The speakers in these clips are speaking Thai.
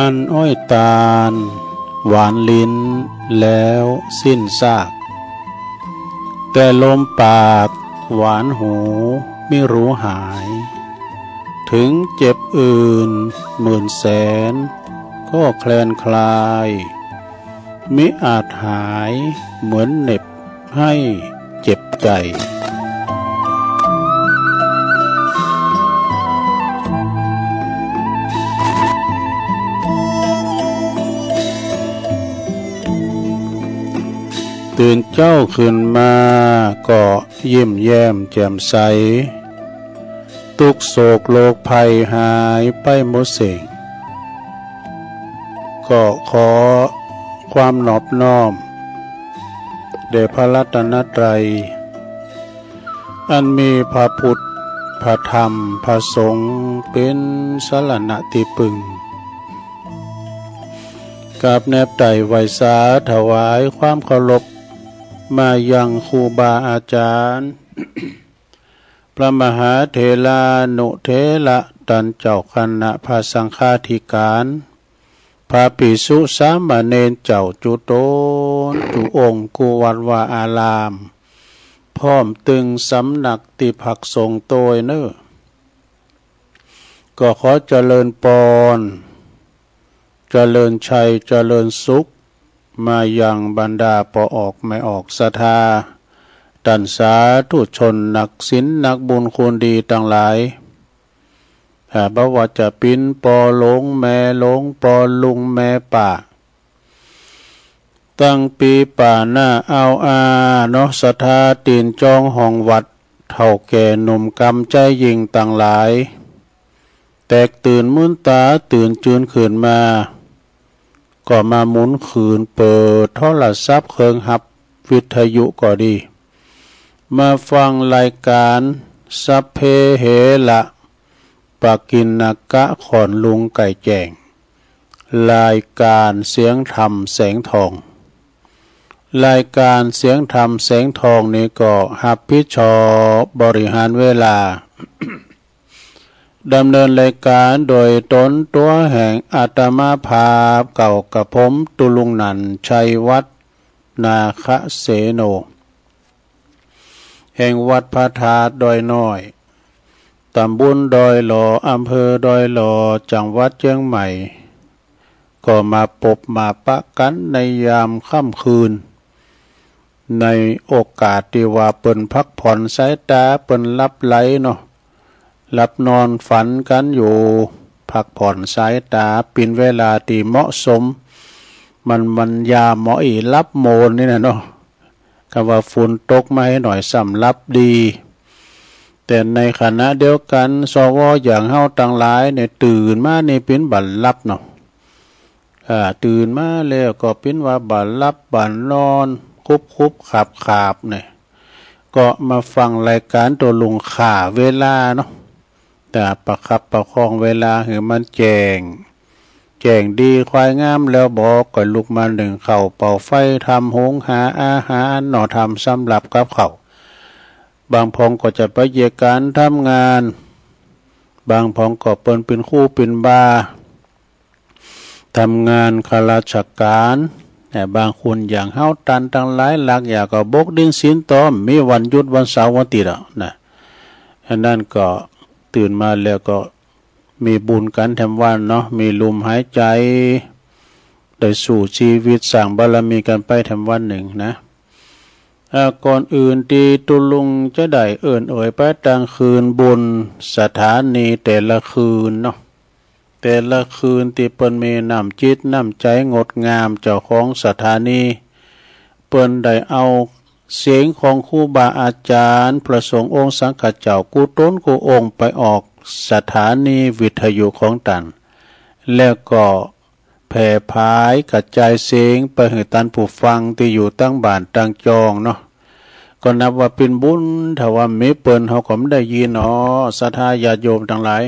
อันอ้อยตาลหวานลิ้นแล้วสิ้นซากแต่ลมปากหวานหูไม่รู้หายถึงเจ็บอื่นหมื่นแสนก็แคลนคลายมิอาจหายเหมือนเหน็บให้เจ็บใจตื่นเจ้าขึ้นมาก็ยิ้มแย้มแจ่มใสทุกโศกโลกภัยหายไปหมดสิ่งก็ขอความนอบน้อมแด่พระรัตนตรัยอันมีพระพุทธพระธรรมพระสงฆ์เป็นสรณะที่พึ่งกราบแนบไต่ไหวสาถวายความเคารพมายังครูบาอาจารย์ พระมหาเถรานุเถระตันเจ้าคณะพระสังฆาธิการพระภิกษุสามเณรเจ้าจุโตนจุองค์กุวัดวาอารามพร้อมตึงสำนักติภักสงฆ์โตยเนอก็ขอเจริญปอนเจริญชัยเจริญสุขมายังบรรดาปอออกไม่ออกศรัทธาตันสาธุชนนักศีลนักบุญคุณดีทั้งหลายบ่ว่าจะปิ้นปอหลงแม่หลงปอลุงแม่ป่าตั้งปีป่าหน้าเอาเนาะศรัทธาตีนจองห้องวัดเท่าแก่หนุ่มกำใจยิงต่างหลายแตกตื่นมุนตาตื่นจืนขืนมาก็มาหมุนขืนเปิดโทรศัพท์เครื่องหับวิทยุก็ดีมาฟังรายการสัพเพเหระปากินกะขอนลุงไก่แจ้งรายการเสียงธรรมแสงทองรายการเสียงธรรมแสงทองนี้ก็รับผิดชอบบริหารเวลา ดำเนินรายการโดยตนตัวแห่งอาตมาภาพเก่ากับผมตุลุงนันชัยวัฒนาคเสโนแห่งวัดพระธาตุดอยน้อยตำบลดอยหล่ออำเภอดอยหล่อจังหวัดเชียงใหม่ก็มาพบมาปะกันในยามค่ำคืนในโอกาสที่ว่าเปิ้นพักผ่อนสายตาเปิ้นหลับไหลเนาะหลับนอนฝันกันอยู่พักผ่อนสายตาเป็นเวลาที่เหมาะสมมันยาเหมาะอีรับโมนนี่นะเนาะคำว่าฝนตกมาให้หน่อยสำรับดีแต่ในขณะเดียวกันสวอย่างเฮาต่างหลายเนี่ยตื่นมาในเป็นบัดลับเนาะตื่นมาแล้วก็เป็นว่าบัดลับบัดนอนคุบขาบเนี่ยก็มาฟังรายการตัวลุงข่าเวลาเนาะแต่ประคับประคองเวลาให้มันแจ้งดีควายงามแล้วบอกก็ลุกมาหนึ่งเข่าเป่าไฟทำหงหาอาหารหน่อทำสำหรับกับเขาบางพองก็จะไปเยการทำงานบางพองก็เป็นคู่เป็นบาทำงานข้าราชการแต่บางคนอย่างเฮาตันตั้งหลายหลักอยากก็บกดิ้นสินต้อมมีวันหยุดวันเสาร์วันอาทิตย์นะอันนั้นก็ตื่นมาแล้วก็มีบุญกันแถมวันเนาะมีลมหายใจได้สู่ชีวิตสร้างบารมีกันไปแถมวันหนึ่งนะก่อนอื่นที่ตุลุงจะได้เอ่ยไปกลางคืนบนสถานีแต่ละคืนเนาะแต่ละคืนที่เปิ้นมีน้ำจิตน้ำใจงดงามเจ้าของสถานีเปิ้นได้เอาเสียงของครูบาอาจารย์พระสงฆ์องค์สังฆเจ้ากูต้นกูองค์ไปออกสถานีวิทยุของตันแล้วก็แผ่พายกระจายเสียงไปให้ตันผู้ฟังที่อยู่ตั้งบ้านตั้งจองเนาะก็นับว่าเป็นบุญถ้าว่ามีเปิ้นเฮาก็ไม่ได้ยินศรัทธาญาติโยมทั้งหลาย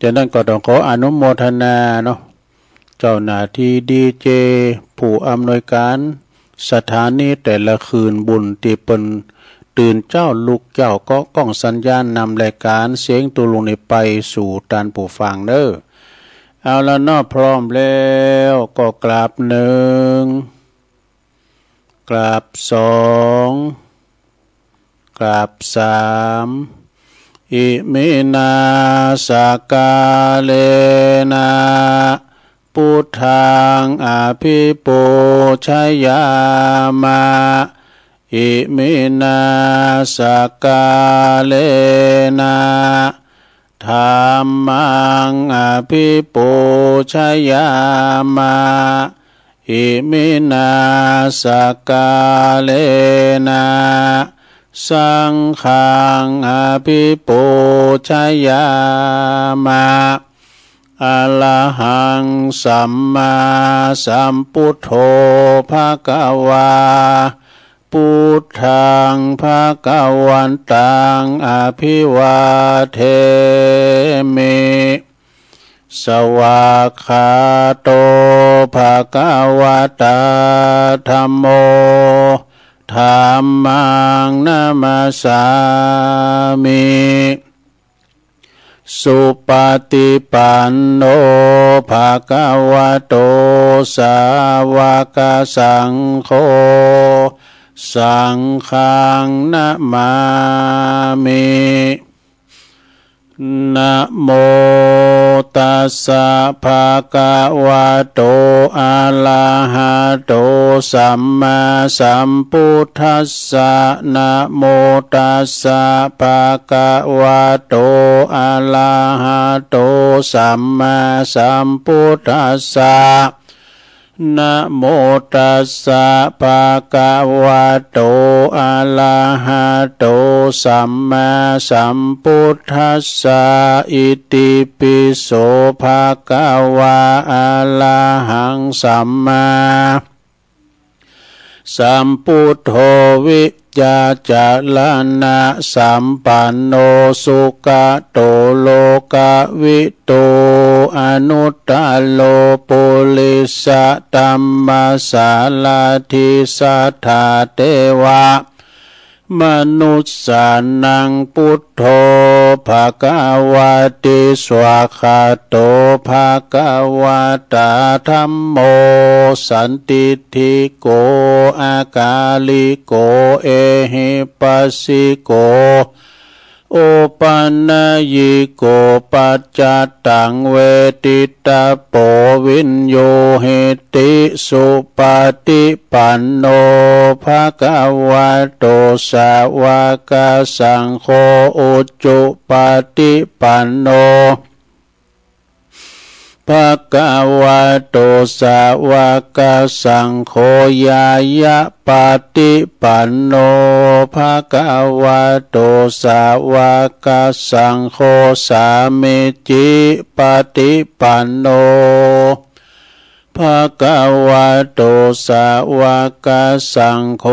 ฉะนั้นก็ต้องขออนุโมทนาเนาะเจ้าหน้าที่ดีเจผู้อำนวยการสถานีแต่ละคืนบุญที่เปิ้นตื่นเจ้าลุกเจ้าก็กล้องสัญญาณนำรายการเสียงตุลุงนี่ไปสู่ตานผู้ฟังเด้อ เอาละเนาะพร้อมแล้วก็กราบหนึ่งกราบสองกราบสามอิมินาสกาเลนะพุทธังอภิปูชยามะอิมินาสกาเลนะธัมมังอภิปูชยามะอิมินาสกาเลนะสังฆังอภิปูชยามะอะระหังสัมมาสัมพุทโธภควาพุทธังภวันตังอภิวาเทมิสวากขาโตภควตาธัมโมธัมมังนามัสสามิสุปฏิปันโนภควโตสาวกสังโฆสังฆังนะมามินะโมตัสสะภะคะวะโตอะระหะโตสัมมาสัมพุทธัสสะนะโมตัสสะภะคะวะโตอะระหะโตสัมมาสัมพุทธัสสะนะโมตัสสะภะคะวะโตอะระหะโตสัมมาสัมพุทธัสสะอิติปิโสภะคะวะอะระหังสัมมาสัมพุทโธวิจาจารณะสัมปันโนสุขโตโลกวิโตอนุตตโลปุริสตัมมาสาลาธิสัทธาเทวามนุสสานังพุทโธภควติสวากขาโตภควตาธัมโมสันติทิโกอากาลิโกเอหิปัสสิโกโอปันนยิโกปัจจตังเวทิตาโปวินโยเหติสุปฏิปันโนภควโตสาวกสังโฆอุจจุปฏิปันโนภควโตสาวกสังโฆญายะปฏิปันโนภควโตสาวกสังโฆสามิจิปฏิปันโนภควโตสาวกสังโฆ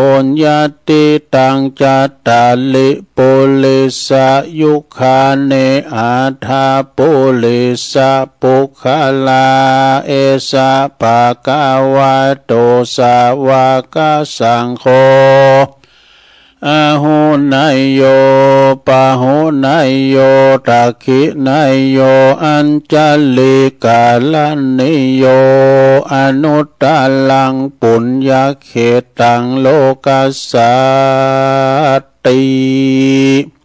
ญาติตังจัตตาลิปุลิสยุคาเนอาทาปุลิสปุคลาเอสะภควโตสาวกสังโฆอาหุนายโยปะหุนายโยตักขินายโยอัญจลิกาลันนิโยอนุตตลังปุญญเขตังโลกัสสติ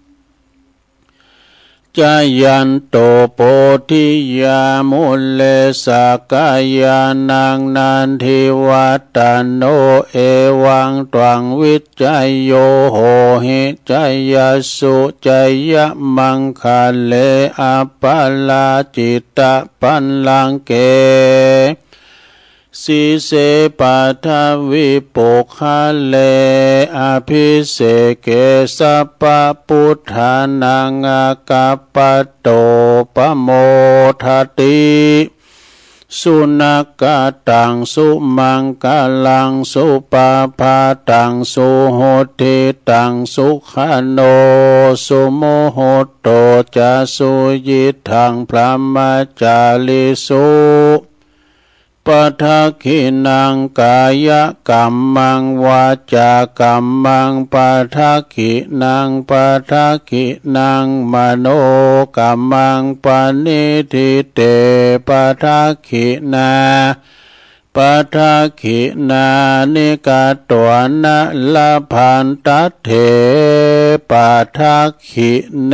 จายันโตโพธิยามุเลสกายานังนันทิวัตโนเอวังตวังวิจัยโยโหหิจัยยสุจัยยมังคะเลอปัลลาจิตตปันลังเกสีเสปัทวิปุคเลอภิเสเกสัพพพุทธานังอากัปปโตปโมทติสุนักกตังสุมังกลังสุปาภาตังสุโหติตังสุขโนสุโมโหโตจะสุยิทังพรหมจาริสุ ปทักขินังกายกัมมังวาจากัมมังปทักขินังปทักขินังมโนกัมมังปณิทิเตปทักขินาปทักขินานิกาตัวนะละพันตัตเถปทักขิเน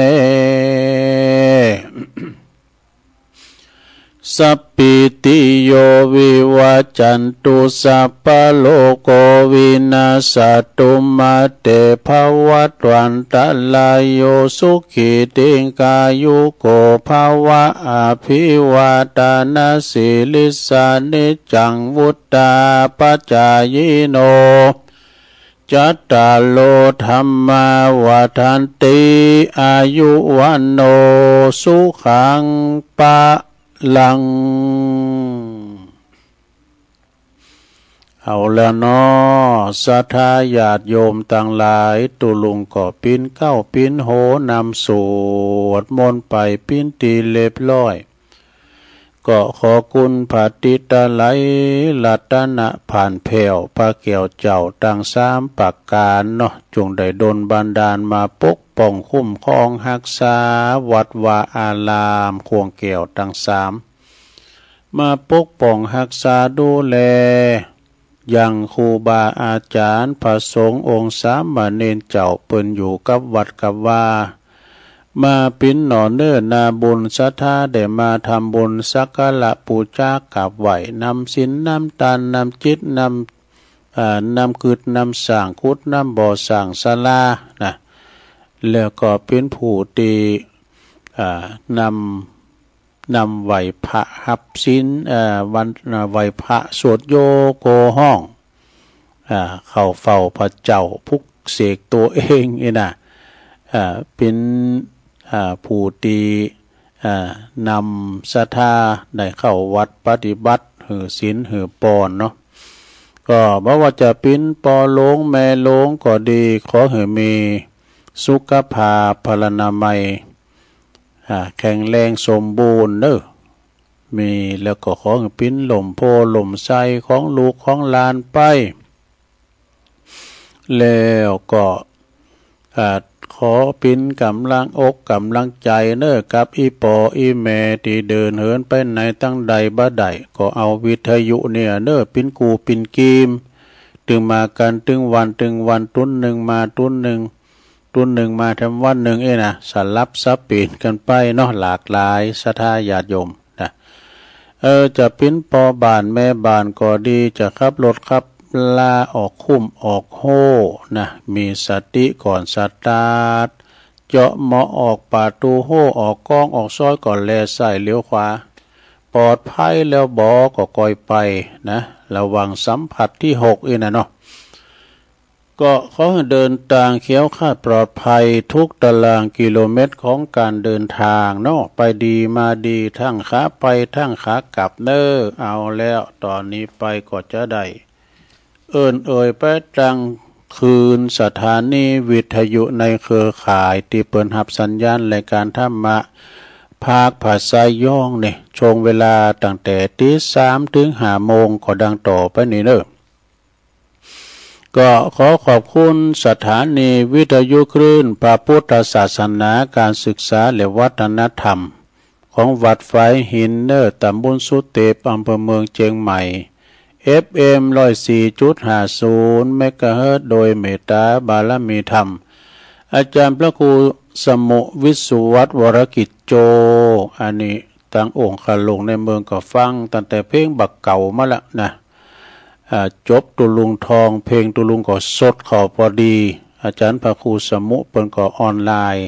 สัพพิติโยวิวัจจันตุสัพพะโลกวินาศตุมาเตภวัตวันตลายโยสุขิติกายุโกภวะอภิวาทานาสิลิสานิจังวุตตาปัจจายโนจัตตาโลธัมมาวาทันติอายุวันโนสุขังปะลังเอาแล้วเนาะศรัทธาญาติโยมต่างหลายตุลุงก็ปิ้นเก้าปิ้นโหนำสวดมนต์ไปปิ้นตีเรียบร้อยก็ขอคุณพระติตาไหลรัตนะผ่านแผ่วพระเกี่ยวเจ้าตั้งสามประการเนาะจงได้ดลบันดาลมาปกป้องคุ้มครองรักษาวัดวาอารามควงเกี่ยวตั้งสามมาปกป้องรักษาดูแลยังครูบาอาจารย์พระสงฆ์องค์สามเณรเจ้าเปิ้นอยู่กับวัดกับว่ามาปิ้นหนอเนื้อนาบุญศรัทธาได้มาทำบุญสักการะปูชากราบไหวนำศีลนำทานนำจิตนำกึดนำสร้างคุดนำบ่อสร้างศาลานะแล้วก็เป็นผู้ตีนำไหวพระหับศีลวันไหวพระสวดโยโกห้องเข้าเฝ้าพระเจ้าพุกเสกตัวเองนี่นะเป็นผู้ตีนำศรัทธาได้เข้าวัดปฏิบัติหือศีลหือปอนเนาะก็บ่ว่าจะเป็นปอโลงแม่โลงก็ดีขอให้มีสุขภาพพลานามัยแข็งแรงสมบูรณ์เด้อมีแล้วก็ขอให้เป็นลมโพลมไส้ของลูกของหลานไปแล้วก็ขอปินกำลังอกกำลังใจเน้อกับอีปออีแม่ที่เดินเหินไปไหนตั้งใดบ่ได้ก็เอาวิทยุเนี่ยเน้อปินกูปินกีมตึงมากันตึงวันตุ้นหนึ่งมาตุ้นหนึ่งมาทำวันหนึ่งนะสลับซับปีนกันไปเนาะหลากหลายศรัทธาญาติโยมนะจะปิ้นปอบานแม่บานก็ดีจะขับรถขับลาออกคุ้มออกโหนะมีสติก่อนสตาร์ทเจาะหมอออกประตูโหออกกล้องออกซอยก่อนแลใส่เลี้ยวขวาปลอดภัยแล้วบอก็ก่อยไปนะระวังสัมผัสที่6อีนะเนาะก็ขอให้เดินทางเขียวคาดปลอดภัยทุกตารางกิโลเมตรของการเดินทางเนาะไปดีมาดีทั้งขาไปทั้งขากลับเน้อเอาแล้วตอนนี้ไปก็จะได้เอ่ยไปตั้งคืนสถานีวิทยุในเครือข่ายที่เปิดรับสัญญาณรายการธรรมะภาคภาษาย่องเนี่ยช่วงเวลาตั้งแต่ตี 3 ถึง 5 โมงก็ดังต่อไปนี่เด้อก็ขอขอบคุณสถานีวิทยุคลื่นพระพุทธศาสนาการศึกษาและวัฒนธรรมของวัดไฟหินเนอร์ตำบลสุเตปอำเภอเมืองเชียงใหม่ FM 104.50 เมกะเฮิรตซ์โดยเมตตาบารมีธรรมอาจารย์พระครูสมุวิสุวัฒน์วรกิจโจอันนี้ตั้งองค์ขลงในเมืองก็ฟังตั้งแต่เพลงบักเก่ามาละนะจบตุลุงทองเพลงตุลุงก็สดขอพอดีอาจารย์พระครูสมุเปิ้นก็ออนไลน์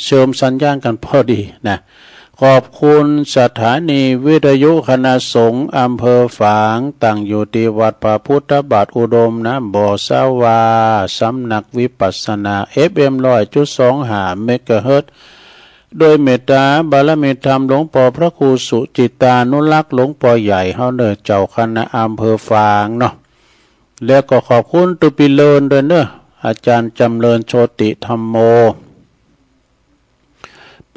เชื่อมสัญญาณกันพอดีนะขอบคุณสถานีวิทยุคณะสงฆ์อำเภอฝางตั้งอยู่ที่วัดพระพุทธบาทอุดมน้ำบ่อสาวาสำนักวิปัสสนา FM 100.25 เมกะเฮิรตซ์โดยเมตตาบารมีธรรมหลวงพ่อพระครูสุจิตานุรักษ์หลวงพ่อใหญ่เฮาเด้อเจ้าคณะอำเภอฝางเนาะแล้วก็ขอบคุณตุปิเลินด้วยเด้ออาจารย์จำเริญโชติธรรมโม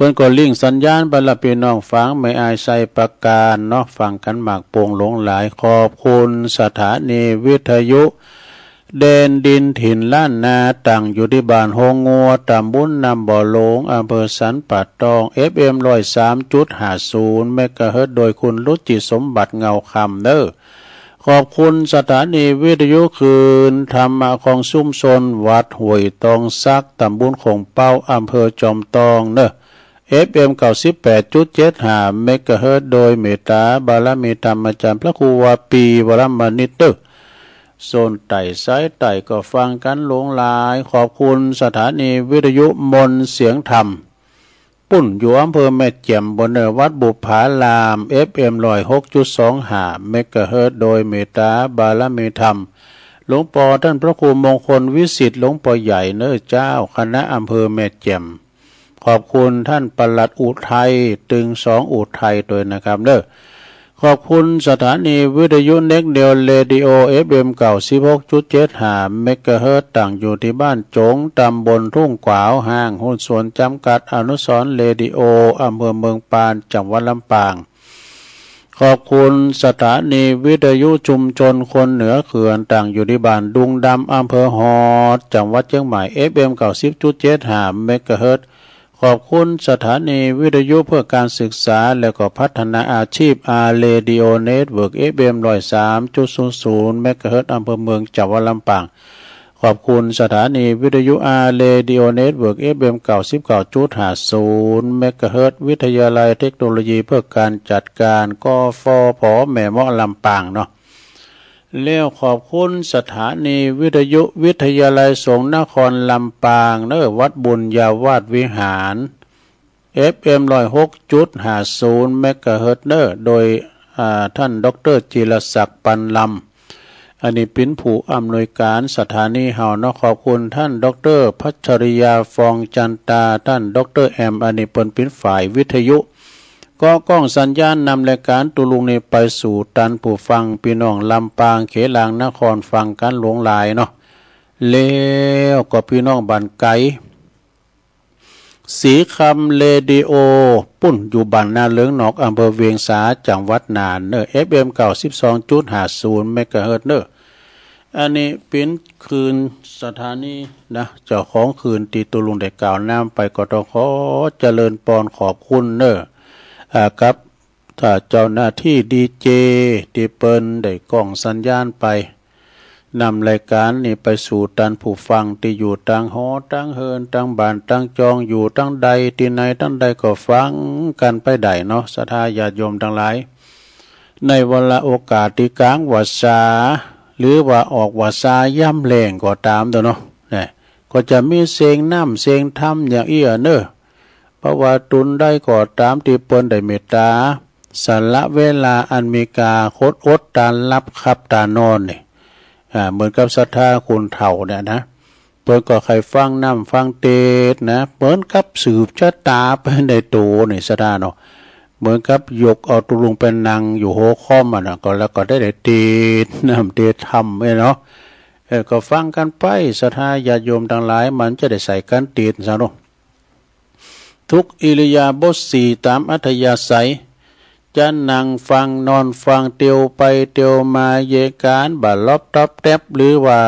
เปิ้นก็ลิงสัญญาณบรรลพี่น้องฟังไม่อายใส่ประการเนาะฟังกันหมากโป่งหลงหลายขอบคุณสถานีวิทยุเดนดินถิ่นล้านนาตั้งอยู่ที่บ้านโฮงงัวตำบลนำบ่อหลงอำเภอสันป่าตอง FM 103.50 เมกะเฮิรตซ์โดยคุณรุจิสมบัติเงาคำเด้อขอบคุณสถานีวิทยุคืนธรรมะของซุ่มชนวัดห้วยตองซักตำบลคงเป้าอำเภอจอมตองเด้อ FM 98.75 เมกะเฮิรตซ์โดยเมตตาบารมีธรรมอาจารย์พระครูวาปีวรมนิตเด้อโซนไต่สายไต่ก็ฟังกันหลงหลายขอบคุณสถานีวิทยุมนเสียงธรรมปุ่นอยู่อำเภอแม่แจ่มบนเนินวัดบุพาราม FM 106.25 เมกะเฮิรตซ์โดยเมตตาบารมีธรรมหลวงปู่ท่านพระครูมงคลวิสิทธิ์หลวงปู่ใหญ่เนื้อเจ้าคณะอำเภอแม่แจ่มขอบคุณท่านปลัดอุทัยตึง2อุทัยด้วยนะครับเด้อขอบคุณสถานีวิทยุเน็กเดียวเรดิโอ FM 96.75 เมกะเฮิรตซ์ตั้งอยู่ที่บ้านจงตำบลทุ่งกวาวห้างหุ้นส่วนจำกัดอนุสรณ์เรดิโออำเภอเมืองปานจังหวัดลำปางขอบคุณสถานีวิทยุชุมชนคนเหนือเขื่อนตั้งอยู่ที่บ้านดุงดำอำเภอฮอดจังหวัดเชียงใหม่ FM 90.75 เมกะเฮิรตซ์ขอบคุณสถานีวิทยุเพื่อการศึกษาและก็พัฒนาอาชีพอาร์เรดิโอเน็ตเวิร์ก FM 103.00 เมกะเฮิรตซ์อำเภอเมืองจังหวัดลำปางขอบคุณสถานีวิทยุอาร์เรดิโอเน็ตเวิร์ก FM 99.50 เมกะเฮิรตซ์วิทยาลัยเทคโนโลยีเพื่อการจัดการกฟผ.แม่เมาะลำปางเนาะเลี้ยวขอบคุณสถานีวิทยุวิทยาลัยสงฆ์นครลำปางเน้อวัดบุญญาวาสวิหาร FM 106.50 เมกะเฮิรตซ์เน้อโดยท่านดร.จิรศักดิ์ปันลำอันนี้เป็นผู้อำนวยการสถานีเฮาเนาะขอบคุณท่านดร.พัชริยาฟองจันตาท่านดร.แอมอันนี้เป็นฝ่ายวิทยุก็กล้องสัญญาณนำรายการตุลุงนี้ไปสู่ตันผู้ฟังพี่น้องลำปางเขลางนครฟังกันหลงหลายเนาะแล้วก็พี่น้องบ้านไกลสีคำเรดิโอปุ่นอยู่บ้านนาเลิงนอกอำเภอเวียงสาจังหวัดน่านเนอ FM 92.50 เมกะเฮิรตซ์เนออันนี้เป็นคืนสถานีนะเจ้าของคืนตีตุลุงได้กล่าวน้ำไปก็ต้องขอเจริญปอนขอบคุณเนอครับถ้าเจ้าหน้าที่ดีเจที่เปิ้นได้กล้องสัญญาณไปนำรายการนี้ไปสู่ตันผู้ฟังที่อยู่ตั้งหอตั้งเฮินตั้งบ้านตั้งจองอยู่ตั้งใดที่ไหนตั้งใดก็ฟังกันไปได้เนาะศรัทธาญาติโยมทั้งหลายในเวลาโอกาสที่กลางวาษาหรือว่าออกวาษาย่ำแรงก็ตามตัวเนาะเนี่ยก็จะมีเสียงน้ำเสียงธรรมอย่างเอี้ยเนอเพราะว่าตุนได้ก่อตามที่เปิ้นได้เมตตาสละเวลาอันมีกาโคตรอดตานรับขับตานอนเนี่ยเหมือนกับศรัทธาคุณเฒ่าเนี่ยนะเปิ้นก็ใครฟังน้ำฟังเตดนะเหมือนกับสืบชะตาไปในตัวนี่ศรัทธาเนาะเหมือนกับยกเอาตุลุงเป็นนางอยู่โหค้อมอ่ะนะก็แล้วก็ได้เตดน้ำเตดทำเนาะก็ฟังกันไปศรัทธาญาติโยมทั้งหลายมันจะได้ใส่กันเตดซะเนาะทุกอิริยาบถสี่ตามอัธยาศัยจะนั่งฟังนอนฟังเตียวไปเตียวมาเยการบาลอบท็อปแทบหรือว่า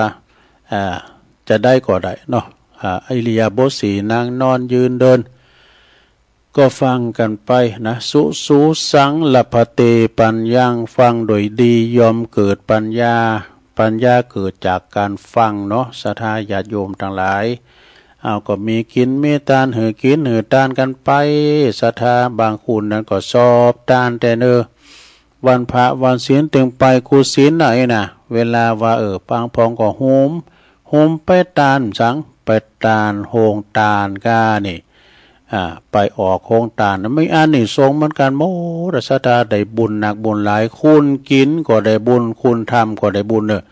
จะได้ก็ได้เนาะอิริยาบถสี่นั่งนอนยืนเดินก็ฟังกันไปนะสุสังลภเตปัญญังฟังโดยดียอมเกิดปัญญาเกิดจากการฟังเนาะศรัทธาญาติโยมทั้งหลายก็มีกินมีตานหือกินหือตานกันไปศรัทธาบางคุณนั้นก็สอบตานแต่เนอวันพระวันศีลถึงไปกูศีลไหนนะเวลาว่าปางพองก็โฮมไปตานสังไปตานโฮงตานกานี่ไปออกโฮงตานไม่อันนี่ทรงเหมือนกันโมศรัทธาได้บุญหนักบุญหลายคุณกินก็ได้บุญคุณทำก็ได้บุญเนอ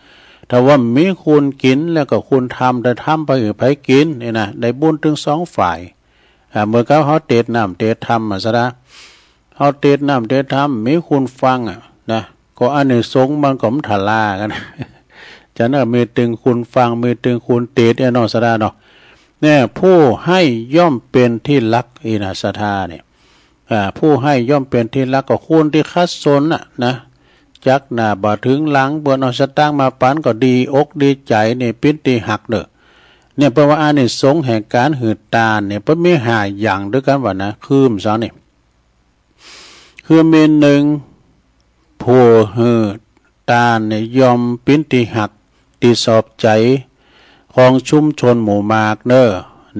ถ้าว่ามีคุณกินแล้วก็คุณทำแต่ทำไปไปกินนี่นะได้บุญถึงสองฝ่ายเมื่อเขาเตดน้ำเตดทำซะนะเขาเตดน้ำเตดทำมีคุณฟังนะก็อันนี้สงมันก็มทลากันจะน่ะมีตึงคุณฟังมีตึงคุณเตดเนาะซะนะเนาะ เนี่ยผู้ให้ย่อมเป็นที่รักอินาศรัทธาเนี่ยผู้ให้ย่อมเป็นที่รักก็คุณที่คัดสนนะจักหน้าบ่ถึงหลังเบิ่นเอาสตางค์มาปันก็ดีอกดีใจนี่ปิติหักเด้อเนี่ยเพราะว่าอานิสงส์แห่งการหืดตาเนี่ยเพิ่นมีหาอย่างด้วยกันว่านะคือมซะนี่คือมีหนึ่งผู้หืดตาเนี่ยยอมปิติหักติสอบใจของชุมชนหมู่มากเด้อ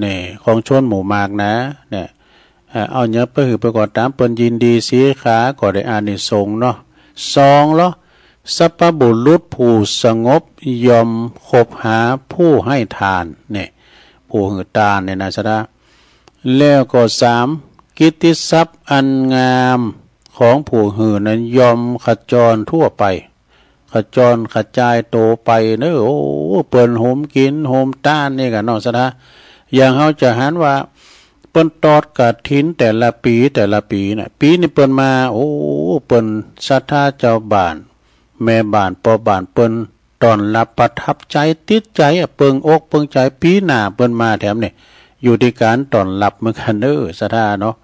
นี่ของชนหมู่มากนะเนี่ยเอาเนื้อไปหือไปก่อนตามเปิ้นยินดีสีขาก็ได้อานิสงส์เนาะสองเนาะสัพพบุรุษผู้สงบยอมคบหาผู้ให้ทานเนี่ยผู้หือตานเนี่ยนะสดาแล้วก็สามกิตติทรัพย์อันงามของผู้หือนั้นยอมขจรทั่วไปขจรขจายโตไปเนอะโอ้เปิ้นโหมกินโหมต้านนี่กันเนาะสดาอย่างเฮาจะหันว่าเปิ้นตอดกฐินแต่ละปีน่ะปีนี้เปิ้นมาโอ้เปิ้นศรัทธาเจ้าบ้านแม่บ้านพ่อบ้านเปิ้นตอนรับประทับใจติดใจเปิงอกเปิงใจปีหน้าเปิ้นมาแถมนี่อยู่ที่การตอนรับเหมือนกันเด้อศรัทธาเนาะ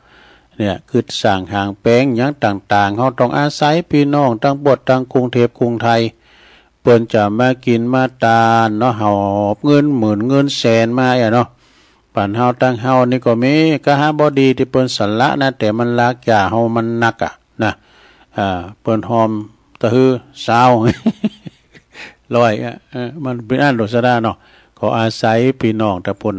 เนี่ยคือสร้างหางแป้งหยังต่างๆเฮาต้องอาศัยพี่น้องทั้งบดทั้งกรุงเทพกรุงไทยเปิ้นจะมากินมาตานเนาะหอบเงินหมื่นเงินแสนมาเนาะป่านเฮาตั้งเฮานี่ก็มีกะหาบ่ดีที่เปิ้นสันละนะแต่มันลากยาเฮามันหนักนะเปิ้นหอมตะฮือสาวลอยมันเป็นอันโดษดาเนาะขออาศัยพี่น้องตะพุ่น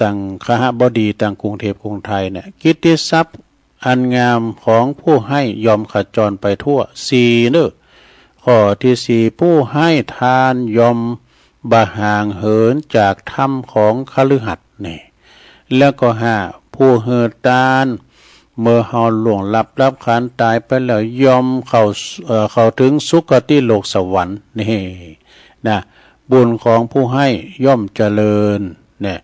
ตั้งคหบดีตั้งกรุงเทพกรุงไทยเนี่ยกิตติทรัพย์อันงามของผู้ให้ยอมขจรไปทั่ว4เด้อข้อที่4ผู้ให้ทานยอมบะห่างเหินจากธรรมของคฤหัสถ์นี่แล้วก็5ผู้เหิดตานเมื่อเฮาล่วงลับขันตายไปแล้วยอมเข้าถึงสุคติโลกสวรรค์นี่นะบุญของผู้ให้ย่อมเจริญเนี่ย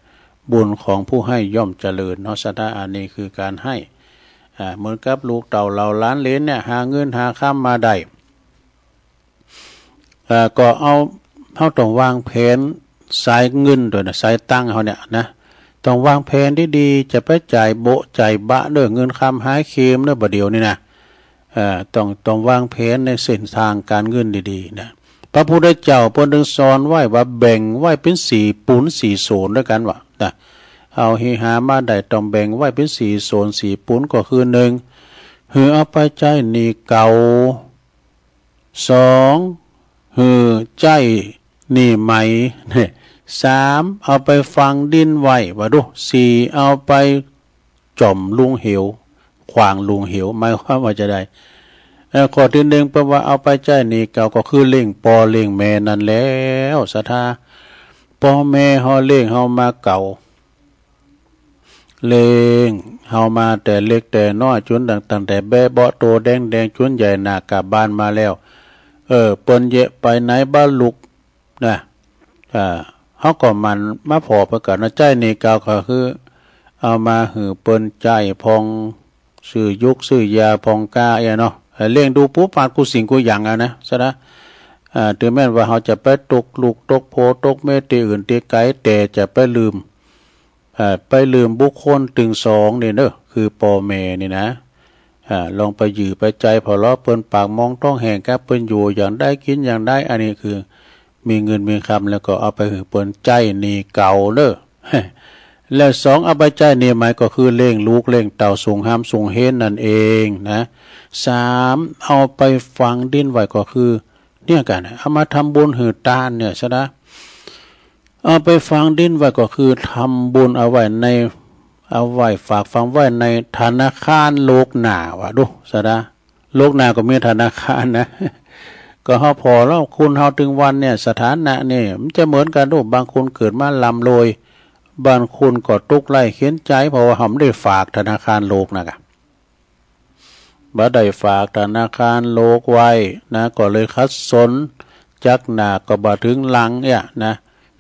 บุญของผู้ให้ย่อมเจริญเนาะสตาอันนี้คือการให้เหมือนกับลูกเต่าเราล้านเหรียญเนี่ยหาเงินหาข้ามมาได้ก็เอาเฮาต้องวางแผนสายเงินด้วยนะสายตั้งเฮาเนี่ยนะต้องวางแผนดีๆจะไปจ่ายโบจ่ายบะเด้อเงินคำหาเค็มเด้อบ่เดียวนี่นะต้องวางแผนในเส้นทางการเงินดีๆนะพระพุทธเจ้าเพิ่นถึงสอนไว้ว่าแบ่งไว้เป็น4ปูน4โซนด้วยกันว่านะเอาหิหามาได้ต้องแบ่งไว้เป็น4โซน4ปูนก็คือ1หือเอาไปใจหนี้เก่า2หือใจหนี้ใหม่เนี่ย3เอาไปฝังดินไว้ว่าดู4เอาไปจ่อมลุงเหวขวางลุงเหวหมายความว่าจะได้ข้อที่1แปลว่าเอาไปใจหนี้เก่าก็คือเลี้ยงพ่อเลี้ยงแม่นั่นแล้วศรัทธาพ่อแม่เฮาเลี้ยงเฮามาเก่าเลี้ยงเฮามาแต่เล็กแต่น้อยจนตั้งแต่แบเบาะโตแดงจนใหญ่หน้ากลับบ้านมาแล้วเปิ้นเยะไปไหนบ้านลุกนะเฮาก็มันมาพอประกาศใจนี่เก่าก็คือเอามาหือเปิ้นใจพองซื้อยุกซื้อยาพองกาเนาะเลี้ยงดูปุ๊บปาดกูสิ่งกูอย่างนะซะนะถึงแม้ว่าเฮาจะไปตกลูกตกโพตกเมตที่อื่นที่ไกลแต่จะไปลืมบุคคลถึง2นี่เด้อคือพ่อแม่นี่นะลองไปยื้อไปใจพอล้อเปิ้นปากมองต้องแห่งกับเปิ้นอยู่อย่างได้กินอย่างได้อันนี้คือมีเงินมีคำแล้วก็เอาไปหือเปิ้นใจนี่เก่าเด้อแล้ว2เอาไปใจนี่หมายก็คือเลี้ยงลูกเลี้ยงเต่าสูงห้ามสูงเฮนนั่นเองนะ3เอาไปฝังดินไว้ก็คือเนี่ยกันเอามาทำบุญหือตานเนี่ยซะนะเอาไปฝังดินไว้ก็คือทำบุญเอาไว้ฝากฝังไว้ในธนาคารโลกหน้าว่าดูซะนะโลกหน้าก็มีธนาคารนะก็เฮาพอแล้วคุณเฮาถึงวันเนี่ยสถานะนี่มันจะเหมือนกันดูบางคนเกิดมาร่ำรวยบางคนก็ตุกไล่เขียนใจเพราะว่าเฮาไม่ได้ฝากธนาคารโลกนะบ่ได้ฝากธนาคารโลกไว้นะก็เลยคัดสนจักหน้าก็บ่ถึงหลังเนี่ยนะ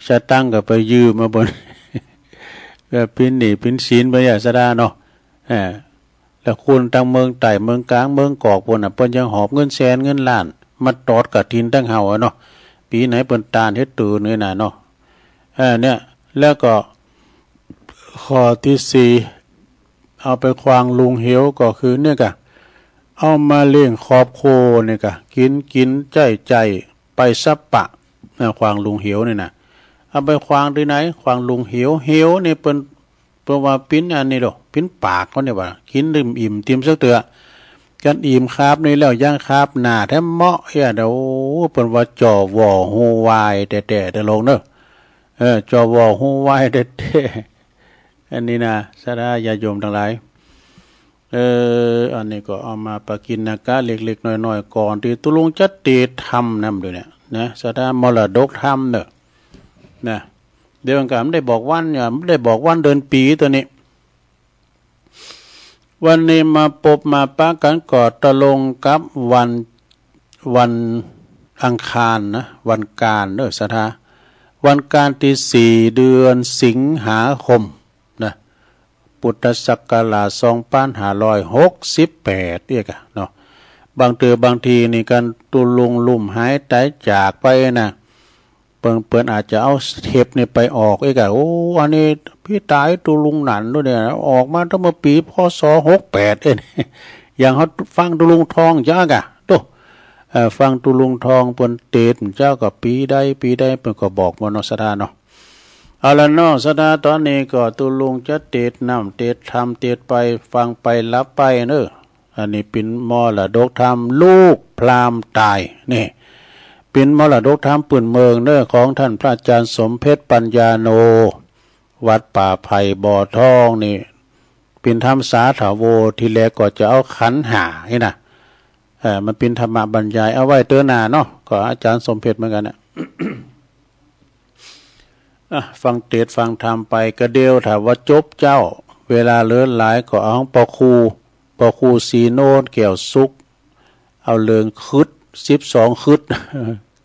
สตังก็ไปยืมมาบนก็ปินหนี้ปินศีลไปอย่างซะดาเนาะแล้วคุณทั้งเมืองใต้เมืองกลางเมืองกอกพุ่นน่ะเพิ่นยังหอบเงินแสนเงินล้านมาตอดกฐินทั้งเฮาเนาะปีไหนเปิ้นตานเฮ็ดตื่นนี่น่ะเนาะเนี่ย แล้วก็ข้อที่สี่เอาไปควางลุงเหวก็คือเนี่ยกะเอามาเลี้ยงครอบโคเนี่ยกะกินใจไปซับปะควางลุงเหวเนี่ยนะเอาไปควางที่ไหนควางลุงเหวเนี่ยเป็นว่าปิ้นอันนี้ดอกปิ้นปากเขาเนี่ยว่ากินอิ่มเตรียมสักเตือกันอิ่มครับนี่แล้วย่างครับหน้าแท้เหมาะเฮ้ยเดี๋ยวเป็นว่าจ่อวอหูวายแต่ลงเนอะจ่อวอหูวายแต่อันนี้นะสาราญาโยมทั้งหลายอันนี้ก็เอามาปกินนะกะเล็กๆน้อยๆก่อนที่ตุลุงจะเตะทำนำด้วยเนี่ยนะสาธามรดกธรรมเนอะนะเดี๋ยวกันไม่ได้บอกวันเนี่ยไม่ได้บอกวันเดือนปีตัวนี้วันนี้มาปบมาปะกันก่อตะลงกับวันอังคารนะวันการเนอะสาธาวันการที่4 เดือนสิงหาคมนะพุทธศักราช2568เนี่ยกะเนาะบางทีนี่กันตุลุงลุ่มหายใจจากไปนะเปิ้นอาจจะเอาเทปนี่ไปออกกะโอ้อันนี้พี่ตายตุลุงหนันด้วยเนี่ยออกมาตั้งแต่ปีพศ68อย่างเขาฟังตุลุงทองจ้ากะตุฟังตุลุงทองเปิ้นเตดเจ้าก็ปีใดเปิ้นก็บอกมโนสดาเนาะเอาละเนาะสดาตอนนี้ก็ตุลุงจะเตดนำเตดทำเตดไปฟังไปรับไปเนอะอันนี้เป็นมรดกธรรมลูกพราหมณ์ตายนี่เป็นมรดกธรรมปืนเมืองเนอะของท่านพระอาจารย์สมเพชรปัญญาโนวัดป่าไผ่บ่อทองนี่เป็นธรรมสาถาวโวทีแรกก็จะเอาขันหาให้นะมันเป็นธรรมบรรยายเอาไว้เตือนหน้าเนาะก็อาจารย์สมเพชรเหมือนกันนะ ฟังเทศฟังธรรมไปกระเดียวถามว่าจบเจ้าเวลาเลื่อนหลายก็เอาปอคูสีโนนเกี่ยวซุกเอาเลืองคืด12คืด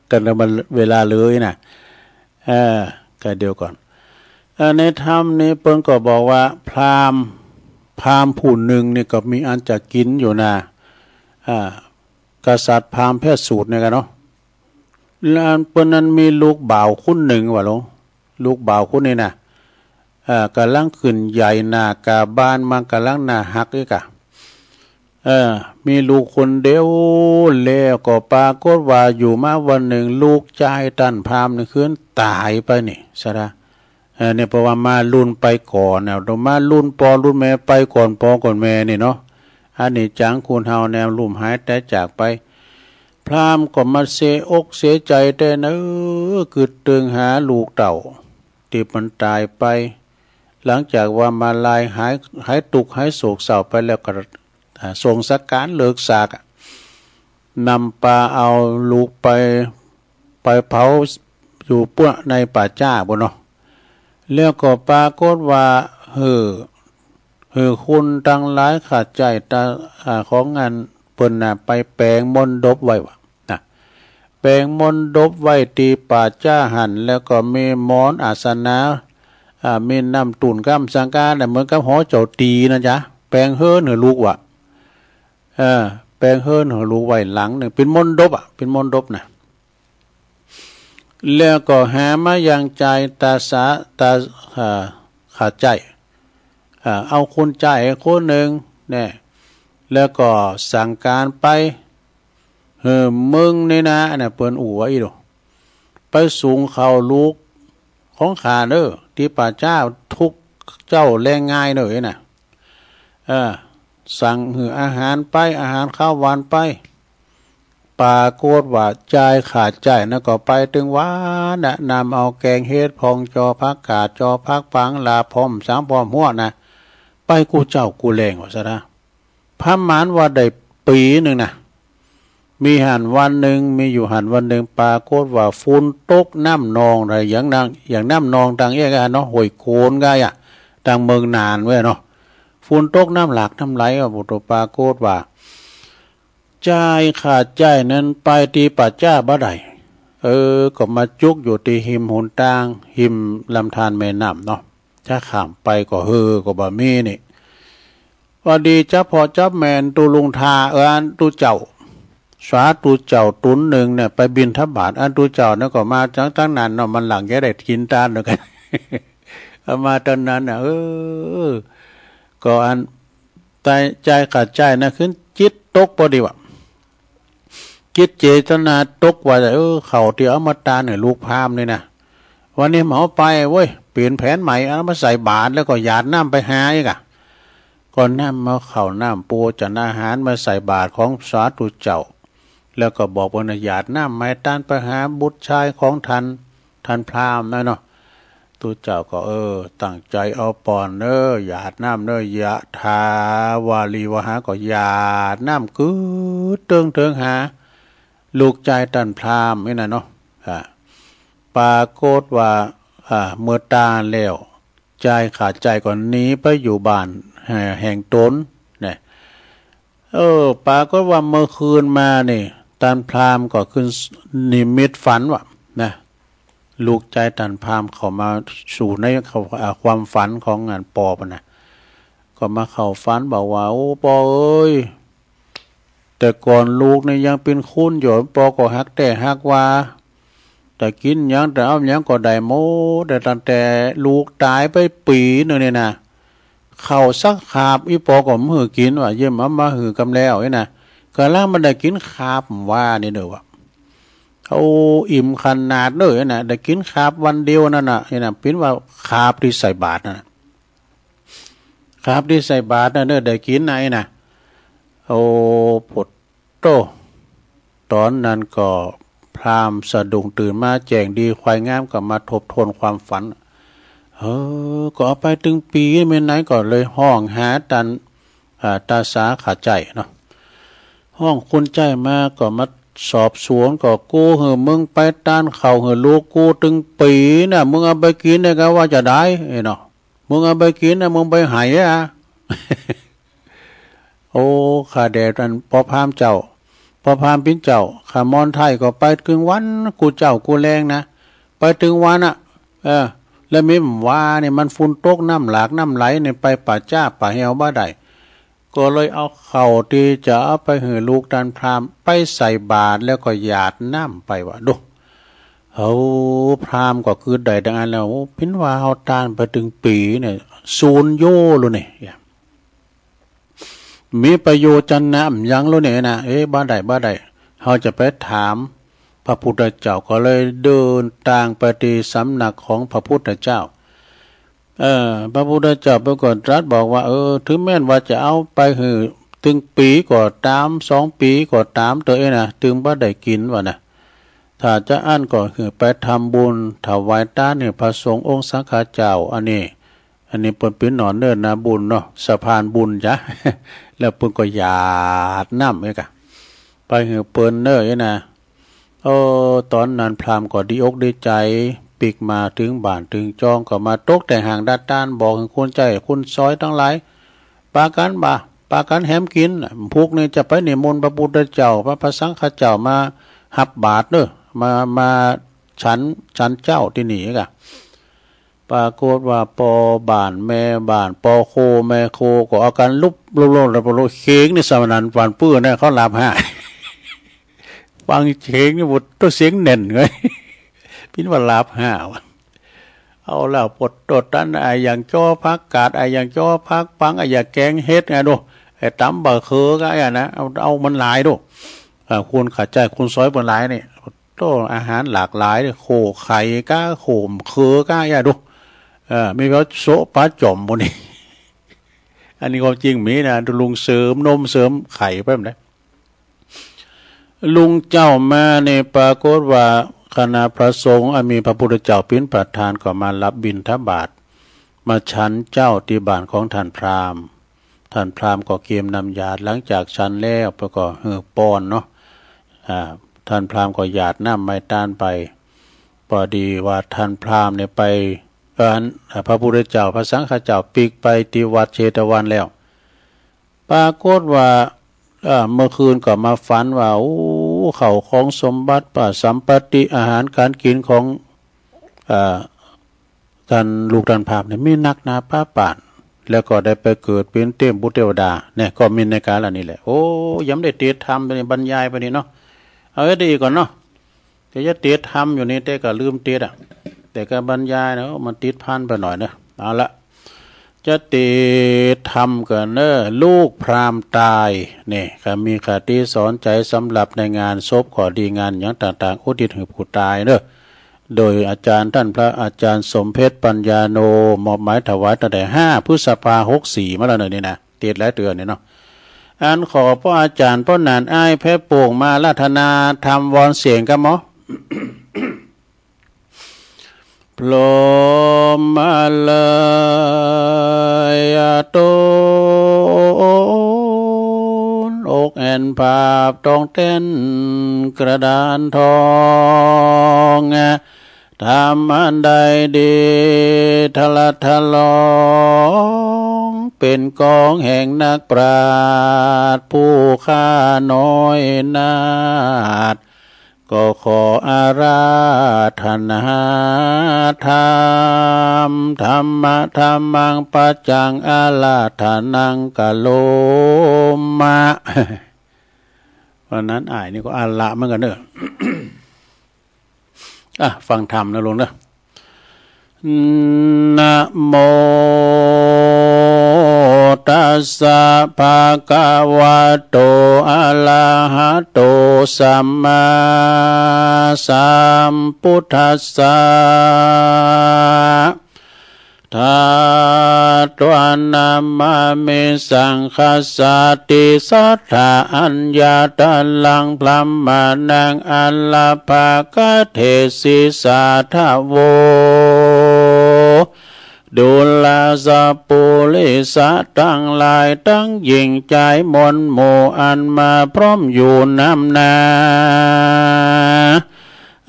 กันมันเวลาเลยนะกระเดียวก่อนในธรรมนี้เปิ้นก็บอกว่าพราหมณ์ผู้หนึ่งนี่ก็มีอันจะกินอยู่นะกษัตริย์พราหมณ์แพทย์สูตรเนี่ยกันเนาะแล้วเปิ้นนั้นมีลูกบ่าวคนหนึ่งว่าหลงลูกบ่าวคนนี้นะกำลังขึ้นใหญ่หน้ากาบ้านมันกำลังหน้าหักอีกะมีลูกคนเดียวแล้วก็ปรากฏว่าอยู่มาวันหนึ่งลูกชายท่านพราหมณ์นี่คืนตายไปนี่ใช่ไหมเนี่ยเพราะว่ามารุ่นไปก่อนเนี่ยเรามารุ่นปอรุ่นแม่ไปก่อนปอก่อนแม่นี่เนาะอันนี้จังคุณเฮาแนวลุ่มหายแต่จากไปพราหมณ์ก็มาเสียอกเสียใจแต่นะคือตึงหาลูกเต่าที่มันตายไปหลังจากว่ามาลายหายตุกหายโศกเศร้าไปแล้วก็ส่งสักการเลิกสากนำปลาเอาลูกไปเผาอยู่ปั้วในป่าจ้าบ่เนาะแล้วก็ปรากฏว่าคุณตั้งหลายขาดใจของงานเปิ้นน่ะไปแปลงมนดบไว้ว่ะนะแปลงมนดบไว้ตีป่าจ้าหันแล้วก็มีหมอนอาสนะมีน้ำตุ่นก้ำสังกาแต่เหมือนกับหอเจ้าตีนะจ๊ะแปลงเฮือนลูกว่ะแปลงเฮือนลูกไว้หลังหนึ่งเป็นมนดบเป็นมนดบนะแล้วก็หามายังใจตาขาดใจเอาคนใจคนหนึ่งเนี่ยแล้วก็สั่งการไปมึงนี่นะเนี่ยเปิ้นอู่ไว้ดูไปสูงเขาลูกของขาเด้อที่ป่าเจ้าทุกเจ้าแรงง่ายเลยนะสั่งอาหารไปอาหารข้าวหวานไปปาโกดว่าใจขาดใจนะก็ไปถึงว่านะนำเอาแกงเฮ็ดพองจอพักกาดจอพักปังลาพร้อมสามพร้อมหัวนะไปกูเจ้ากูแรงว่าซะนะพระมานว่าได้ปีหนึ่งนะมีหันวันหนึ่งมีอยู่หันวันหนึ่งปาโกดว่าฝุ่นตกน้ำนองอะไรอย่างน้ำนองต่างเอกเนาะห่วยโคนกายต่างเมืองนานเว้ยเนาะฝุ่นตกน้ำหลากน้ำไหลว่าบุตรปาโกดว่าใจขาดใจนั้นไปตีป่าจ้าบ่ได้ก็มาจุกอยู่ที่หิมหุนตางหิมลำธารแม่น้ำเนาะถ้าข้ามไปก็ก็บ่มีนี่พอดีเจ้าพ่อเจ้าแมนตูลุงทาอันตูเจ้าสาตูเจ้าตุนหนึ่งเนี่ยไปบินทบาทอันตูเจ้าเนี่ยก็มาตั้งนานเนาะมันหลังแกได้กินตาเนาะกัน เอามาตอนนั้นก็อันใจขาดใจนะขึ้นจิตตกพอดีว่ะจิตเจตนาตกว่าเขาที่เอามาตาเนี่ยลูกพามเลยนะวันนี้หมอไปเว้ยเปลี่ยนแผนใหม่เอามาใส่บาตรแล้วก็หยาดน้ำไปหาอีกอ่ะก่อนน้ำมาเข่าน้ำปูจันอาหารมาใส่บาตรของสาธุเจ้าแล้วก็บอกว่าหยาดน้ำไม้ต้านไปหาบุตรชายของท่านพราหมณ์นะเนาะตุเจ้าก็ตั้งใจเอาปอนหยาดน้ำยะทาวาลีวหาก็หยาดน้ำกือเติงหาลูกใจท่านพราหมณ์นี่นะเนาะปรากฏว่าเมื่อตาแล้วใจขาดใจก่อนหนีไปอยู่บ้านแห่งตนเนี่ยปรากฏว่าเมื่อคืนมานี่ท่านพราหมณ์ก็ขึ้นนิมิตฝันว่านะลูกใจท่านพราหมณ์เขามาสู่ในความฝันของงานปอปนะก็มาเข้าฝันบอกว่าโอ้ปอเอ้ยแต่ก่อนลูกเนี่ยยังเป็นคุณอยู่ปอก็ฮักแต่ฮักว่าแต่กินยังแต่เอายังก็ได้โมแต่ตั้งแต่ลูกตายไปปีนึงเนี่ยนะเข้าสักขาบอีปอก็มือกินว่าเยี่ยมมาหือกำแล้วนี่นะก็ล่างมันได้กินขาบว่านี่เด้อว่าเขาอิ่มขนาดเด้อนะได้กินขาบวันเดียวนั่นน่ะนี่นะเป็นว่าขาบที่ใส่บาตรนั่นขาบที่ใส่บาตรนั่นเด้อได้กินไหนนะปวดโตตอนนั้นก็พราหมณ์สะดุ้งตื่นมาแจ้งดีควายงามก็มาทบทวนความฝันก็เอาไปถึงปีไม่ไหนก็เลยห้องหาตาสาขาใจเนาะห้องคุณใจมาก็มาสอบสวนก็กูมึงไปต้านเข่าลูกกูถึงปีน่ะมึงเอาไปกินได้ก็ว่าจะได้เนาะมึงเอาไปกินน่ะมึงไปหายข้าแดดนั้นพอพามเจ้าพอพามปิ้นเจ้าขามอนไทยก็ไปถึงวันกูเจ้ากูแรงนะไปถึงวันแล้วมีว่าเนี่ยมันฝุ่นตกน้ำหลากน้ำไหลเนี่ยไปป่าจ้าป่าเหี่ยวบ้าใดก็เลยเอาเข่าที่จะเอาไปหือลูกดันพรามไปใส่บาตรแล้วก็หยาดน้ำไปว่าดูพรามก็คือใดดังนั้นแล้วพิ้นว่าเอาตานไปถึงปีเนี่ยศูนย์โย่เลยเนี่ยมีประโยชน์จันน้ำยังเลยเนี่ยนะบ้าใดเขาจะไปถามพระพุทธเจ้าก็เลยเดินทางไปที่สำนักของพระพุทธเจ้าพระพุทธเจ้าปรากฏตรัสบอกว่าถึงแม้ว่าจะเอาไปหือถึงปีก็ตาม2 ปีก็ตามตัวนะถึงบ่ได้กินวะนะถ้าจะอั้นก็คือไปทำบุญถวายทานเนี่ยพระสงฆ์องค์สังฆเจ้าอันนี้เปิ้นเป็นหนอนเนินนะบุญเนาะสะพานบุญจ้ะ แล้วเปิ้นก็หยาดน้ำกะไปหือเปิ้นเน้อนะตอนนั้นพราหมณ์ก็ดีอกดีใจปีกมาถึงบ้านถึงจองก็มาตกแต่ห่างด้านต้านบอกถึงคนใจคุณซอยทั้งหลายปากันแหมกินพวกนี้จะไปนิมนต์พระพุทธเจ้าพระสังฆเจ้ามาหับบาตรเด้อมาฉันเจ้าที่นี่กะปรากฏว่าปอบ้านแม่บ้านปอโคแม่โคก็เอากันลุบแล้วเค้งนี่สมนันปานปื้อเนี่ยเขาลาบหาฟังเค้งนี่หมดตัวเสียงเน่นเลยพิ้นว่าลาบห้าวเอาแล้วปดตดตันอย่างจ้อพักกาดอย่างจ้อพักปังอย่างแกงเฮ็ดไงดูตำบะเคือก็นะเอามันหลายดูคุณขาดใจคุณซอยบนหลายนี่โตอาหารหลากหลายโขไข่ก้าโขมเคือก้าดูมีเพราะโซปลาจ่อมบนนี้อันนี้ความจริงมีนะลุงเสริมนมเสริมไข่ไปแบบนี้ลุงเจ้ามาในปรากฏว่าคณะพระสงฆ์มีพระพุทธเจ้าเป็นประธานก็มารับบิณฑบาตมาฉันเจ้าที่บ้านของท่านพราหมณ์ก็เกียมนำญาติหลังจากฉันแล้วแล้วก็ป้อนเนาะท่านพราหมณ์ก็หยาดน้ำไม้ต้านไปพอดีว่าท่านพราหมณ์เนี่ยไปพระพุทธเจ้าพระสังฆเจ้าปีกไปที่วัดเชตวันแล้วปรากฏว่าเมื่อคืนก็มาฝันว่าเขาของสมบัติป่าสัมปติอาหารการกินของท่านลูกท่านพราหมณ์เนี่ยมีนักนาป้าป่านแล้วก็ได้ไปเกิดเป็นเทพบุตรเทวดาเนี่ยก็มีในการเหล่านี้แหละย้ำได้เตียธรรมไปบรรยายไปนี่เนาะเอาให้ดีก่อนเนาะแต่จะเตียธรรมอยู่นี่แต่ก็ลืมเตียแต่ก็บรรยายเนาะมันติดพันไปหน่อยเนาะ เอาละจะติทำกันเนอลูกพรามตายเนี่ยก็มีคติสอนใจสำหรับในงานศพขอดีงานอย่างต่างๆอุทิศให้ผู้ตายเนอะโดยอาจารย์ท่านพระอาจารย์สมเพชรปัญญาโนมอบหมายถวายตั้งแต่5 พฤษภาคม 64มาแล้วนี่นะติดหลายเดือนเนี่ยเนาะอันขอพ่ออาจารย์พ่อนานอ้ายแพ้โป่งมาราธนาทำวอนเสียงกันมั้ง พลมาเลยต้นอกแอนภาพตองเต้นกระดานทองทำอันใดดีทะละทะลองเป็นกองแห่งนักปราชญ์ผู้ข้าน้อยนาฏก็ขออาราธนาธรรมธรรมะธรรมังปัจจังอาลาธนังกะโลมะวันนั้นอ่ายนี่ก็อาละเหมือนกันเนอะ ฟังธรรมนะลุงเนอะนะโมตัสสะภะคะวะโตอะระหะโตสัมมาสัมพุทธัสสะทาตวนามามิสังคัสสติสัทธาอัญญาตัลลังพลัมมานังอัลลภากะเทศิสาทะโวดุลาสะปุริสะตั้งหลายตั้งยิ่งใจมนโมอันมาพร้อมอยู่นำนา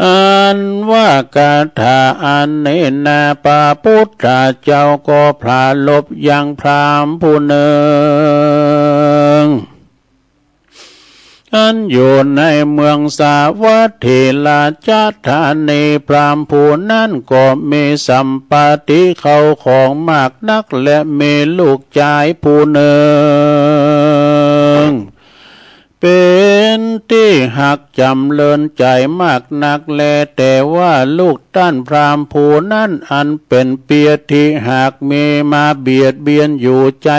อันว่ากาถาอันนี้นาพระพุทธเจ้าก็พาลบยังพรามผู้หนึ่งอันอยู่ในเมืองสาวัตถีลาชธานีพรามผู้นั้นก็มีสัมปติเขาของมากนักและมีลูกชายผู้หนึ่งเป็นที่หักจำเลินใจมากนักแลแต่ว่าลูกต้านพรามผู้นั้นอันเป็นเปียที่หากมีมาเบียดเบียนอยู่ใจ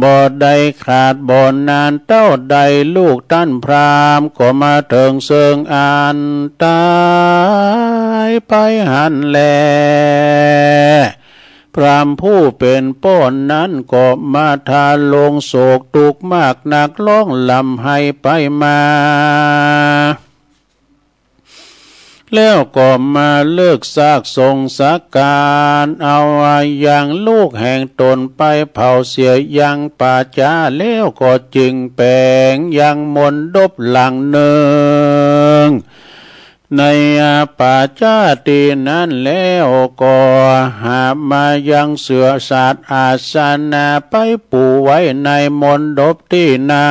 บ่ได้ขาดบ่นานเต้าใดลูกต้านพรามก็มาเถิงเซิงอันตายไปหันแลพรามผู้เป็นป้อนนั้นก็มาทาลงโศกทุกข์มากนักร้องลำให้ไปมาแล้วก็มาเลิกซากทรงสักการเอาอย่างลูกแห่งตนไปเผาเสียยังป่าจ้าแล้วก็จึงแปลงยังมนดบหลังเนืองในป่าจ้าตีนั้นแล้วก็หามายังเสือศาสตร์อาสนะไปปูไว้ในมนดบที่นา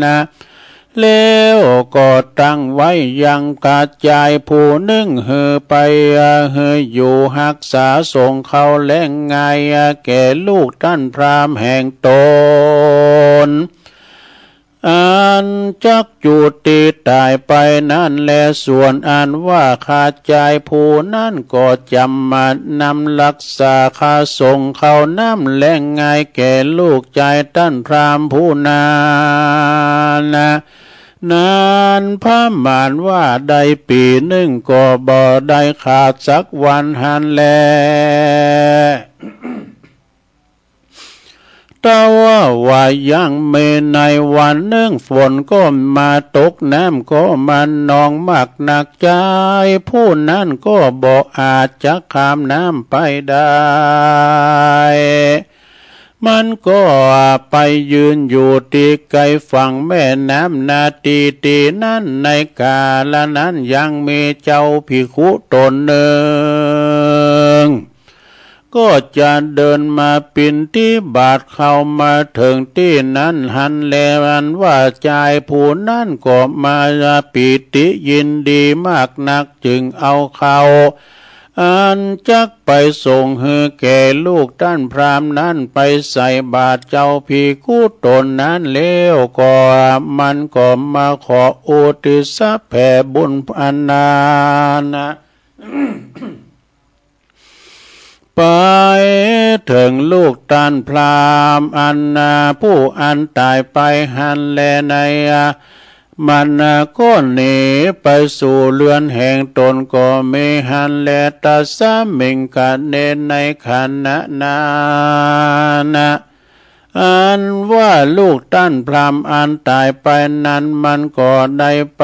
นะแล้วก็ตั้งไว้ยังกระจายผู้นึ่งเฮือไปเฮืออยู่หักษาส่งเขาแล่งไงแก่ลูกท่านพรามแห่งตนอันจักจุติตายไปนั่นแลส่วนอันว่าขาดใจผู้นั้นก็จำมานำรักษาคาส่งเขาน้ำแล่งไงแก่ลูกใจท่านพรามผู้นั้นนานพระมานว่าได้ปีหนึ่งก็บ่ได้ขาดสักวันหันแลแต่ว่ายังไม่ในวันหนึ่งฝนก็มาตกน้ำก็มันนองมากหนักใจผู้นั้นก็บ่อาจจะข้ามน้ำไปได้มันก็ไปยืนอยู่ที่ไกลฝั่งแม่น้ำนาตีนั้นในกาลนั้นยังมีเจ้าภิกขุตนหนึ่งก็จะเดินมาปินที่บาทเข้ามาถึงที่นั้นหันแลวันว่าใจผู้นั้นก็มาปิติยินดีมากนักจึงเอาเขาอันจักไปส่งให้แก่ลูกท่านพราหมณ์นั้นไปใส่บาตรเจ้าภิกขุตนนั้นแล้วก็มันก็มาขออุทิศแผ่บุญอนานะ ไปถึงลูกตันพรามอันผู้อันตายไปหันแลในมันก็หนีไปสู่เรือนแห่งตนก็มีหันแลตาสามิงกันเนในขณะนั้นอันว่าลูกตั้นพรามอันตายไปนั้นมันก็ได้ไป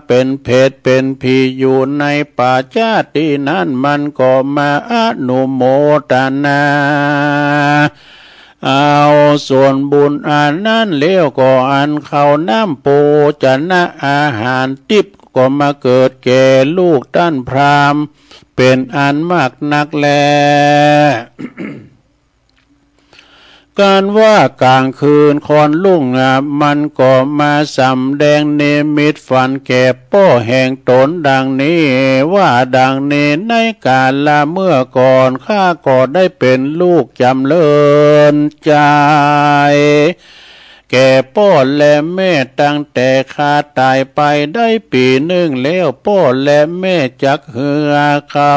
เป็นเพศเป็นผีอยู่ในป่าชาตินั้นมันก็มาอนุโมทนาเอาส่วนบุญอันนั้นเลี้ยวก็อันเขาน้ำปูจะนะอาหารทิพย์ก็มาเกิดแก่ลูกตั้นพรามเป็นอันมากนักแล การว่ากลางคืนคอนลุ่งมันก็มาสำแดงเนมิตฝันแก่ป้อแห่งตนดังนี้ว่าดังนี้ในกาลเมื่อก่อนข้าก็ได้เป็นลูกจำเริญใจแก่ป้อและแม่ตั้งแต่ข้าตายไปได้ปีหนึ่งแล้วป้อและแม่จักเหือเขา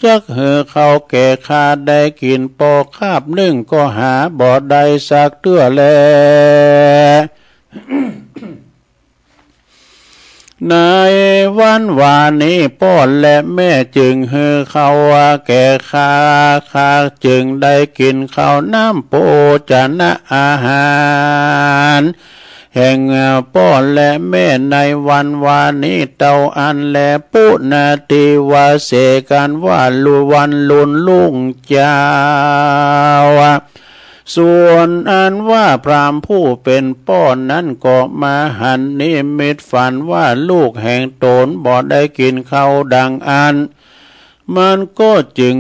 จักเหือเขาแก่ข้าได้กินปอคาบนึ่งก็หาบ่ได้สักเตื้อแล ในวันวานนี้ป้อและแม่จึงเหือเขาแก่ข้าจึงได้กินข้าวน้ำโปจนะอาหารแห่งป้อและแม่ในวันวานนี้เต่าอันและปุนาติวาเสกันว่าลุวันลุนลุ่งเจ้าส่วนอันว่าพราหมณ์ผู้เป็นป้อนนั้นก็มาหันนิมิตฝันว่าลูกแห่งตนบ่ได้กินข้าวดังอันมันก็จึง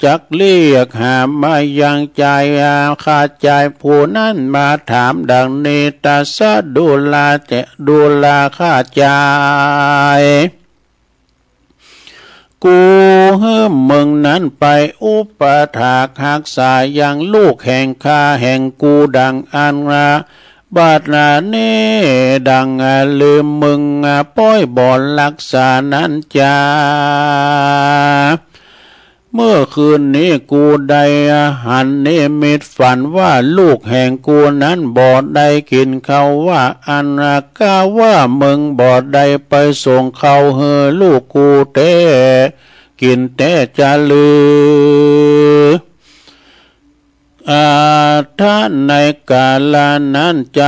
จักเรียกหามายังใจข้าใจผู้นั้นมาถามดังนี้ตาสะดูลาข้าใจกูเฮืมมึงนั้นไปอุปถากหักษาอย่างลูกแห่งข้าแห่งกูดังอันบาดนาเน่ดังลืมมึงป้อยบ่อนรักษานั้นจ้าเมื่อคืนนี้กูได้หันนิมิตฝันว่าลูกแห่งกูนั้นบ่ได้กินเขาว่าอันกาว่ามึงบ่ได้ไปส่งเขาเฮอลูกกูเต้กินเต้จะลือท่านในกาลนั้นใจ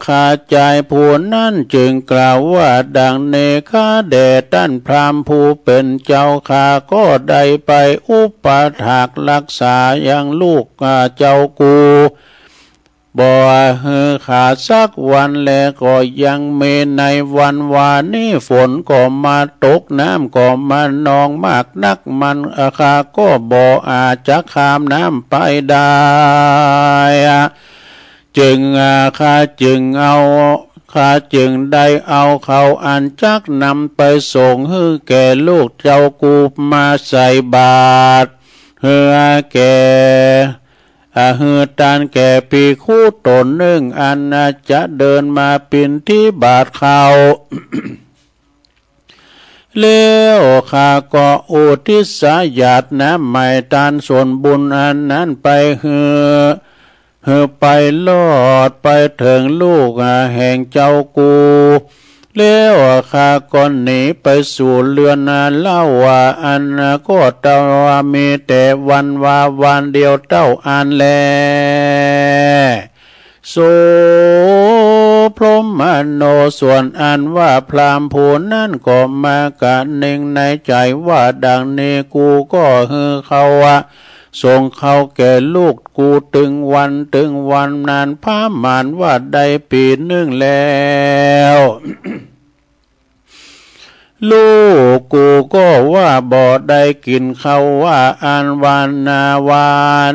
ข้าใจผู้นั้นจึงกล่าวว่าดังเนข้าแด่ท่านพราหมณ์ผู้เป็นเจ้าข้าก็ได้ไปอุปถากรักษาอย่างลูกเจ้ากูบ่เฮือขาดสักวันแลก็ยังมีในวันวานนี้ฝนก็มาตกน้ำก็มานองมากนักมันข้าก็บ่อาจจะข้ามน้ำไปได้จึงข้าจึงได้เอาเขาอันจักนำไปส่งให้แก่ลูกเจ้ากูมาใส่บาตรเฮือแก่ฮือตานแก่ปีคู่ตนหนึ่งอันจะเดินมาปินที่บาทเขา เลี้ยวข้าก็อุทิศญาติน้ำไม่ตานส่วนบุญอันนั้นไปฮือไปลอดไปถึงลูกแห่งเจ้ากูแล้วข้าก็หนีไปสู่เรือนเล่าว่าอันก็เต้ามีแต่วันเดียวเต้าอันแลโสพรหมโนส่วนอันว่าพราหมณ์ผู้นั้นก็มากะหนึ่งในใจว่าดังนี้กูก็ฮือเขาส่งเขาแก่ลูกกูถึงวันนานพามานว่าได้ปีหนึ่งแล้วลูกกูก็ว่าบ่ได้กินเขาว่าอันวานาวา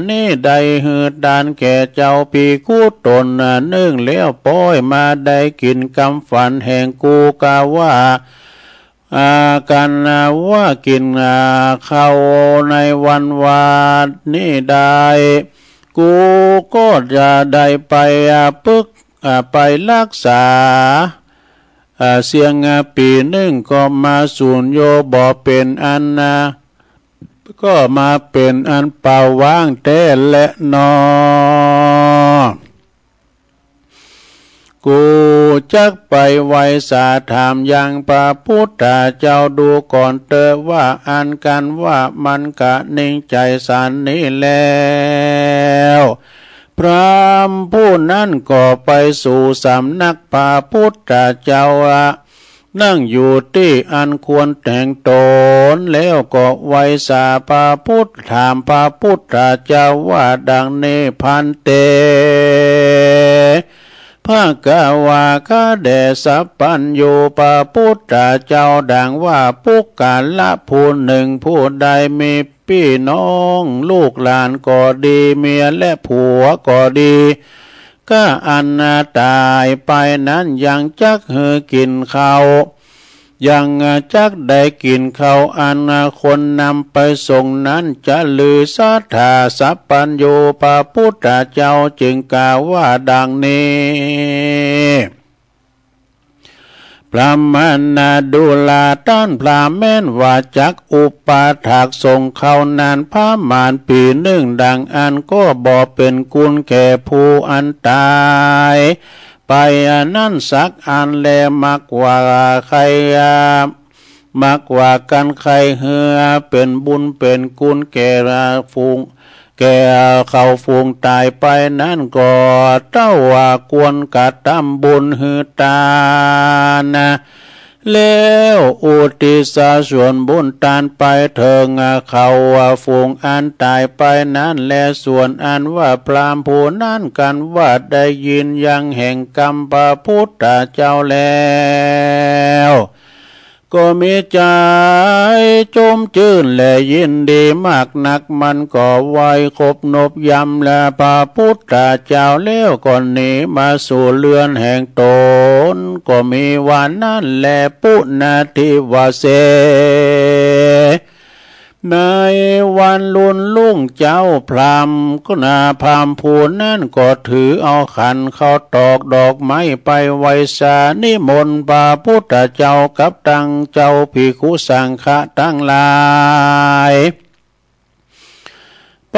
นี่ได้หืดดานแก่เจ้าปีกูตนนึ่งแล้วป้อยมาได้กินกำฝันแห่งกูกาว่ากันว่ากินเขาในวันวานนี่ได้กูก็จะได้ไปไปรักษา เสียงปีหนึ่งก็มาสูญโยบ่เป็นอันก็มาเป็นอันเป่าว่างแต่และนอกูจักไปไว้สาถามยังพระพุทธเจ้าดูก่อนเตอว่าอันกันว่ามันกะนิ่งใจสันนี้แล้วพรามผู้นั้นก็ไปสู่สำนักพระพุทธเจ้านั่งอยู่ที่อันควรแต่งตนแล้วก็ไว้สาพระพุทธถามพระพุทธเจ้าว่าดังนี้พันเตภาคาวาคะแด่สัพพัญญูพระพุทธเจ้าดังว่าปุกกาละผู้หนึ่งผู้ใดมีพี่น้องลูกหลานก็ดีเมียและผัวก็ดีก็อันตายไปนั้นยังจักหือกินข้าวยังจักได้กินข้าวอันคนนำไปส่งนั้นจะลือสัทธาสัพพัญญูพระพุทธเจ้าจึงกล่าวว่าดังนี้พระมนาดูลาต้านพระแม่นว่าจักอุปาถากส่งเข้านานพระมานปีหนึ่งดังอันก็บ่เป็นกุลแก่ผู้อันตายไปอันนั้นสักอันแลมักว่าใครมักว่ากันใครเหือเป็นบุญเป็นกุลแก่ฟูงแก่เขาฟูงตายไปนั้นก็เต้าว่ากวนกะทำบุญหือตานะแล้วอุทิศส่วนบุญทานไปเถิงเขาฟูงอันตายไปนั้นและส่วนอันว่าพรามผู้นั้นกันว่าได้ยินยังแห่งกรรมพระพุทธเจ้าแล้วก็มีใจจมชื่นและยินดีมากนักมันก็ไว้คบนบยำและพระพุทธเจ้าแล้วก่อนนี้มาสู่เรือนแห่งตนก็มีวันนั้นแลปุณทิวาเสในวันลุนลุ่งเจ้าพรามก็นาพรามผู้นั้นก็ถือเอาขันเข้าตอกดอกไม้ไปไว้สานิมนต์พระพุทธเจ้ากับตั้งเจ้าภิกขุสังฆะทั้งหลายไป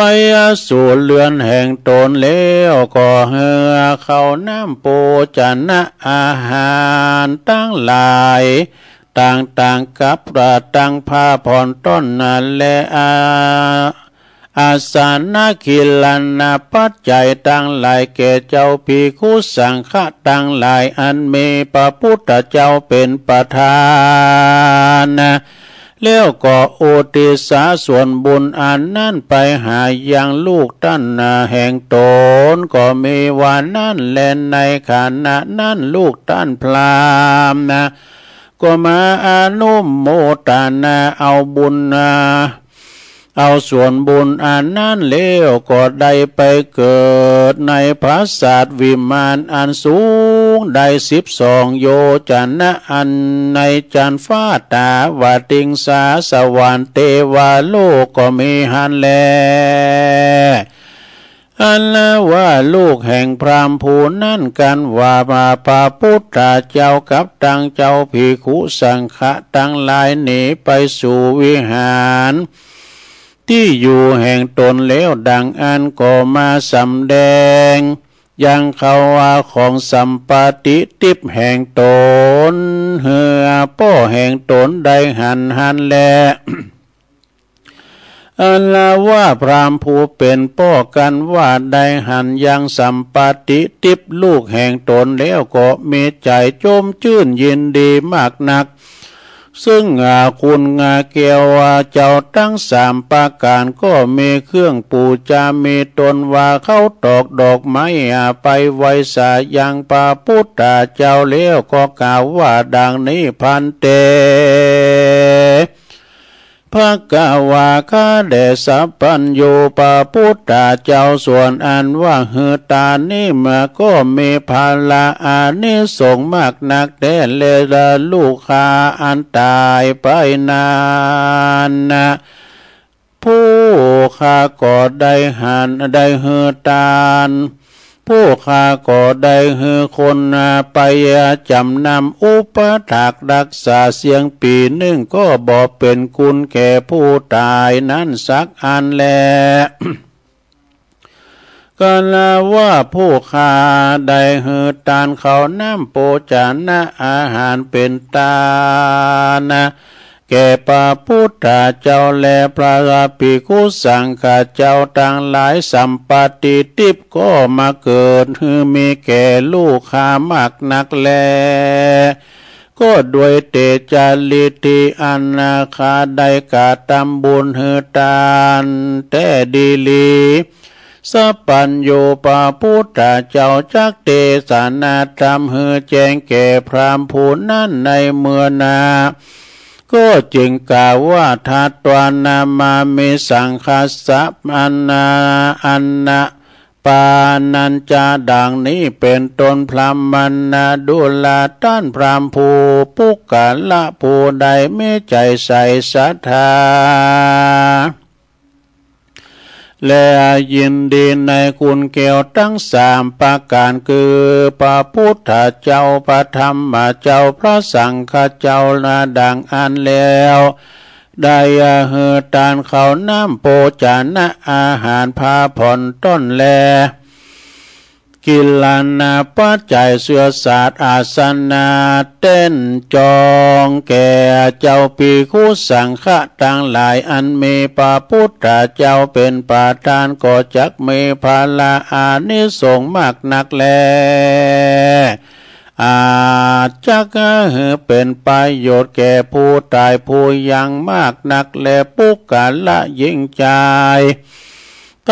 สู่เรือนแห่งตนแล้วก็เหือเข้าน้ำโภชนะอาหารทั้งหลายต่างกับตั้งผ้าผ่อนต้นและอาสานะคิลันปัจจัยตั้งหลายแก่เจ้าภิกขุสังฆะตั้งหลายอันมีพระพุทธเจ้าเป็นประธานแล้วก็อุทิศส่วนบุญอันนั้นไปหายังลูกท่านแห่งตนก็มีวันนั้นและในขณะนั้นลูกท่านพราหมณ์ก็มาอนุโมทนาเอาบุญเอาส่วนบุญอันนั้นแล้วก็ได้ไปเกิดในปราสาทวิมานอันสูงได้12 โยชนะอันในจันฟ้าตาวาติงสาสวรรค์เทวาโลกก็มีหันแลอันละว่าลูกแห่งพราหมณ์ผู้นั้นกันว่ามาพระพุทธเจ้ากับตั้งเจ้าภิกขุสังฆะทั้งหลายหนีไปสู่วิหารที่อยู่แห่งตนแล้วดังอันก็มาสำแดงยังเขาว่าของสัมปติทิพย์แห่งตนเหือป้อแห่งตนได้หันแล อันละว่าพราหมณ์ผู้เป็นป้อกันว่าได้หันยังสัมปติทิพย์ลูกแห่งตนแล้วก็มีใจจมชื่นยินดีมากนักซึ่งคุณเกวเจ้าทั้ง3 ประการก็มีเครื่องปูจามีตนว่าเข้าตอกดอกไม้ไปไว้สายังพระพุทธเจ้าแล้วก็กล่าวว่าดังนี้พันเตภควาคะแด่สัพพัญญูพระพุทธเจ้าส่วนอันว่าหือตานี้มาก็มีภาละอานิสงส์มากนักแต่เลระลูกค้าอันตายไปนานผู้ข้าก็ได้หันได้หือตาน ผู้ข้าก็ได้ฮือคนไปจำนำอุปถากรักษาเสียงปีหนึ่งก็บ่เป็นคุณแก่ผู้ตายนั้นสักอันแล ก็ลาว่าผู้ข้าได้ฮือตานเขาน้ำโปจานะอาหารเป็นตานะแก่พระพุทธเจ้าและพระภิกขุสังฆเจ้าต่างหลายสัมปติทิพย์ก็มาเกิดฮือมีแก่ลูกข้ามากนักแลก็ด้วยเตจาลิติอันนาคาได้กาตำบุญฮือตานแต่ดีลีสัพพัญโยปาพุทธเจ้าจักเตสานาธรรมฮือแจ้งแก่พรามผู้นั้นในเมื่อนาก็จึงกล่าวว่าทัตวานามามิสังคัสสะอันนะปานัญจาดังนี้เป็นตนพรามมันนาดุลาต้านพรามผู้ปุกกะละผู้ใดไม่ใจใส่ศรัทธาและยินดีในคุณแก้วทั้งสามประการคือพระพุทธเจ้าพระธรรมเจ้าพระสังฆเจ้านาดังอันแล้วได้เฮือตานเขาน้ำโปจานะอาหารพาผ่อนต้นแลกิลานาปัจจัยเสื้อสาดอาสนาเต้นจองแก่เจ้าปีคุสังฆะต่างหลายอันมีพระพุทธเจ้าเป็นประธานก็จักมีภาลาอานิสงส์มากนักแลอาจจักเป็นประโยชน์แก่ผู้ตายผู้ยังมากนักแลปุกกะละยิ่งใจ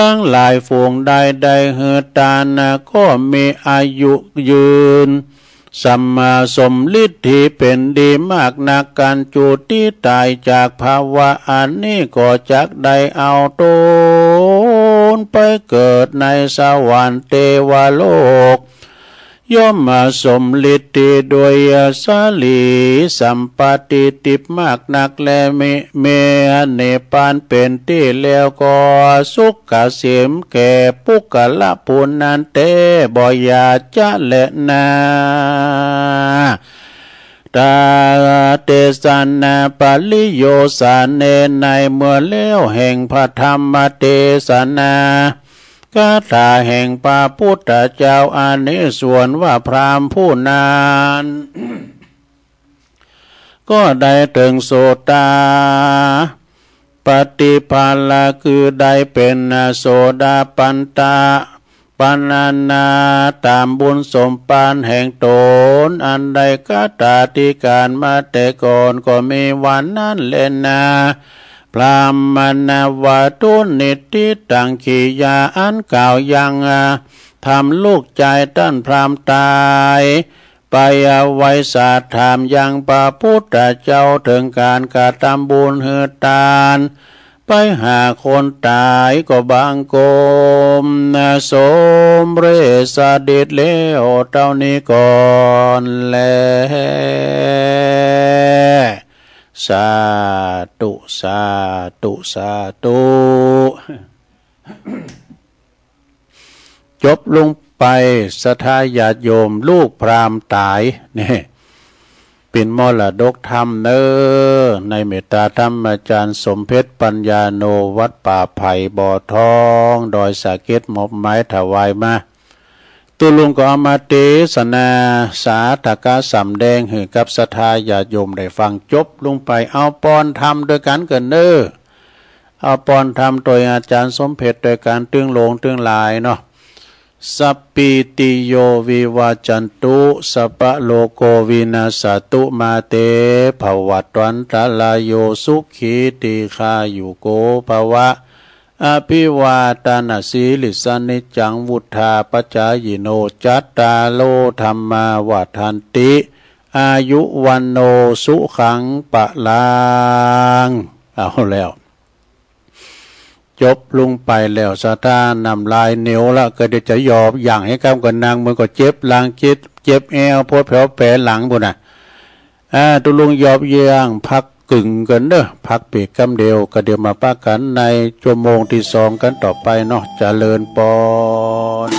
ทั้งหลายฝูงใดเฮือตานะก็มีอายุยืนสัมมาสมฤทธิเป็นดีมากนักการจุติตายจากภาวะอันนี้ก็จักได้เอาตนไปเกิดในสวรรค์เทวโลกย่อมมาสมฤทธิโดยสาลีสัมปติทิพย์มากนักแลเมเนปานเป็นที่แล้วก็สุขเกษมแก่ปุกกะละปุณนันเตบ่อยาจะและนาตาเตสันนาปาลิโยสานเนในเมื่อเลี้ยวแห่งพระธรรมเทศนาคาถาแห่งพระพุทธเจ้าอานิส่วนว่าพราหมณ์ผู้นั้นก็ได้ถึงโสตาปฏิภาลาคือได้เป็นโสดาปันตาปานานาตามบุญสมปานแห่งตนอันใดคาถาที่การมาแต่ก่อนก็มีวันนั้นเล่นนาพรามณวาตุนิติตังขียาอันกล่าวยังทำลูกใจต้านพรามตายไปไว้สาถามยังพระพุทธเจ้าถึงการกระทำบุญเฮือตานไปหาคนตายก็บางโกมสมเรสเด็จแล้วเท่านี้ก่อนแลสาธุสาธุสาธุจบลงไปศรัทธาญาติโยมลูกพราหมณ์ตายนี่เป็นมรดกธรรมเนอในเมตตาธรรมอาจารย์สมเพชรปัญญาโนวัดป่าไผ่บ่อทองดอยสะเก็ดมอบไม้ถวายมาตุลุงก็เอามาเทศนาสาธกะสำแดงให้กับศรัทธาญาติโยมได้ฟังจบลงไปเอาปอนธรรมโดยกันกันเนอเอาปอนธรรมโดยอาจารย์สมเพชรโดยการตึงโลงตึงลายเนาะสัพพิติโยวิวาจันตุสัพพะโลโกวินาศตุมาเตภวัตวันตลายโยสุขีติคายุโกภวะอภิวาทนาสีลิสนิจังวุธาปัจจายโนจัตตาโลธรรมาวัฏันติอายุวันโนสุขังปะลังเอาแล้วจบลงไปแล้วสตานำลายเหนียวละก็เดี๋ยวจะยอบอย่างให้กำกับนางมันก็เจ็บหลังคิดเจ็บแอวโพดแผลแผลหลังบุญตุลุงยอบเยียงพักกึ่งกันเด้อพักเปีกกำเดียวก็เดี๋ยวมาป้ากันในชั่วโมงที่2กันต่อไปเนาะเจริญปอน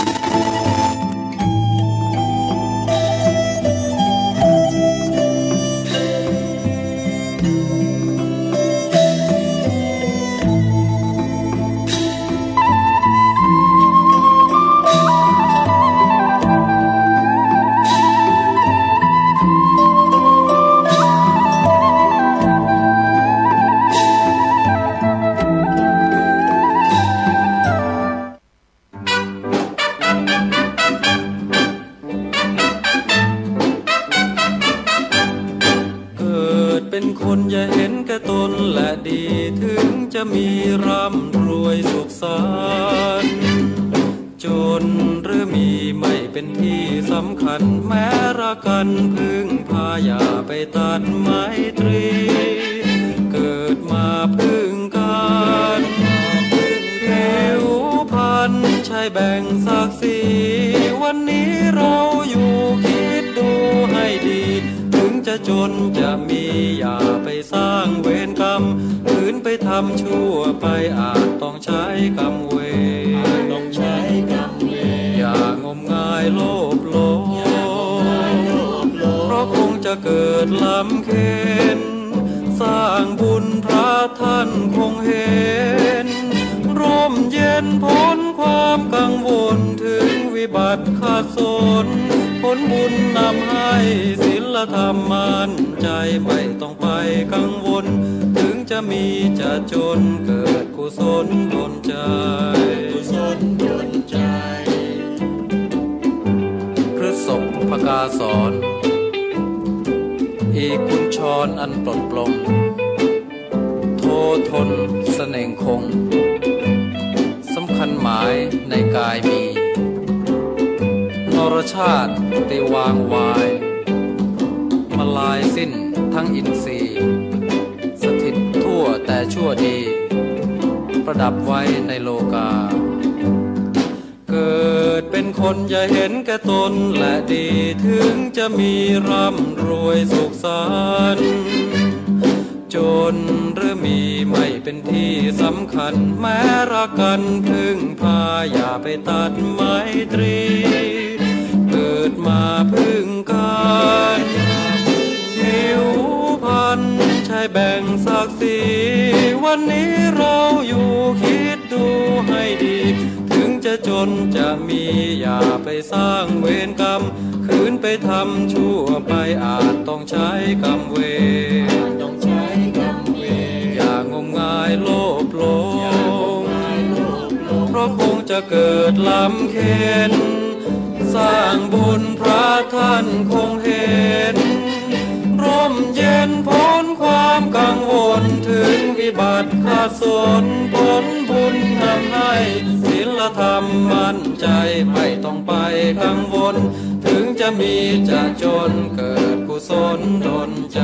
มีร่ำรวยสุขสันต์จนหรือมีไม่เป็นที่สำคัญแม้รักกันพึ่งพาอย่าไปตัดไมตรีเกิดมาพึ่งกันผิวพรรณใช่แบ่งศักดิ์ศรีวันนี้เราอยู่คิดดูให้ดีถึงจะจนจะมีอย่าไปสร้างเวรกรรมขืนไปทำชั่วไปอาจต้องใช้กรรมเวรอย่างมงายโลภโลเพราะคงจะเกิดลำเค็ญสร้างบุญพระท่านคงเห็นร่มเย็นพ้นความกังวลถึงวิบัติขาดสนผลบุญนำให้ศีลธรรมมั่นใจไม่ต้องไปกังวลถึงจะมีจะจนเกิดกุศลดลใจพฤศพกาสอนอีกุญชรอันปลดปลงโททนเสน่งคงสำคัญหมายในกายมีนรชาติตีวางวายมาลายสิ้นทั้งอินทรีย์สถิตทั่วแต่ชั่วดีประดับไว้ในโลกาเกิดเป็นคนอย่าเห็นแก่ตนและดีถึงจะมีร่ำรวยสุขสันต์จนหรือมีไม่เป็นที่สำคัญแม้รักกันพึ่งพาอย่าไปตัดไมตรีเกิดมาพึ่งกันผิวพรรณใช่แบ่งศักดิ์ศรีวันนี้เราอยู่คิดดูให้ดีถึงจะจนจะมีอย่าไปสร้างเวรกรรมขืนไปทำชั่วไปอาจต้องใช้กรรมเวรงมงายโลภโลเพราะคงจะเกิดลำเค็ญสร้างบุญพระท่านคงเห็นร่มเย็นพ้นความกังวลถึงวิบัติขาดสนผลบุญนำให้ศีลธรรมมั่นใจไม่ต้องไปกังวลถึงจะมีจะจนเกิดกุศลดลใจ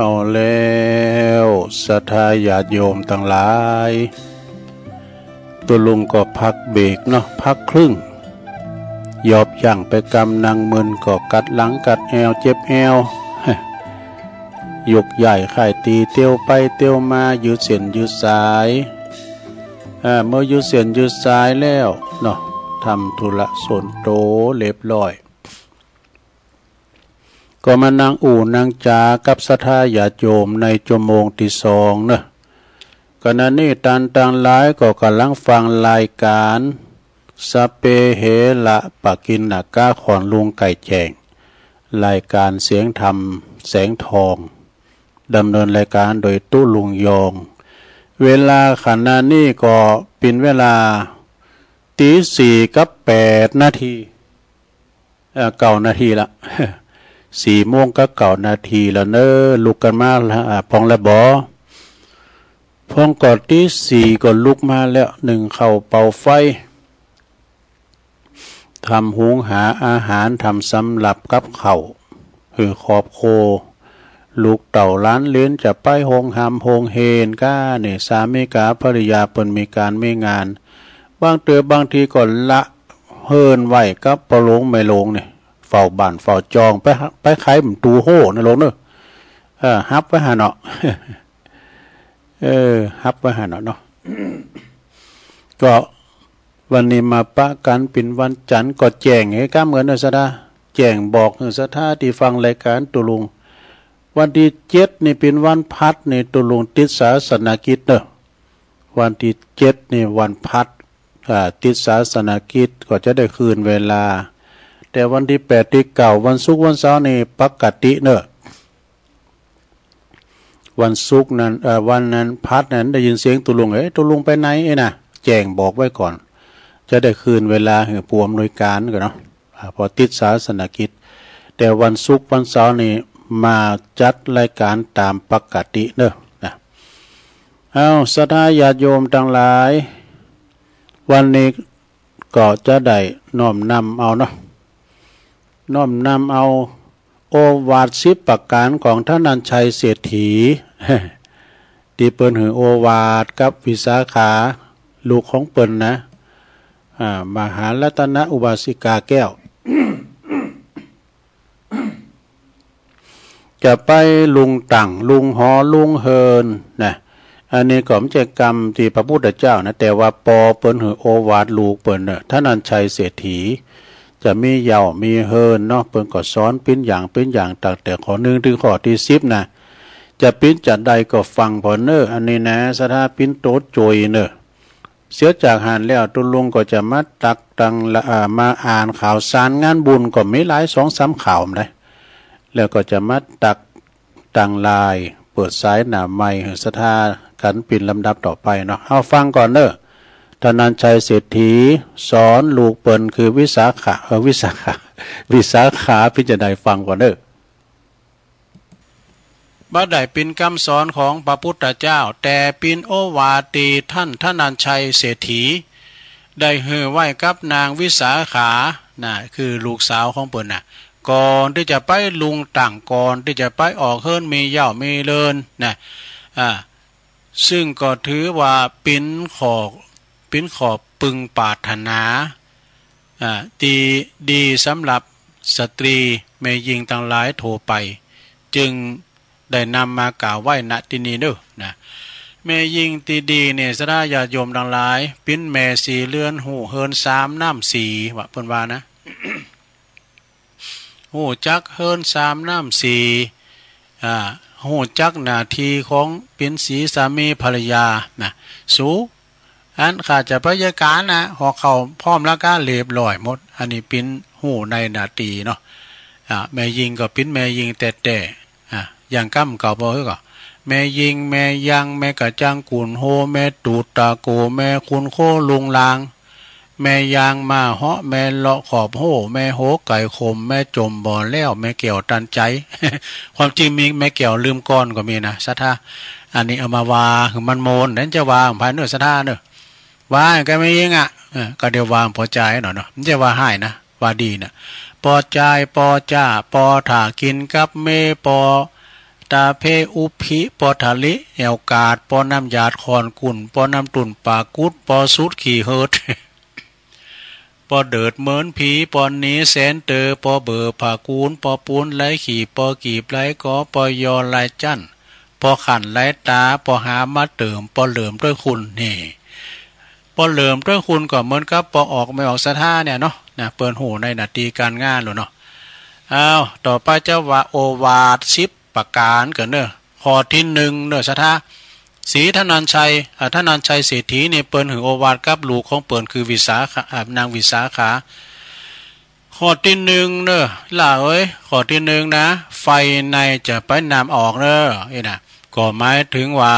เอาแล้วศรัทธาญาติโยมทั้งหลายตัวลุงก็พักเบรกเนาะพักครึ่งยอบย่างไปกำนางมึนก็กัดหลังกัดแอวเจ็บแอวยกใหญ่ข่ายตีเตียวไปเตียวมายืดเส้นยืดสายเมื่อยืดเส้นยืดสายแล้วเนาะทำธุระส่วนโตเรียบร้อยก็มานั่งนางจากับศรัทธาญาติโยมในชั่วโมงที่สองเนาะขณะนี้ตันต่างหลายก็กำลังฟังรายการสเปเหละปะกินนากาขอนลุงไก่แจงรายการเสียงธรรมแสงทองดำเนินรายการโดยตู้ลุงยองเวลาขณะนี้ก็เป็นเวลาตี4:089 นาทีละ4 โมงก็9 นาทีแล้วเนอะลุกกันมาพองละบอพองก่อนตี4ก็ลุกมาแล้ว1เข้าเป่าไฟทำหุงหาอาหารทำสำหรับกับเขาขอบโคลูกเต่าล้านเลี้ยนจะไปโฮงหำโฮงเฮนก้าเนี่ยสามีกาภริยาเปิ่นมีการไม่งานบางทีก่อนละเฮินไหวกับปลงไม่ลงเนี่ยเฝ้าบ้านเฝ้าจองไปขายมันตูโห่นะลงเนอะฮับไว้หาเนาะฮับไว้หาเนาะก็วันนี้มาปะกันเป็นวันจันทร์ก็แจ้งให้ก้ามเหมือนสะดาแจ้งบอกสะท่าที่ฟังรายการตุลุงวันที่7นี่เป็นวันพัดนี่ตุลุงติดศาสนกิจเนอะวันที่7นี่วันพัดติดศาสนกิจก็จะได้คืนเวลาแต่วันที่8ที่9วันศุกร์วันเสาร์นี่ปกติเนอะวันศุกร์นั้นวันนั้นพัดนั้นได้ยินเสียงตุลุงตุลุงไปไหนน่ะแจ้งบอกไว้ก่อนจะได้คืนเวลาให้ผู้อำนวยการกันเนาะพอติดศาสนกิจแต่วันศุกร์วันเสาร์นี่มาจัดรายการตามปกติเนอะนะเอาศรัทธาญาติโยมทั้งหลายวันนี้ก็จะได้น้อมนำเอาเนาะน้อมนำเอาโอวาท10 ประการของท่านนันชัยเศรษฐีที่เปิ้นหือโอวาทกับวิสาขาลูกของเปิ้นนะมหารัตนอุบาสิกาแก้ว จะไปลุงตั่งลุงหอลุงเฮินนะอันนี้ก็ไม่ใช่กรรมที่พระพุทธเจ้านะแต่ว่าปอเปิ้นหือโอวาทลูกเปิ้นเนอะท่านนันชัยเศรษฐีจะมีเยาว์มีเฮินเนาะเปิ้นก็สอนเป็นอย่างตั้งแต่ข้อ1ถึงข้อที่10นะจะปิ้นจัดใดก็ฟังพอเนอะอันนี้นะสถาปิ้นโตโจยเนอะเสียจากหานแล้วตุลุงก็จะมาตักตังมาอ่านข่าวสารงานบุญก็มีหลาย 2-3 ข่าวเลยแล้วก็จะมาตักตังลายเปิดสายหน้าไม้ศรัทธากันปิ่นลำดับต่อไปเนาะเอาฟังก่อนเนอะท่านนันชัยเศรษฐีสอนลูกเปิ้นคือวิสาขาพิจารณาฟังก่อนเนอะบ่ได้เป็นคำสอนของพระพุทธเจ้าแต่เป็นโอวาทที่ท่านนันชัยเศรษฐีได้เฮือไว้กับนางวิสาขาน่ะคือลูกสาวของเปิ้นน่ะก่อนที่จะไปลุงต่างก่อนที่จะไปออกเฮิรนมีเหย้ามีเลินนะซึ่งก็ถือว่าเป็นขอปึงปรารถนาดีสำหรับสตรีแม่หญิงทั้งหลายโทรไปจึงได้นำมากล่าวไว้ณที่นี้เด้อนะแม่หญิงตีดีเนี่ยศรัทธาญาติโยมทั้งหลายเป็นแม่สีเรือนหูเฮิรน3 น้ำ 4ว่าเพิ่นว่านะ หูจักเฮิรน3 น้ำ 4หูจักหน้าที่ของเป็นสีสามีภรรยานะสูอันข้าจะพยาการนะหอกเขาพร้อมแล้วก็เรียบร้อยหมดอันนี้เป็นหูในหน้าที่เนาะแม่หญิงก็เป็นแม่หญิงแต่อย่างก้ำเก่าบ่เฮ้ยก็แม่ยิงแม่ยังแม่กะจังกุนโฮแม่ตูดตาโกแม่คุณโคลุงลางแม่ยางมาเหาะแม่เลาะขอบโฮแม่โหไก่ขมแม่จมบ่อแล้วแม่เกี่ยวตันใจ ความจริงมีแม่เกี่ยวลืมก้อนก็มีนะศรัทธาอันนี้เอามาวาคือมันโมนนั้นจะวาภายเนื้อศรัทธาเนอะว่าก็ไม่ยิงก็เดี๋ยววางพอใจหน่อยเนาะไม่ใช่ว่าให้นะว่าดีนะปอใจปอจ้าปอถ่ากินกับเมปอ ตาเพอุพิปอทะลิแอวกาดปอน้ำยาดคอนกุ่นปอน้ำตุ่นปากุดปอสุดขี่เฮิดปอเดิดเหมือนผีปอนี้แสนเตอปอเบอผากูนปอปูนไหลขี่ปอกีบไหลกอปอยอไหลจั่นปอขันไหลตาปอหามาเติมปอเหลิมด้วยคุณนี่ปอเหลิมด้วยคุณก็เหมือนกับปอออกไม่ออกสะท่าเนี่ยเนาะนะเปิดหูในนาทีการงานหรอเนาะอ้าวต่อไปเจ้าว่าโอวาท10ประการกันเนอะข้อที่1เนอะสะท่าศรีธนัญชัยธนัญชัยเศรษฐีเนี่ยเปิ้นหือโอวาทกับลูกของเปิ้นคือวิสาขานางวิสาขาข้อที่1เนอะล่ะเอ้ยข้อที่1นะไฟในจะไปนำออกเนอะนะก็หมายถึงว่า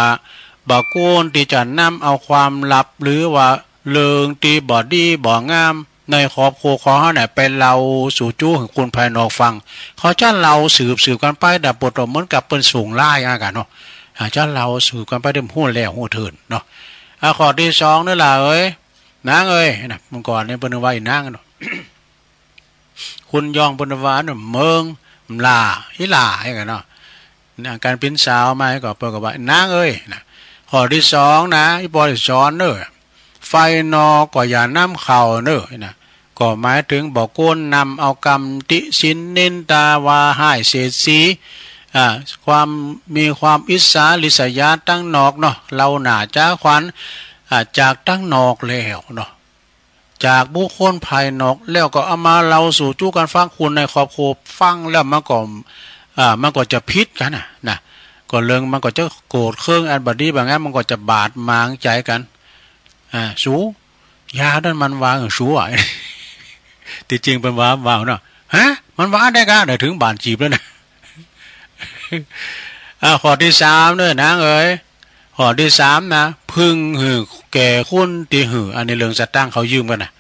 บ่กูนที่จะนำเอาความลับหรือว่าเลิงตีบ่ดีบ่งามในครอบครัวของเขาเนี่ยไปเล่าสู่จู้ของคนภายนอกฟังเขาจะเล่าสืบกันไปดับบทเหมือนกับเป็นสูงไล่อากันเนาะอาจจะเล่าสืบกันไปเดิมหู้แล้วหู้เถินเนาะข้อที่2นี่ล่ะเอ้ยนางเอ้ยนะเมื่อก่อนเนี่ยเป็นว่าอีนางเนาะ คุณยองเป็นว่าเนี่ยเมืองลาฮิลาให้กันเนาะการเป็นสาวมาก็เปิดกับว่านางเอ้ยนะข้อที่2นะอีปอที่สอนเนอะไฟนอก็อย่านำเข่าเนอะนะก็หมายถึงบอกโกนนำเอากรรมติสินนินตาวาให้เศษสีความมีความอิสาลิษยาตั้งนอกเนาะเราหนาจ้าขวัญจากตั้งนอกแล้วเนาะจากบุคคลภายนอกแล้วก็เอามาเราสู่จู้กันฟังคุณในครอบครัวฟังแล้วมันก็จะพิษกันนะก็เรื่องมันก็จะโกรธเครื่องอันบดีบางงั้นมันก็จะบาดหมางใจกันสูยาด้านมันวางสูอ่ะที่จริงเป็นวางเนาะฮะมันวางได้กันเดี๋ยวถึงบานจีบแล้วนะข้อที่3เนี่ยนางเอ๋ยข้อที่3นะพึ่งหือแก่คุณตีหืออันนี้เรื่องจะตั้งเขายืมกันนะ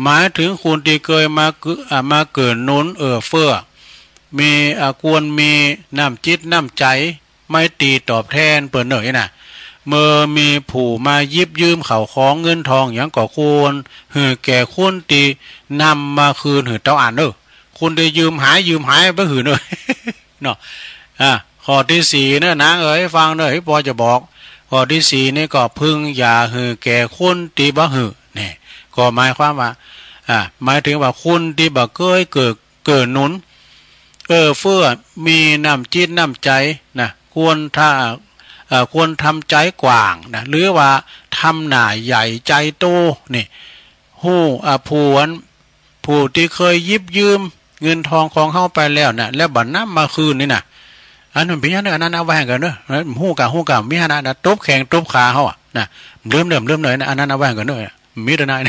หมายถึงคุณที่เคยมาเกิดนุนเฟื่อมีควรมีน้ำจิตน้ำใจไม่ตีตอบแทนเปิดเหนื่อยนะเมื่อมีผู้มายิบยืมเขาของเงินทองอย่างก่อควรหือแก่คุณตีนำมาคืนหือเต้าอ่านคุณได้ยืมหายไปหือเนาะข้อที่4เนี่ยนางเอ๋ยฟังเนอะพอจะบอกข้อที่4นี่ก็พึ่งอย่าหือแก่คุณตีบ่หือนี่ก็หมายความว่าหมายถึงว่าคุณที่บ่เคยเกิดนุนเฟื่อมีน้ำจิตน้ำใจนะควรทำใจกว้างนะหรือว่าทำหน่าใหญ่ใจโตนี่ผู้ที่เคยยิบยืมเงินทองของเข้าไปแล้วนะแล้วบัดน้ำมาคืนนี่นะอันนั้นเป็นยังไงอันนั้นเอาไว้กันเนอะหูกะมีขนาดตบแข่งตบขาเขานะเริ่มเลยนะอันนั้นเอาไว้กันเนอะมีแต่นาย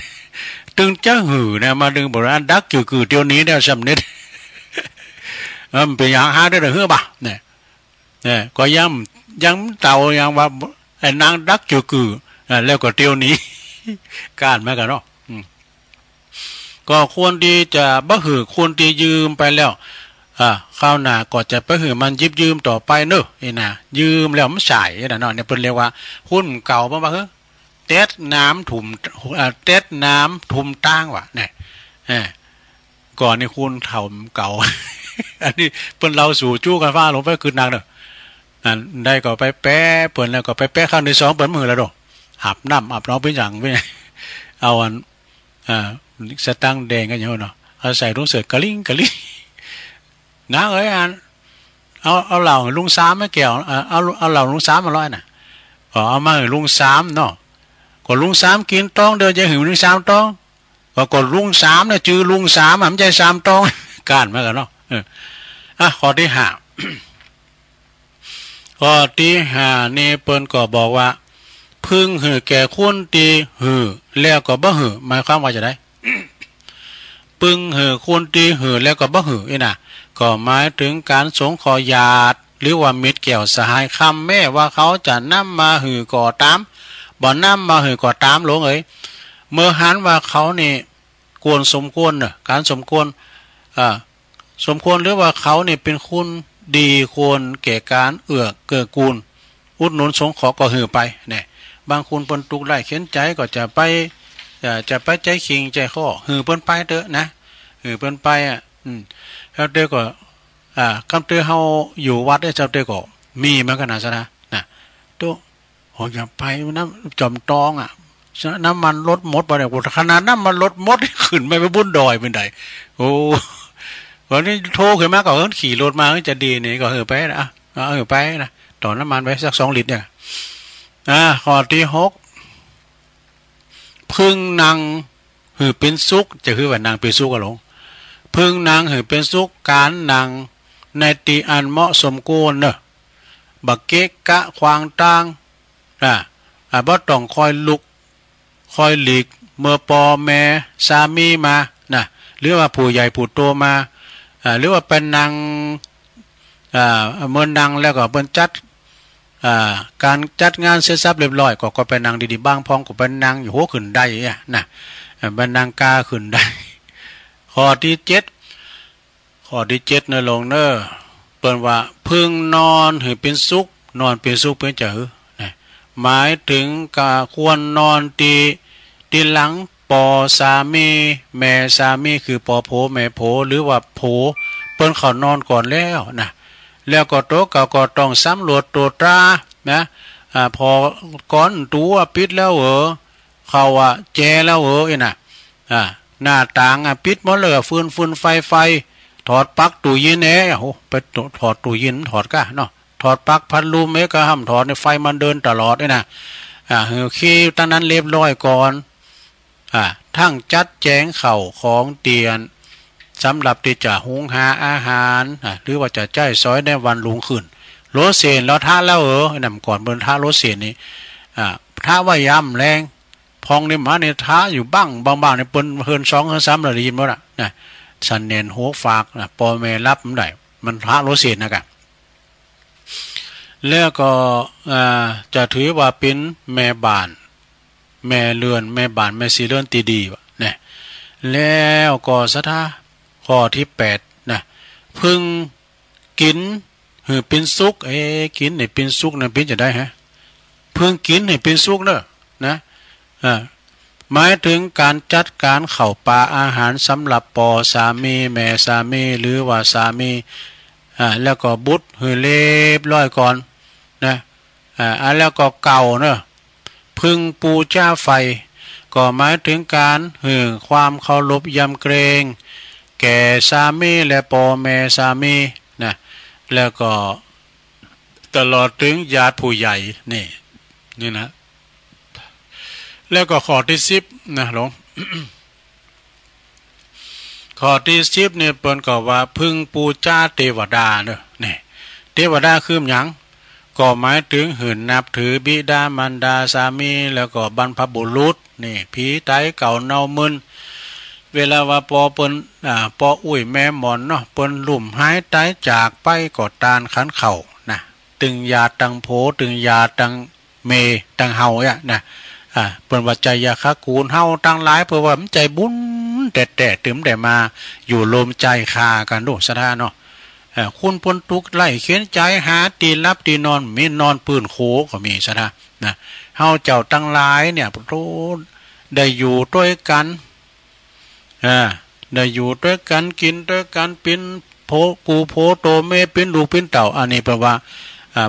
ตึงจะหือเนี่ยมาดึงโบราณดักคือเดี๋ยวนี้เนี่ยสำเร็จมันเป็นอย่างหาได้หรือเปล่าเนี่ยก็ย้ำเต่าอย่างว่าไอ้นางดักคือแล้วก็เดี๋ยวนี้การมากันเนาะก็ควรที่จะบ่หือควรที่ยืมไปแล้วข้าวหน้าก็จะไปหือมันยิบยืมต่อไปเนอะนะยืมแล้วมันใส่นะเนาะเนี่ยเป็นเรียกว่าหุ้นเก่าบ้างเต็ดน้ำถุ่มตั้งว่ะเนี่ยก่อนนี่คุณเถ่าเก่าอันนี้เปิ้นเราสู่จู้กันฟ้าลงไปคืนนางเนอะได้ก็ไปแปะเปิ้นแล้วก็ไปแปะข้างที่2เปิ้นมือแล้วดอกหับน้ำเป็นอย่างเป็นเอาสตังแดงกันอย่างเนาะเอาใส่ลุงเสือกะลิ่งนางเอ้ยเอาเหล่าลุง3ไม่เกี่ยวเอาเหล่าลุง3มาร้อยน่ะเอามาลุง3เนาะก็ลุง3กินต้องเดินจะหิวลุง3ต้องก็ลุง3เนี่ยจื้อลุง3มันใจ3ต้องการมากันเนาะข้อที่5ข้อที่5นี่เปิ้นก็บอกว่าพึ่งหือแก่คุณตีหือแล้วก็บ่หือหมายความว่าจะได้ ปึงหือคุณตีหือแล้วก็บ่หือน่ะก็หมายถึงการสงขอญาติหรือว่ามิตรเกี่ยวสหายคำแม่ว่าเขาจะนำมาหือก่อตามบ่นำมาหือก่อตามหลงเมื่อหันว่าเขานี่กวนสมควรการสมควรหรือว่าเขานี่เป็นคุณดีควรแก่การเกื้อกูลอุดหนุนสงขอก็หือไปเนี่ยบางคนเปิ้นตุกไล่เข็นใจก็จะไปใจขิงใจข้อหือเปิ้นไปเถอะนะหือเปิ้นไปแล้วเดี๋ยวก็ คำเตือนเฮาอยู่วัดได้เจ้าเตก็มีเหมือนกันนะซะนะตัวโหอย่าไปน้ำจอมตองน้ำมันลดหมดไปเนี่ยขนาดน้ำมันลดหมดขึ้นไปบุญดอยเป็นไดโอ้วันนี้โทรขึ้นมาก็ขี่รถมาจะดีนี่ก็ไปนะไปนะต่อน้ำมันไปสัก2 ลิตรเนี่ยข้อที่6พึ่งนางหือเป็นสุขจะคือว่านางเป็นสุขก็หลงพึ่งนางหือเป็นสุขการนางในตีอันเหมาะสมโกนเนอะบักเกะกะควางตังบ่ต้องคอยลุกคอยหลีกเมื่อปอแม่สามีมานะหรือว่าผู้ใหญ่ผู้โตมาหรือว่าเป็นนางเมื่อนางแล้วก็เป็นจัดการจัดงานเสร็จสับเรียบร้อยก็เป็นนางดีๆบ้างพองก็เป็นนางอยู่หัวขึ้นได้นะเป็นนางกาขึ้นได้ข้อที่7เนอลงเนอเปิ้นว่าพึงนอนให้เป็นสุขนอนเป็นสุขเป็นเจือนะหมายถึงกะควรนอนตีหลังปอสามีแม่สามีคือปอโผแม่โผหรือว่าโผเปิ้นเขานอนก่อนแล้วนะแล้วก็โตก็ต้องสำรวจตัวตรานะพอก้อนตัวปิดแล้วเขาแจแล้วน่ะหน้าต่างปิดหมดเลยฟืนไฟถอดปลั๊กตู้เย็นโหไปถอดตู้เย็นถอดกะเนาะถอดปลั๊กพัดลมก็ห้ามถอดในไฟมันเดินตลอดเลยนะขี้ตั้งนั้นเรียบร้อยก่อนทั้งจัดแจงเข่าของเตียนสำหรับที่จะหุงหาอาหารหรือว่าจะจ่ายซอยในวันลุงขึ้นโรเซนแล้วท่าแล้วนำก่อนบนท่าโรเซนนี้ท่าว่าย่ำแรงพองในมาในท่าอยู่บ้างบางๆในเปิ้นเฮิน2 เฮิน 3ละยินหมดนะสันเนนโหฝากปอแม่รับมันได้มันท่าโรเซนนะกันแล้วก็จะถือว่าเป็นแม่บ้านแม่เรือนแม่บ้านแม่สีเรือนตีดีวะเนี่ยแล้วก็สถาข้อที่8นะพึงกินหือเป็นสุขกินให้เป็นสุขนะเป็นจะได้พึงกินให้เป็นสุขเนอะนะหมายถึงการจัดการข้าวปลาอาหารสำหรับปอสามีแม่สามีหรือว่าสามีแล้วก็บุตรหือเรียบร้อยก่อนนะแล้วก็เก่าเนอะพึงปูจ้าไฟก็หมายถึงการความเคารพยำเกรงแก่สามีและปอแม่สามีนะแล้วก็ตลอดถึงญาติผู้ใหญ่นี่นะแล้วก็ข้อที่10นะหลวง ข้อที่10เนี่ยเปิ้นก็ว่าพึงปูจ้าเทวดาเนอะนี่เทวดาคือหยังก็หมายถึงนับถือบิดามารดาสามีแล้วก็บรรพบุรุษนี่ผีไตเก่าเนามึนเวลาว่าปอเปิ้นปออุ้ยแม่หมอนเนาะเปิ้นลุ่มหายไตจากไปก็ตานขันเข่านะตึงยาตังโผตึงยาตังเมตังเฮานะเปิ้นว่าใจยาคะกูลเฮาตั้งหลายเพื่อว่ามันใจบุญแต่ตึมแต่มาอยู่ลมใจคากันดูซะท่าเนาะคุณพลตุกไล่เขียนใจหาตีรับตีนอนมีนอนปืนโขก็มีซะนะเฮาเจ้าตั้งหลายเนี่ยโตได้อยู่ด้วยกันได้อยู่ด้วยกันกินด้วยกันเป็นโพกูโพโตเมเป็นลูกเป็นเต่าอันนี้แปลว่า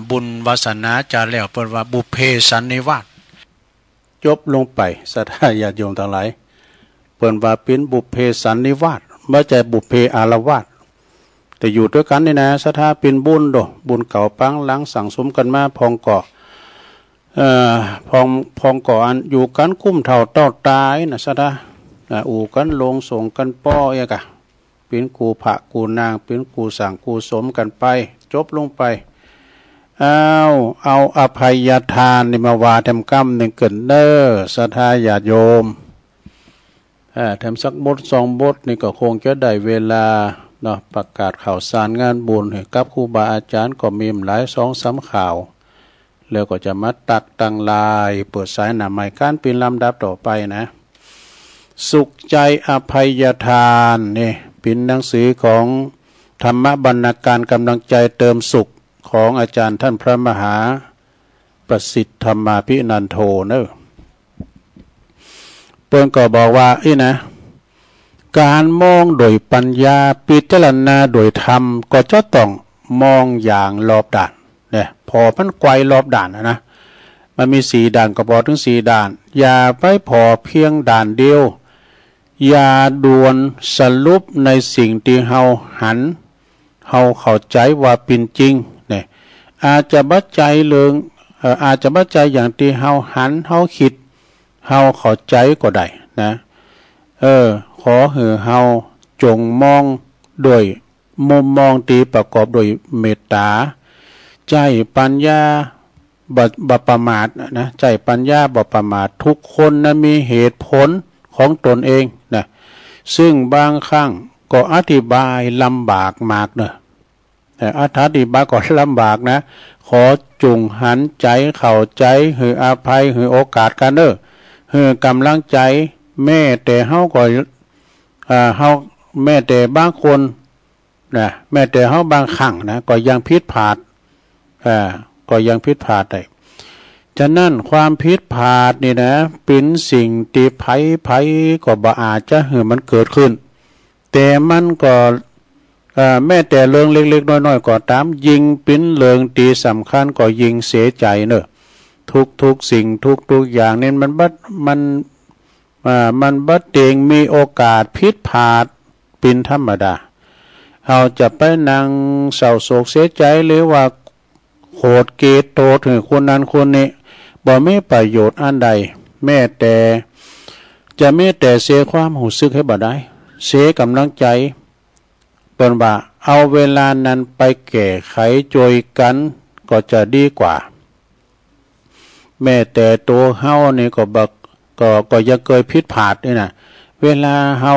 บุญวาสนาจะแล้วแปลว่าบุพเพสันนิวาสจบลงไปศรัทธาญาติโยมทั้งหลายเปิ้นว่าเป็นบุพเพสันนิวาสไม่ใช่บุพเพอารวาสแต่อยู่ด้วยกันนี่นะศรัทธาเป็นบุญบุญเก่าปังหลังสั่งสมกันมาพองก่อพองก่ออันอยู่กันคุ้มเท่าเต้าตายนะศรัทธาอู่กันลงส่งกันป้อกะเป็นกูพระกูนางเป็นกูสั่งกูสมกันไปจบลงไปเอาอภัยทานนี่มาวาทำกรรมหนึ่งเกินเด้อศรัทธาญาติโยมทำสักบท2 บทนี่ก็คงจะได้เวลาเนาะประกาศข่าวสารงานบุญให้กับครูบาอาจารย์ก็มีหลาย2-3ข่าวแล้วก็จะมาตักตั้งลายเปิดสายหน้าใหม่การเป็นลำดับต่อไปนะสุขใจอภัยทานนี่เป็นหนังสือของธรรมบรรณาการกำลังใจเติมสุขของอาจารย์ท่านพระมหาประสิทธิ์ธรรมาภินันโทเนอะเปิ้นก็บอกว่านะ การมองโดยปัญญาพิจารณาโดยธรรมก็จะต้องมองอย่างรอบด้านเนี่ยพอมันไกวรอบด้านนะมันมี4 ด่านก็พอถึง4 ด่านอย่าไปพอเพียงด่านเดียวอย่าด่วนสรุปในสิ่งที่เฮาเข้าใจว่าเป็นจริงเนี่ยอาจจะบัดใจเรื่องอาจจะบัดใจอย่างที่เฮาคิดเฮาเข้าใจก็ได้นะขอให้เฮาจงมองโดยมุมมองที่ประกอบโดยเมตตาใจปัญญาบ่ประมาทนะใจปัญญาบ่ประมาททุกคนนะมีเหตุผลของตนเองนะซึ่งบางครั้งก็อธิบายลำบากมากเนอะแต่อธิบายก็ลำบากนะขอจุงหันใจเข้าใจให้อภัยให้โอกาสกันเนอะให้กำลังใจแม่แต่เฮาก็เฮาแม่แต่บางคนนะแม่แต่เฮาบางครั้งนะก็ยังผิดพลาดก็ยังผิดพลาดได้ฉะนั้นความผิดพลาดนี่นะเป็นสิ่งที่ไผก็บ่อาจจะให้มันเกิดขึ้นแต่มันก็แม้แต่เรื่องเล็กๆน้อยๆก็ตามยิงเป็นเรื่องที่สำคัญก็ยิงเสียใจเนอะทุกสิ่งทุกอย่างนี่มันบัดเองมีโอกาสผิดพลาดเป็นธรรมดาเราจะไปนั่งเศร้าโศกเสียใจหรือว่าโกรธเกลียดโทษถึงคนนั้นคนนี้บ่มีประโยชน์อันใดแม้แต่เสียความรู้สึกให้บ่ได้เสียกำลังใจเปิ้นว่าเอาเวลานั้นไปแก้ไขโจยกันก็จะดีกว่าแม้แต่ตัวเฮานี่ก็ยังเคยผิดพลาดนี่นะเวลาเฮา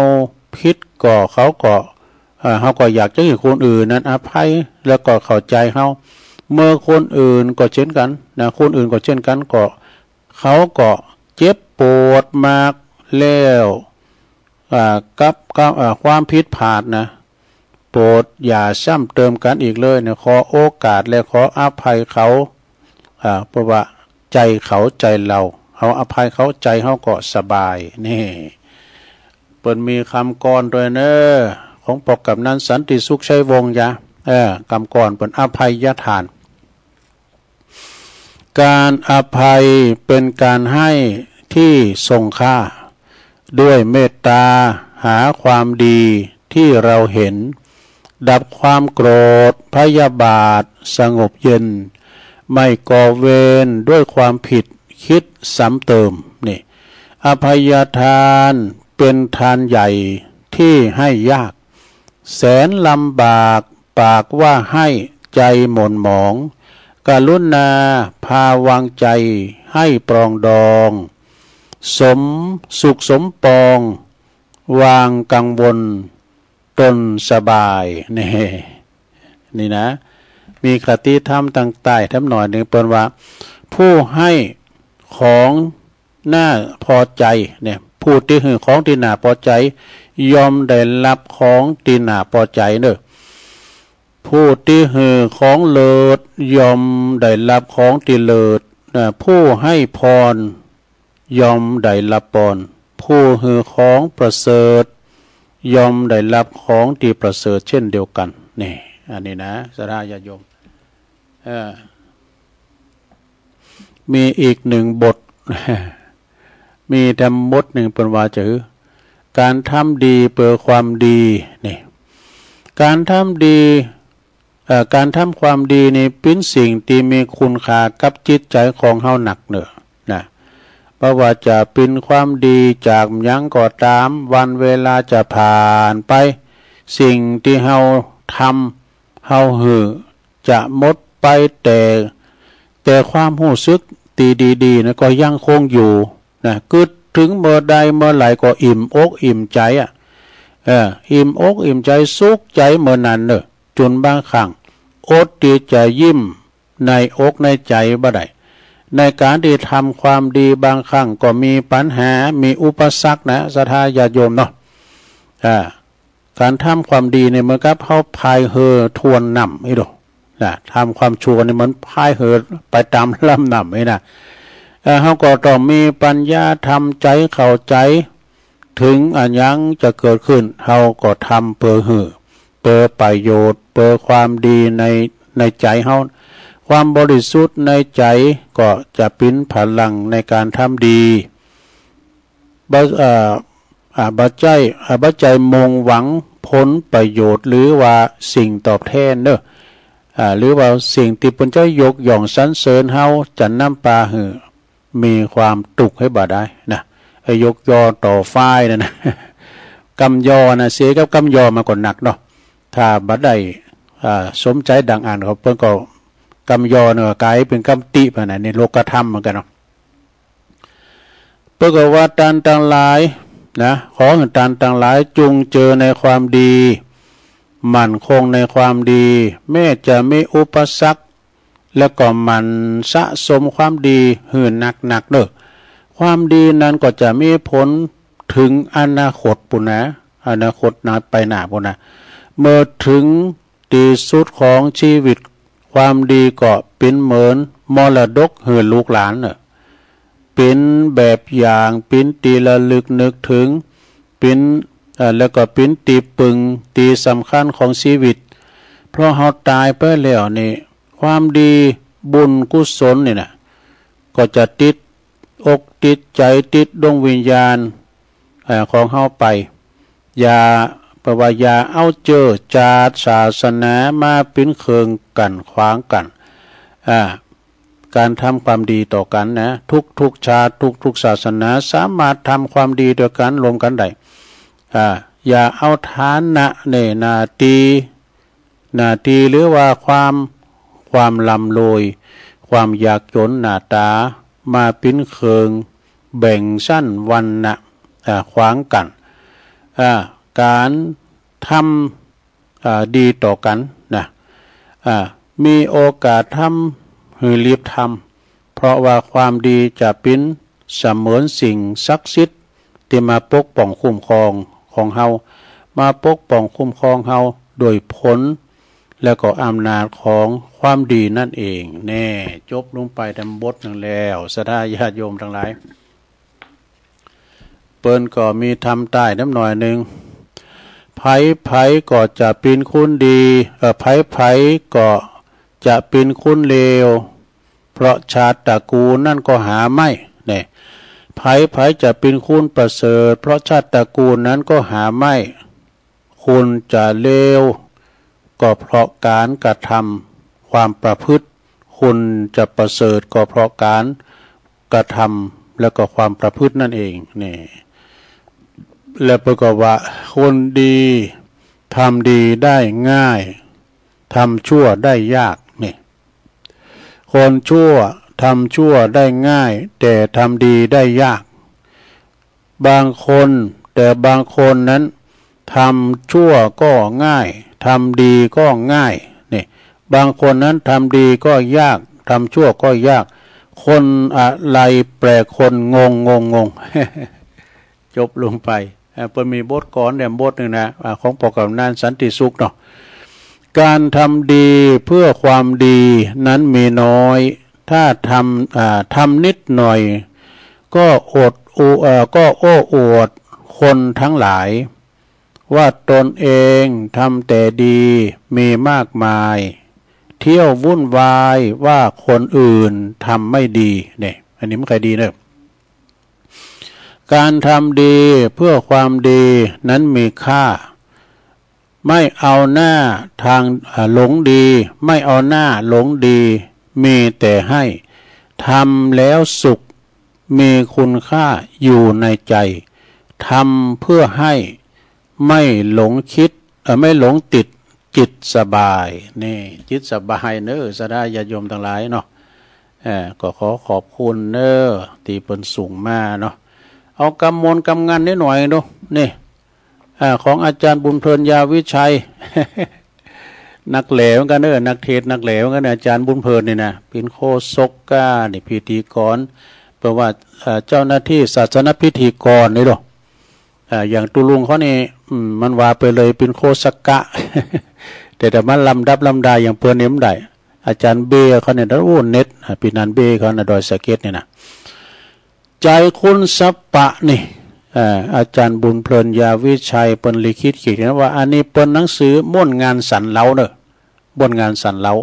ผิดก็เขาก็อยากจะให้คนอื่นนั้นอภัยแล้วก็เข้าใจเฮาเมื่อคนอื่นก็เช่นกันนะคนอื่นก็เช่นกันก็เขาก็เจ็บปวดมากแล้วกับความผิดพลาดนะโปรดอย่าซ้ำเติมกันอีกเลยเนี่ยขอโอกาสและขออภัยเขาเพราะว่าใจเขาใจเราอภัยเขาใจเขาก็สบายนี่เปิ้นมีคำกรด้วยเนอะของปกกับนั้นสันติสุขชัยวงศ์ยะคำกรเปิ้นอภัยยทานการอภัยเป็นการให้ที่ทรงค่าด้วยเมตตาหาความดีที่เราเห็นดับความโกรธพยาบาทสงบเย็นไม่ก่อเวรด้วยความผิดคิดซ้ำเติมนี่อภัยทานเป็นทานใหญ่ที่ให้ยากแสนลำบากปากว่าให้ใจหม่นหมองกรุณาพาวางใจให้ปรองดองสมสุขสมปองวางกังวลตนสบายนี่นะมีคติธรรมต่างใต้ทั้งหน่อยหนึ่งเปิ้นว่าผู้ให้ของน่าพอใจเนี่ยผู้ที่ให้ของที่น่าพอใจยอมได้รับของที่น่าพอใจเนอะผู้ที่ให้ของเลิศยอมได้รับของที่เลิศผู้ให้พรยอมได้รับพรผู้ให้ของประเสริฐยอมได้รับของที่ประเสริฐเช่นเดียวกันนี่อันนี้นะสาญาโยมมีอีกหนึ่งบท มีธรรมบทหนึ่งเป็นว่าจือการทำดีเพื่อความดีนี่การทำดีการทำความดีนี่เป็นสิ่งที่มีคุณค่ากับจิตใจของเฮาหนักเหนือนะเพราะว่าจะเป็นความดีจากยังก็ตามวันเวลาจะผ่านไปสิ่งที่เฮาทำเฮาหือจะหมดไปแต่ความรู้สึกดีๆนะก็ยังคงอยู่นะกึดถึงเมื่อใดเมื่อไหร่ก็อิ่มอกอิ่มใจอิ่มอกอิ่มใจสุขใจเมื่อนั้นเนอะจนบางครั้งอดที่จะยิ้มในอกในใจบ่ได้ในการที่ทำความดีบางครั้งก็มีปัญหามีอุปสรรคนะศรัทธาญาติโยมเนาะการทำความดีเนี่ยเหมือนกับเขาพายเหือทวนน้ำไอ้ดูทำความชั่วเนี่ยมันพายเหือไปตามลำน้ำไอ้นะเขาก็ต้องมีปัญญาทำใจเข้าใจ ถึงอันยังจะเกิดขึ้นเฮาก็ทำเพื่อหือเพื่อประโยชน์เพื่อความดีในใจเฮาความบริสุทธิ์ในใจก็จะเป็นพลังในการทำดีบัจจัยมงหวังผลประโยชน์หรือว่าสิ่งตอบแทนเนอะหรือว่าสิ่งที่พระเจ้ายกย่องสรรเสริญเฮาจะนำปาหือมีความตุกให้บ่ได้นะยกยอต่อฝ้ายนะกำยอนะเสียกับกำยอมาก่อนหนักเนาะถ้าบ่ได้สมใจดังอ่านเขาเพิ่นก็กำยอเนาะกลายเป็นกำติไปนะในโลกธรรมเหมือนกันเนาะเพื่อก็ว่าตานต่างหลายนะขอให้ตานต่างหลายจงเจอในความดีมั่นคงในความดีแม้จะมีอุปสรรคแล้วก็มันสะสมความดีหื่นหนักเด้อความดีนั้นก็จะมีผลถึงอนาคตปุ่นนะอนาคตนะไปหน้าปุ่นนะเมื่อถึงที่สุดของชีวิตความดีก็เป็นเหมือนมรดกหื่นลูกหลานเนอะเป็นแบบอย่างเป็นตีระลึกนึกถึงเป็นแล้วก็เป็นตีปึงตีสำคัญของชีวิตเพราะเขาตายไปแล้วนี่ความดีบุญกุศลนี่นะก็จะติดอกติดใจติดดวงวิญญาณของเขาไปอย่าปว่าอย่าเอาเจอจาดศาสนามาเป็นเคืองกันขวางกันการทำความดีต่อกันนะทุกชาติทุกศาสนาสามารถทำความดีด้วยกันรวมกันได้อย่าเอาฐานะเนี่ยนาทีหรือว่าความลำรวยความอยากจนหน้าตามาปิ้นเคืองแบ่งสั้นวันนะขวางกันการทำดีต่อกันนะมีโอกาสทำให้รีบทำเพราะว่าความดีจะเป็นเสมือนสิ่งศักดิ์สิทธิ์ที่มาปกป้องคุ้มครองของเฮามาปกป้องคุ้มครองเฮาโดยผลแล้วก็อำนาจของความดีนั่นเองแน่จบลงไปทำบทหนึ่งแล้วสดาญาติโยมทั้งหลายเปิ้นก็มีทำใต้น้ำหน่อยหนึ่งไผก็จะเป็นคุณดีไผก็จะเป็นคุณเลวเพราะชาติตระกูลนั่นก็หาไม่เนี่ยไผจะเป็นคุณประเสริฐเพราะชาติตระกูลนั้นก็หาไม่คุณจะเลวก็เพราะการกระทำความประพฤติคุณจะประเสริฐก็เพราะการกระทำแล้วก็ความประพฤตินั่นเองนี่และประกอบว่าคนดีทำดีได้ง่ายทำชั่วได้ยากนี่คนชั่วทำชั่วได้ง่ายแต่ทำดีได้ยากบางคนนั้นทำชั่วก็ง่ายทำดีก็ง่ายนี่บางคนนั้นทำดีก็ยากทำชั่วก็ยากคนอะไรแปลกคนงง จบลงไปเพิ่นมีบทก่อนเนี่ยบทหนึ่งนะของปกำนานสันติสุขเนาะการทำดีเพื่อความดีนั้นมีน้อยถ้าทำนิดหน่อยก็ก็โอ้อวดคนทั้งหลายว่าตนเองทำแต่ดีมีมากมายเที่ยววุ่นวายว่าคนอื่นทำไม่ดีเนี่ยอันนี้ไม่ค่อยดีเนอะการทำดีเพื่อความดีนั้นมีค่าไม่เอาหน้าทางหลงดีไม่เอาหน้าหลงดีมีแต่ให้ทำแล้วสุขมีคุณค่าอยู่ในใจทำเพื่อให้ไม่หลงคิดไม่หลงติดจิตสบายนี่จิตสบายเนอะสดาญาติโยมทั้งหลายเนาะก็ขอขอบคุณเนอะที่เพิ่นสูงมาเนาะเอากำมลกำงานนิดหน่อยดูนี่ของอาจารย์บุญเพลินยาวิชัย นักเหลวกันเนอะนักเทศนักเหลวกันอาจารย์บุญเพลินนี่นะเป็นโฆษกก้านี่พิธีกรแปลว่าเจ้าหน้าที่ศาสนพิธีกรนี่หรออย่างตุลุงเขานี่มันว่าไปเลยเป็นโฆษกะ แต่มันลำดาอย่างเพื่อนเน้มได้อาจารย์เบเขาเนี่ยโอ้เน็ตปีนันเบเขานะดอยสะเก็ดเนี่ยนะใจคุณสัปปะนี่ อาจารย์บุญเพลินยาวิชัยเปิ้นลิขิตเขียนว่าอันนี้เปิ้นหนังสือม่วนงานสันเล้าเนอะม่วนงานสันเล้า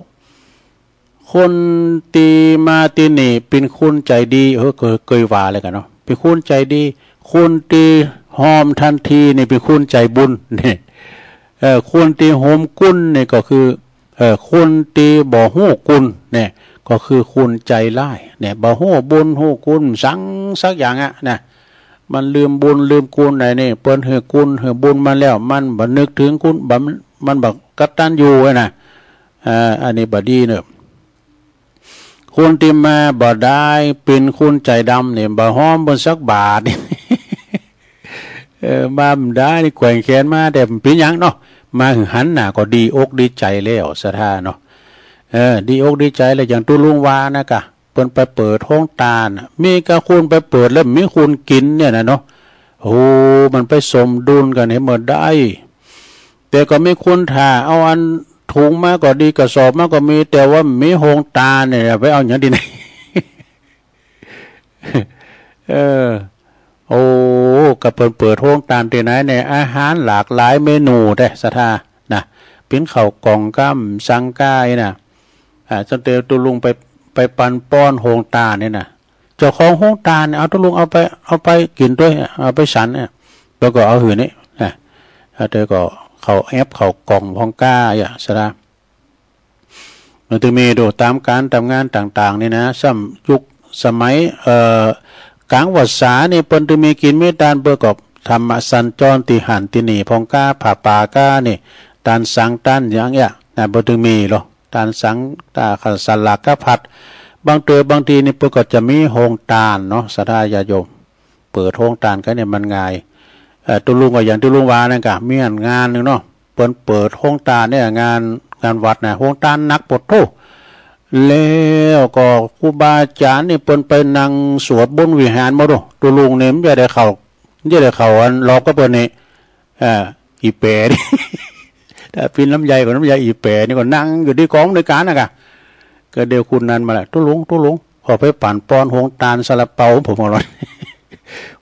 คนตีมาตีนี่เป็นคนใจดีเคยว่าเลยกันเนาะเป็นคนใจดีคนตีหอมทันทีนี่เป็นคนใจบุญนี่คนตีโฮมกุลนี่ก็คือคนตีบ่ฮู้กุลเนี่ยก็คือคุณใจร้ายเนี่ยบ่ฮู้บุญฮู้กุลสังสักอย่างอะนะมันลืมบุญลืมกุลไหนนี่เปิ้นเฮือกุลเฮือบุญมาแล้วมันบ่นึกถึงกุลบ่มันบ่กตัญญูไว้นะอันนี้บ่ดีเนอะคุณที่มาบ่ได้เป็นคุณใจดำเนี่ยบ่หอมบนสักบาทมาได้นี่แขวงแขนมาแต่เป็นหยังเนาะมาหันหน้าก็ดีอกดีใจแล้วศรัทธาเนาะดีอกดีใจเลยอย่างตุลุงวานะกะเปิ้นไปเปิดห้องตาลมีกะคุณไปเปิดแล้วมีคุณกินเนี่ยนะเนาะโอ้มันไปสมดุลกันให้หมดได้แต่ก็ไม่คุณถ่าเอาอันถุงมาก็ดีกระสอบมาก็มีแต่ว่ามีห้องตาเนี่ยไปเอาอย่างดีไหนโอ้กับเปิดห้องตาลที่ไหนเนี่ยอาหารหลากหลายเมนูได้ศรัทธานะเป็นข้าวกล่องก้ำสังกายนะจนเตอตุลุงไปปันป้อนโฮงตาเนี่ยนะเจ้าของโฮงตาเนี่ยเอาตุลุงเอาไปกินด้วยเอาไปฉันเนี่ยแล้วก็เอาหืนนี่นะเตอก็เขาแอปเขากล่องพองก้าอย่างสระมันจะมีดูตามการทำงานต่างๆนี่นะยุคสมัยกลางวัดสาเนี่ยเปิ้นจะมีกินไม่ดานเบอร์กับธรรมสัญจรติหันติหนีพองก้าผ่าป่าก้านี่ตานสังตันอย่างเงี้ยนะเบอร์จะมีหรอตานสังตาขันสลักกะผัดบางทีนี่เปิ้นก็จะมีโฮงตาลเนาะศรัทธาญาโยมเปิดโฮงตาลกันเนี่ยมันง่ายตุลุงก็อย่างตุลุงวานั่นกะมีงานนึงเนาะเปิดห้องตาเนี่ยงานวัดนะห้องตานักปดโทแล้วก็ครูบาอาจารย์นี่เปิ้นไปนั่งสวดบนวิหารมาดูตุลุงเนี่ยมันจะได้เข้าอันรอบก็เปิ้นนี่อีแปรนี่ถ้าเป็นน้ำใยกับน้ำใยอีแปรนี่ก็นั่งอยู่ที่กองในการน่ะกะก็เดี๋ยวคุณนั้นมาแหละตุลุงขอไปปั่นป้อนห้องตาลซาลาเปาผมอร่อย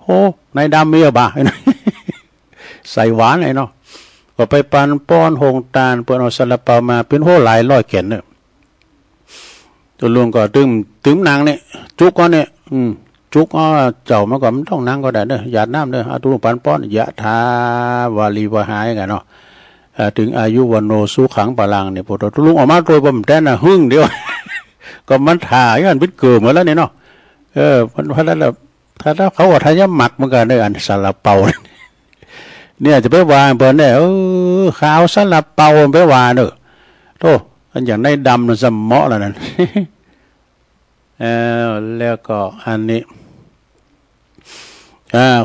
โอ้ในดำมีอะบ่าใส่หวานไอ้เนาะก็ไปปันป้อนโฮงตาลเปิ้นเอาซาลาเปามาเป็นโหหลายร้อยแก่นเนอะตัวลุงก็ตึมนางเนี่ยจุกก็เนี่ยจุกอ๋อเจ้ามาก่อนมันต้องนางก็ได้เนอะหยาดน้ำเนอะเอาตัวลุงปันป้อนยะทาวาลีวหายกันเนาะถึงอายุวันโนสุขังปะลังเนี่ยพอตัวลุงออกมาโดยบ่มแต่น่ะหึ่งเดียวก็มันถ่ายกันเป็นเกิดหมดแล้วเนี่ยเนาะมันเพราะนั้นถ้าเขาว่าทายหมักเหมือนกันในอันซาลาเปาเนี่ยจะไปวางเปิ้นเนี่ยขาวซาลาเปาไปวางเนอะโธ่อันอย่างในดำนั่นสมอแล้วนั่นแล้วก็อันนี้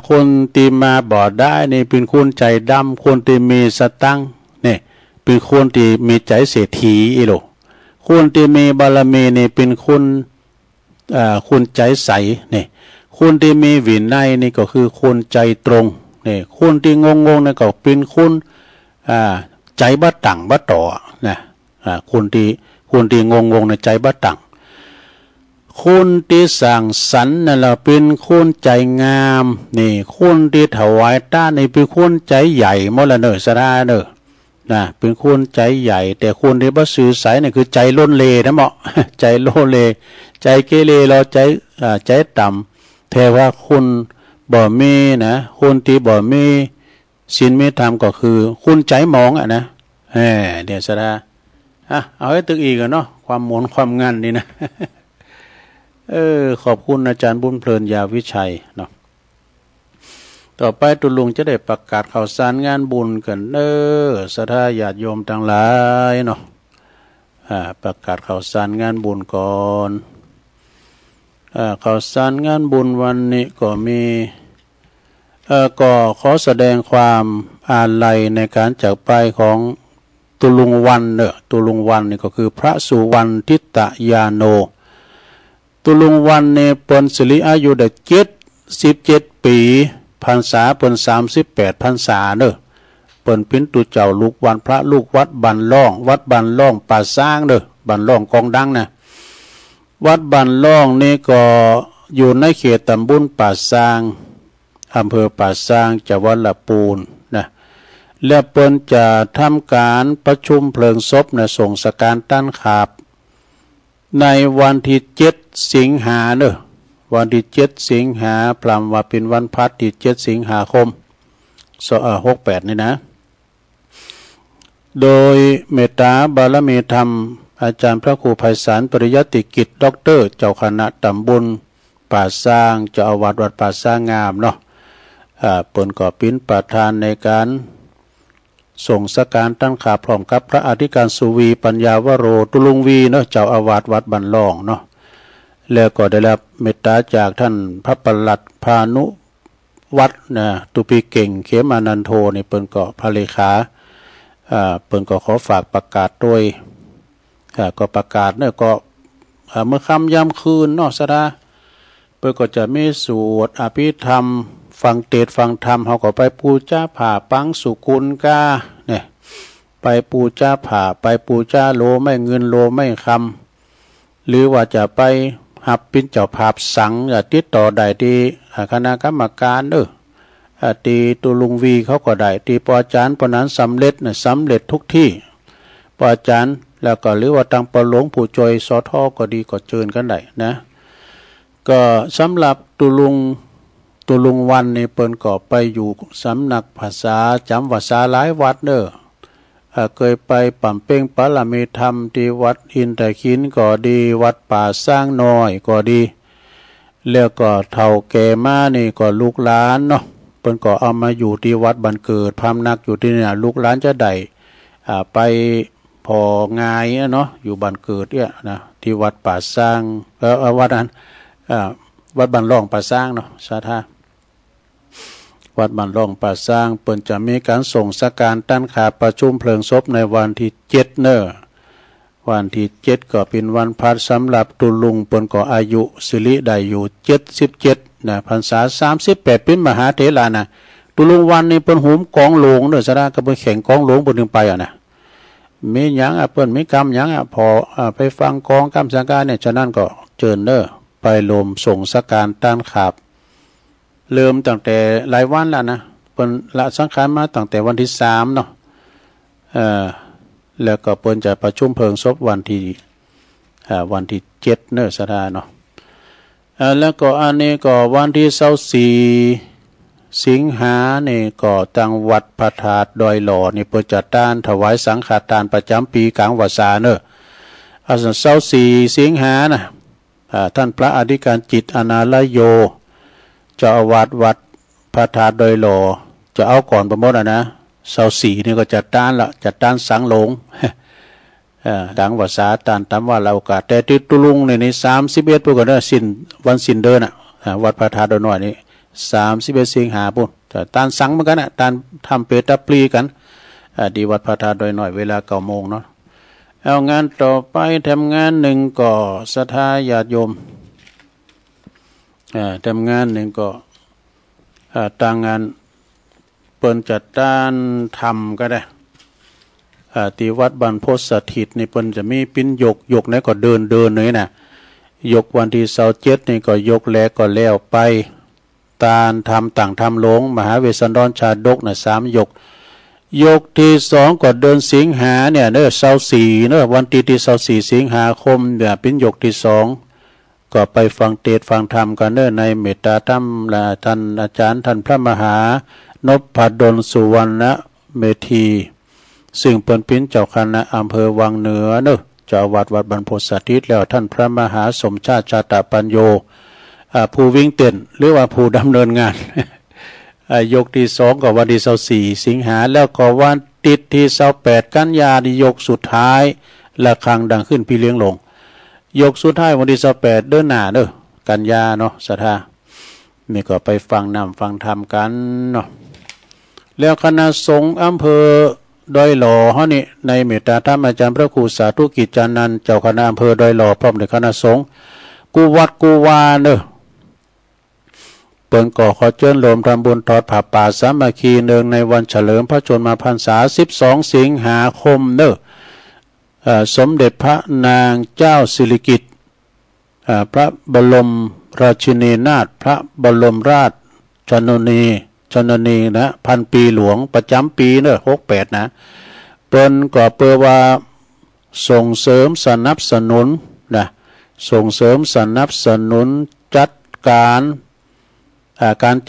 คนที่มาบ่ได้นี่เป็นคนใจดำคนที่มีสตังค์นี่เป็นคนที่มีใจเศรษฐีอีโลคนที่มีบารมีนี่เป็นคนใจใสนี่คนที่มีวินัยนี่ก็คือคนใจตรงนี่คนที่งงนี่ก็เป็นคนใจบัดตังบัดต่อนะคนที่งงในใจบัดตังคนที่สั่งสรรค์นั่นแหละเป็นคนใจงามนี่คนที่ถวายต้านนี่เป็นคนใจใหญ่หมดละเนอสระเนอนะเป็นคนใจใหญ่แต่คนที่บ่ซื่อสัตย์นี่คือใจล้นเลนะเหมาะใจโลเลใจเกเรเราใจต่ำแต่ว่าคนบ่มีนะคนที่บ่มีศีลมีธรรมก็คือคุณใจมองนะเดี๋ยวสระเอาให้ตึกอีกเนาะความหมุนความงันนี่นะขอบคุณอาจารย์บุญเพลินยาวิชัยเนาะต่อไปตุลุงจะได้ประกาศข่าวสารงานบุญกันศรัทธาญาติโยมทั้งหลายเนาะประกาศข่าวสารงานบุญก่อนข่าวสารงานบุญวันนี้ก็มีก็ขอแสดงความอาลัยในการจากไปของตุลุงวันตุลุงวันนี่ก็คือพระสุวรรณทิตยาโนตุลุงวันเนี่ยเปิ้นสิริอายุได้77 ปีพรรษาเปิ้น38 พรรษาเด้อเปิ้นเป็นตุเจ้าลูกวันพระลูกวัดบันล่องป่าสร้างเด้อบันล่องกองดังนะวัดบันล่องนี่ก็อยู่ในเขตตำบลป่าสร้าง อำเภอป่าซางจังหวัดลำพูนนะและเปิ้นจะทำการประชุมเพลิงศพนะส่งสการต้านขาบในวันที่7 สิงหาเนอะวันที่7 สิงหาพรำว่าเป็นวันพัดที่7 สิงหาคม68นี่นะโดยเมตตาบารมีธรรมอาจารย์พระครูไพศาลปริยัติกิจด็อกเตอร์เจ้าคณะตำบลป่าซางเจ้าอาวาสวัดป่าซางงามเนาะเปิ้นก็เป็นประธานในการส่งสการตั้งขาพร้อมกับพระอธิการสุวีปัญญาวโรตุลุงวีเนาะเจ้าอาวาสวัดบันล่องเนาะแล้วก็ได้รับเมตตาจากท่านพระปลัดพานุวัดนะตุปีเก่งเขมานันโทนี่เปิ้นก็พระเลขาเปิ้นก็ขอฝากประกาศด้วยก็ประกาศเนี่ยก็เมื่อค่ำยามคืนเนาะสดาเปิ้นก็จะมีสวดอภิธรรมฟังเทศฟังธรรมเขาก็ไปปูจ้าผ่าปังสุกุลกาเนี่ยไปปูจ้าผ่าไปปูจ้าโลไม่เงินโลไม่คำหรือว่าจะไปหับเป็นเจ้าภาพสังติดต่อได้ที่คณะกรรมการตีตุลุงวีเขาก็ได้ตีปอาจารย์ปนั้นสำเร็จนะสำเร็จทุกที่ปอาจารย์แล้วก็หรือว่าตังปหลวงผู้จอยสอทอก็ดีก็เชิญกันได้นะก็สำหรับตุลุงวันนี่เปิ้นก็ไปอยู่สำนักภาษาจำภาษาหลายวัดเคยไปปั่มเป้งปรมีธรรมที่วัดอินทขินก็ดีวัดป่าสร้างน้อยก็ดีแล้วก็เฒ่าแก่มานี่ก็ลูกหลานเนาะเปิ้นก็เอามาอยู่ที่วัดบ้านเกิดพำนักอยู่ที่นี่ลูกหลานจะได้ไปพองายเนาะอยู่บ้านเกิดเนี่ยนะที่วัดป่าสร้างวัดนั้นวัดบ้านร่องป่าสร้างเนาะสาธาวัดบ้านร่องป่าสร้างเปิ้นจะมีการส่งสการตั้นขาประชุมเพลิงศพในวันที่7เนอะวันที่7ก็เป็นวันพัดสำหรับตุลุงเปิ้นก็อายุสิริได้อยู่77นะพรรษา38เป็นมหาเถระนะตุลุงวันนี่เปิ้นหุมกองหลวงเด้อสะดาก็เปิ้นแข่งกองหลวงเปิ้นถึงไปนะมีหยังเปิ้นมีกรรมหยังพอไปฟังกองกรรมสังการเนี่ยฉะนั้นก็เชิญเด้อไปลมส่งสการต้านขาบเริ่มตั้งแต่หลายวันแล้วนะเปิ้นละสังขารมาตั้งแต่วันที่3เนาะแล้วก็เปิ้นจะประชุมเพลิงศพวันที่7เนอะสถาเนาะแล้วก็อันนี้ก็วันที่24 สิงหานี่ก็จังหวัดพระธาตุดอยหล่อนี่เปิ้นจะต้านถวายสังฆทานประจำปีกลางพรรษาเนอะ24 สิงหานะท่านพระอธิการจิตอนาลโยเจ้าอาวาสวัดพระธาตุดอยหล่อจะเอาก่อนประโมทนะ24นี่ก็จะต้านละจะต้านสังหลงดังภาษาตานตามว่าเราโอกาสแต่ที่ตุลุงใน31ปุ่นก็ได้วันสิ้นเดือนวัดพระธาตุดอยน้อยนี่31 สิงหาปุ่นจะต้านสังเหมือนกันต้านทำเปตปลีกันดีวัดพระธาตุดอยน้อยเวลา9 โมงเนาะเอางานต่อไปทำงานหนึ่งก็ศรัทธาญาติโยมทำงานหนึ่งก็ต่างงานเปิ้นจัดการทำก็ได้ที่วัดบรรพตสถิตนี่เปิ้นจะมีปิ้นยกนี่ก็เดินเลยนะยกวันที่27นี่ก็ยกแล้วก็แล้วไปตาลทำต่างทำหลงมหาเวสสันดรชาดกนะ3 ยกที่2ก็เดือนสิงหาเนี่ยเนอะ24เนอะวันที่24 สิงหาคมเนี่ยเป็นยกที่2ก็ไปฟังเทศฟังธรรมกันเนอะในเมตตาธรรมท่านอาจารย์ท่านพระมหานพดลสุวรรณเมธีซึ่งเป็นเจ้าคณะอำเภอวังเหนือเนอะเจ้าวัดบรรพตสถิตแล้วท่านพระมหาสมชาติชาตปัญโยผู้วิ่งเต้นหรือว่าผู้ดำเนินงานยกที่2ก็วันที่24 สิงหาแล้วก็วันติดที่28 กันยายนยกสุดท้ายระฆังดังขึ้นพี่เลี้ยงลงยกสุดท้ายวันที่28เดือนหน้าเด้อกันยาเนาะศรัทธานี่ก็ไปฟังนำฟังธรรมกันเนาะแล้วคณะสงฆ์อำเภอดอยหล่อเฮานี่ในเมตตาธรรมอาจารย์พระครูสาธุกิจจานันท์เจ้าคณะอำเภอดอยหล่อพร้อมด้วยคณะสงฆ์กูวัดกูวาเด้อเปิ้นก็ขอเชิญรวมทำบุญทอดผ้าป่าสามัคคีเนืองในวันเฉลิมพระชนมพรรษา12 สิงหาคมเด้อสมเด็จพระนางเจ้าสิริกิติ์พระบรมราชินีนาถพระบรมราช ชนนีนะพันปีหลวงประจำปีเนอะ68นะเปิ้นก็เปิดว่าส่งเสริมสนับสนุนนะส่งเสริมสนับสนุนจัดการ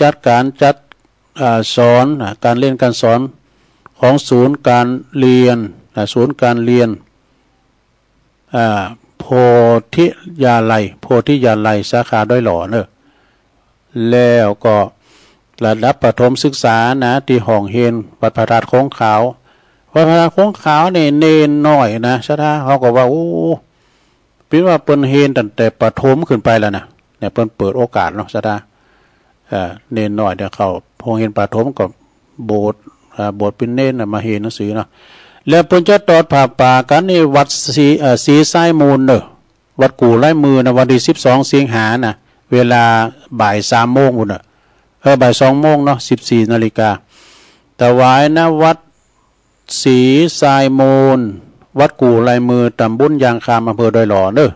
จัดสอนการเรียนการสอนของศูนย์การเรียนศูนย์การเรียนโพธิยาลัยสาขาด้อยหล่อเนอะแล้วก็ระดับประถมศึกษานะที่ห้องเฮนวัดพระธาตุโค้งขาววัดพระธาตุโค้งขาวนี่เนนน้อยนะชะท่าเขาก็ว่าโอ้เป็นว่าเปิ้นเฮนตั้งแต่ประถมขึ้นไปแล้วนะเนี่ยเปิ้นเปิดโอกาสเนาะชะท่าเนนน้อยเดี๋ยวเขาห้องเฮนประถมกับโบสถ์เป็นเนนมาเฮนหนังสือเนาะแล้วเปิ้นจะตอดผ่าป่ากันในวัดสีไส้มูลเนอะวัดกู่ไร่มือนะวันที่12 สิงหานะเวลาบ่าย3 โมงพุ่นน่ะบ่าย2 โมงเนาะ14 นาฬิกาถวายนะวัดศรีทรายมูลวัดกู่ไร่มือตำบลยางคามอำเภอดอยหล่อเนอะ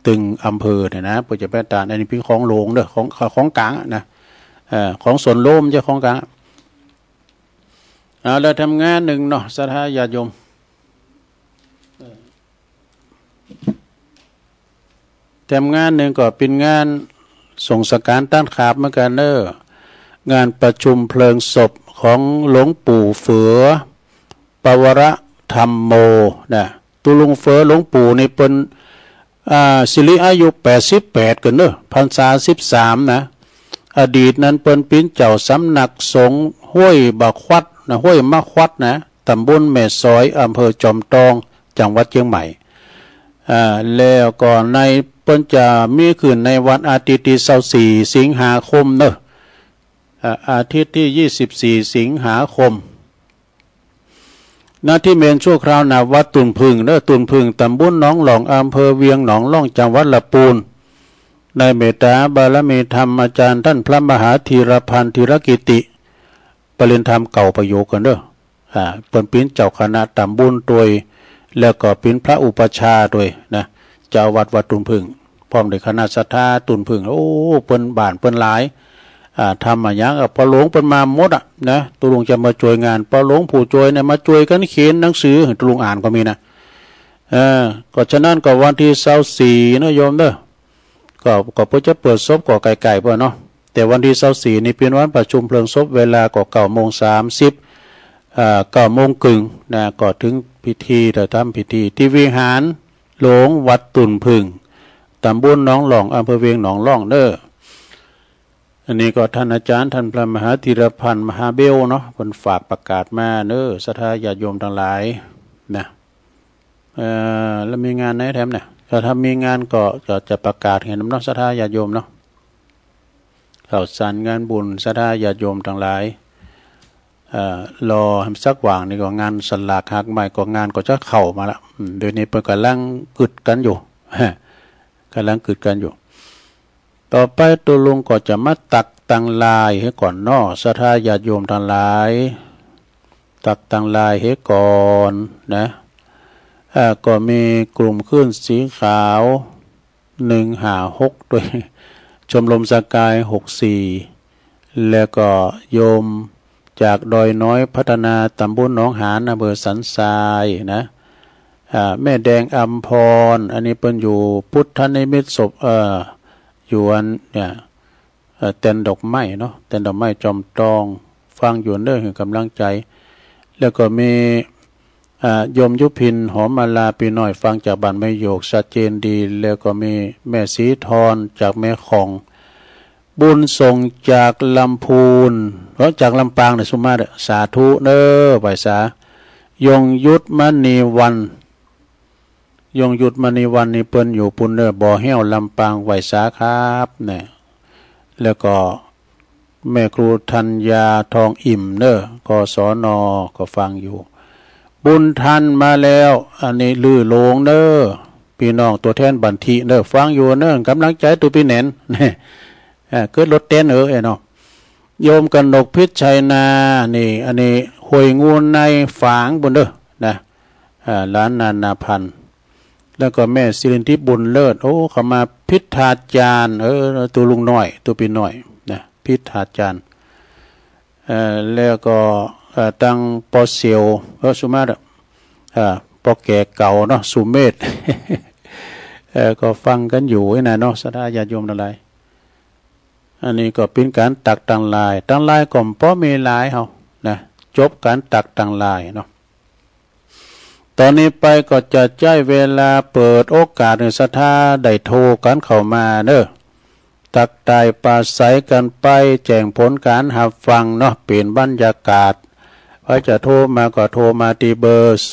ตึงอำเภอเนี่ยนะปุจจเปตาอันนี้เป็นของหลวงเนอะของกลางนะของสวนโลมเจ้าของกลางแล้วทำงานหนึ่งเนาะศรัทธาญาติโยมทำงานหนึ่งก็เป็นงานส่งสการต้านขาบเหมือนกันเนอะงานประชุมเพลิงศพของหลวงปู่เฟือปวรธรรมโมนะตุลุงเฟือหลวงปู่นี่เป็นสิริอายุ88กันเนอะพรรษา13นะอดีตนั้นเป็นปิ้นเจ้าสำนักสงฆ์ห้วยบะควัดนะห้วยมะควัดนะตำบลแม่สอยอำเภอจอมทองจังหวัดเชียงใหม่แล้วก่อนในเปิ้นจะมีขึ้นในวันอาทิตย์ที่24 สิงหาคมเนอะอาทิตย์ที่24 สิงหาคมณที่เมนชั่วคราวนาวัดตุนพึ่งเนอะตุนพึ่งตำบลหนองหลองอำเภอเวียงหนองล่องจังหวัดลำพูนในเมตตาบารมีธรรมอาจารย์ท่านพระมหาธีรพันธ์ธีรกิติปริญธรรมเก่าประโยคกันเด้อเปิ้นเป็นเจ้าคณะตำบลโดยแล้วก็เป็นพระอุปชาโดยนะเจ้าวัดตุนพึ่งพร้อมด้วยคณะศรัทธาตุนพึ่งโอ้เปิ้นบ้านเปิ้นหลายทำมาอย่างพอหลวงเปิ้นมาหมดนะตุลุงจะมาช่วยงานพอหลวงผู้ช่วยเนี่ยมาช่วยกันเขียนหนังสือตุลุงอ่านก็มีนะก็ฉะนั้นก็วันที่24นะโยมเด้อก็เพื่อจะเปิดศพก็ไกลๆเพื่อเนาะแต่วันที่24นี่เป็นวันประชุมเพลิงศพเวลาก็9:30 9:30นะก็ถึงพิธีจะทำพิธีที่วิหารหลวงวัดตุนพึ่งตำบลหนองหลองอำเภอเวียงหนองล่องเด้ออันนี้ก็ท่านอาจารย์ท่านพระมหาธีรพันธ์มหาเบลเนาะเพิ่นฝากประกาศมาเด้อศรัทธาญาติโยมทั้งหลายนะแล้วมีงานไหนแถมเนี่ยถ้ามีงานก็จะประกาศเห็นน้ำน้องศรัทธาญาติโยมเนาะข่าวสารงานบุญศรัทธาญาติโยมทั้งหลายรอให้สักว่างนี่ก็งานสลากหักใหม่ก็งานก็จะเข้ามาละเดี๋ยวนี้เพิ่นกำลังกึดกันอยู่ต่อไปตัวลุงก็จะมาตักตังลายให้ก่อนเนาะศรัทธาญาติโยมทั้งหลายตักตังลายให้ก่อนนะก็มีกลุ่มขึ้นสีขาว156ด้วยชมรมสกาย64แล้วก็โยมจากดอยน้อยพัฒนาตำบลหนองหานอำเภอสันทรายนะแม่แดงอัมพรอันนี้เป็นอยู่พุทธนิมิตศพอยู่อันเนี่ยเต็นดอกไม้เนาะเต็นดอกไม้จอมทองฟังอยู่เรื่องกำลังใจแล้วก็มีโยมยุพินหอมมาลาปีน้อยฟังจากบ้านแม่โยกชัดเจนดีแล้วก็มีแม่สีทรจากแม่ของบุญส่งจากลำพูนเพราะจากลำปางเนี่ยสุมาเด้อสาธุเด้อไปสายงยุทธมณีวันนี่เปิ้นอยู่ปุ่นเด้อบ่อแห้วลำปางไหวสาครับเนี่ยแล้วก็แม่ครูธัญญาทองอิ่มเด้อกศน.ก็ฟังอยู่บุญทันมาแล้วอันนี้ลือโลงเด้อพี่น้องตัวแทนบันทิเด้อฟังอยู่เด้อกำลังใจตัวพี่แหนนเนี่ยเกิดรถเต้นเนาะโยมกนกพิษชัยนานี่อันนี้หวยงูในฝางบนเด้อนะล้านนาพันธ์แล้วก็แม่สิรินทิพย์บุญเลิศโอ้เขามาพิธาจารย์ตัวลุงน้อยตัวปีน้อยนะพิธาจารย์ แล้วก็ตั้งปอเซียวสุมาตปอแก่เก่าเนาะสุเมธ ก็ฟังกันอยู่นะเนาะศรัทธาญาติโยมทั้งหลายอันนี้ก็เป็นการตักตังลายก็บ่มีหลายเฮานะจบการตักตังลายเนาะตอนนี้ไปก็จะใช้เวลาเปิดโอกาสให้ศรัทธาได้โทรกันเข้ามาเด้อตักตายปราศัยกันไปแจ้งผลการรับฟังเนาะเปลี่ยนบรรยากาศว่าจะโทรมาก็โทรมาที่เบอร์089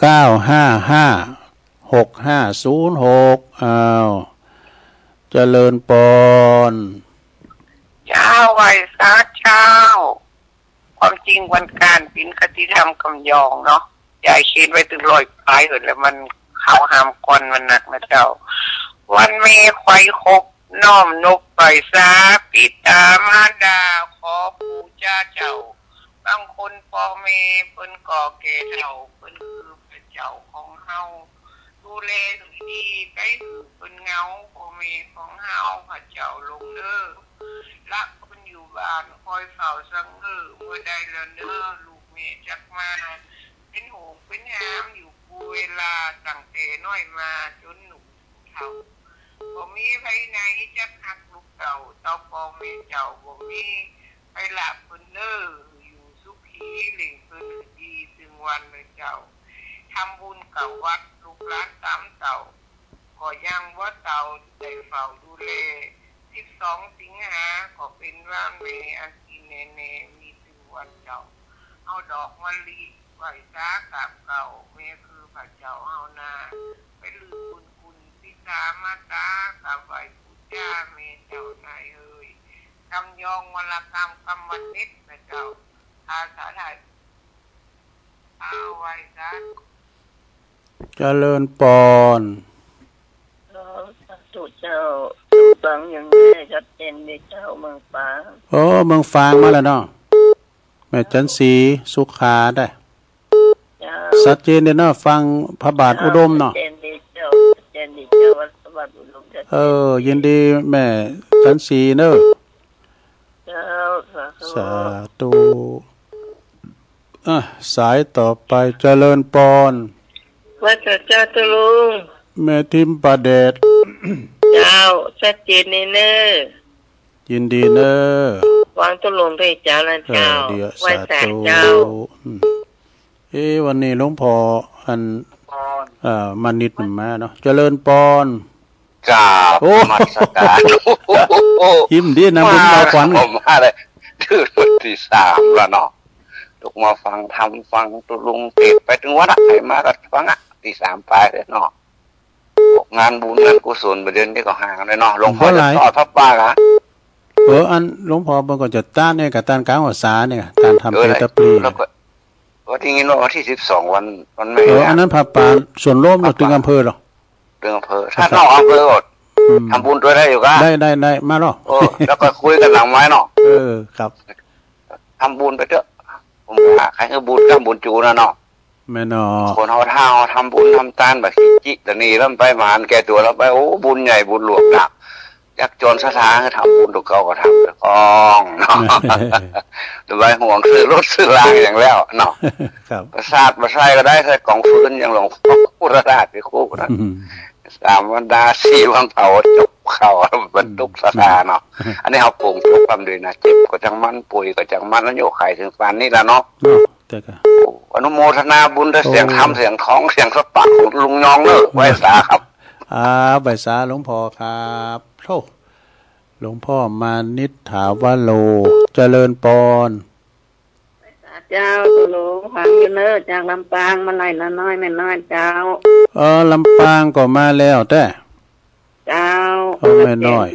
955 6506อ้าวเจริญปอนเจ้าไหวสาเจ้าความจริงวันการปินคติธรรมกำยองเนาะยายคิดไว้ถึง100 ปลายเลยแล้วมันเข้าหามก่อนมันหนักนะเจ้าวันเมฆไข่คกน้อมนกไปสาปิตามารดาขอปูจ้าเจ้าบางคนพ่อแม่เพิ่นก่อเกเจ้าเพิ่นคือพระเจ้าของเฮาดูแลดีไปเพิ่นเงาพ่อแม่ของเฮาพระเจ้าลงเด้อละเพิ่นอยู่บ้านคอยเฝ้าสังเกตเมื่อใดแล้วเด้อลูกแม่จักมาเป็นโหงเป็นหามอยู่กูเวลาตั้งแต่น้อยมาจนหนุ่มเฒ่าบ่มีไผไหนจักหักลูกเต่าเต้าพ่อแม่เจ้าบ่มีไปละเพิ่นเด้ออยู่สุขีเล่งเพิ่นดีถึงวันเลยเจ้าทำบุญกับวัดลูกหลานตามเต่าก็ยังว่าเต่าได้เฝ้าดูแล12 สิงหาก็เป็นวันเมอันกินแน่ๆมีถึงวันเจ้าเอาดอกมะลิไหว้สากับเก่าแม่คือพระเจ้าเฮานาไปลืมบุญคุณพิสามาตากับไหว้ปู่ย่าแม่เจ้านายเอ้ยกำยองวรกรรมกรรมวันนิดนะเจ้าภาษาไทยเอาไว้ซะเจริญปอนสุดเจ้าฟังอย่างนี้ชัดเจนในเจ้าเมืองฟ้าเมืองฟางมาแล้วเนาะแม่จันสีสุขาได้ชัดเจนเด้เนาะฟังพระบาทอุดมเนาะยินดีแม่จันสีเนอะสาธุสายต่อไปเจริญปอนว่าจะเจ้าตะลุงแม่ทิมประเดชเจ้าชัดเจนเนอยินดีเนอวางตุลงด้วยเจ้าแล้วเจ้าไหว้ศาลเจ้าวันนี้หลวงพ่ออันมานิดหนึ่งมาเนาะเจริญปอนกราบมัสการยิ้มดีนะบุญมาขวัญมาเลยคือวันที่3แล้วเนาะลูกมาฟังทำฟังตุลุงเตะไปถึงวัดใครมาก็ฟังที่3 ปลายเลยเนาะงานบุญงานกุศลประเด็นนี้ก็ห่างเลยเนาะหลวงพ่อจะสอนพระป่าละอันหลวงพ่อเบิ่งก็จะต้านเนี่ยกับต้านกลางภาษาเนี่ยต้านทำเปตปรีวันที่นี้วันที่12วันไม่อันนั้นพระป่าส่วนร่วมถึงอำเภอหรอถึงอำเภอถ้านอกอำเภอทำบุญด้วยได้อยู่ก็ได้มาเนาะแล้วก็คุยกันหลังไม้เนาะครับทำบุญไปเถอะผมว่าใครคือบุญก็บุญจูนะเนาะแม่เนาะคนเอาเท้าทำบุญทำทานแบบจิตนี่แล้วไปมานแก่ตัวแล้วไปโอ้บุญใหญ่บุญหลวงหนักยากจนสถานก็ทำบุญตัวเก่าก็ทำเลยกองเนาะหรือไปห่วงซื้อรถซื้อรางอย่างแล้วเนาะประสาทประไส้ก็ได้ใส่กองฟืนอย่างหลวงพ่อพุทธราชไปคู่นะ3 วันดา4 วันเผาจบเข่าบรรทุกสถานเนาะอันนี้เขาปลูกทุกความด้วยนะเจ็บก็จังมันป่วยก็จังมันแล้วโยกไข่ถึงฟันนี่ละเนาะอนุโมทนาบุญด้วยเสียงคำเสียงท้องเสียงสปากของลุงยองเนอะไว้สาครับใบสาหลวงพ่อครับโธ่หลวงพ่อมานิษฐาวโลเจริญปอนเจ้าตุลุงฟังอยู่เนอะจากลำปางมาไล่ละน้อยแม่น้อยเจ้าลำปางก็มาแล้วแต่เจ้าแม่น้อย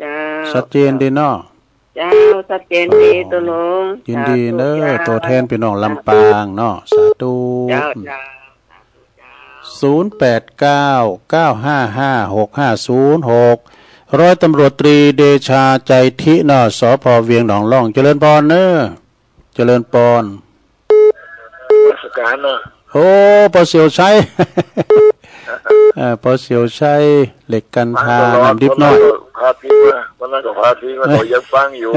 เจ้าชัดเจนดีเนาะเจ้าชัดเจนดีตุลุงยินดีเนอะตัวแทนพี่น้องลำปางเนาะสาธุ0899555656ร้อยตำรวจตรีเดชาใจทิเนาะสภ.เวียงหนองล่องเจริญปอนเนอะเจริญปอนราชการเนอะปอเสียวชัยปอเสียวชัยเหล็กกันทาน้ำดิบน้อยค พาทิ้งว่าวันนั้นก็พาทิ้งว่าเรายังฟังอยู่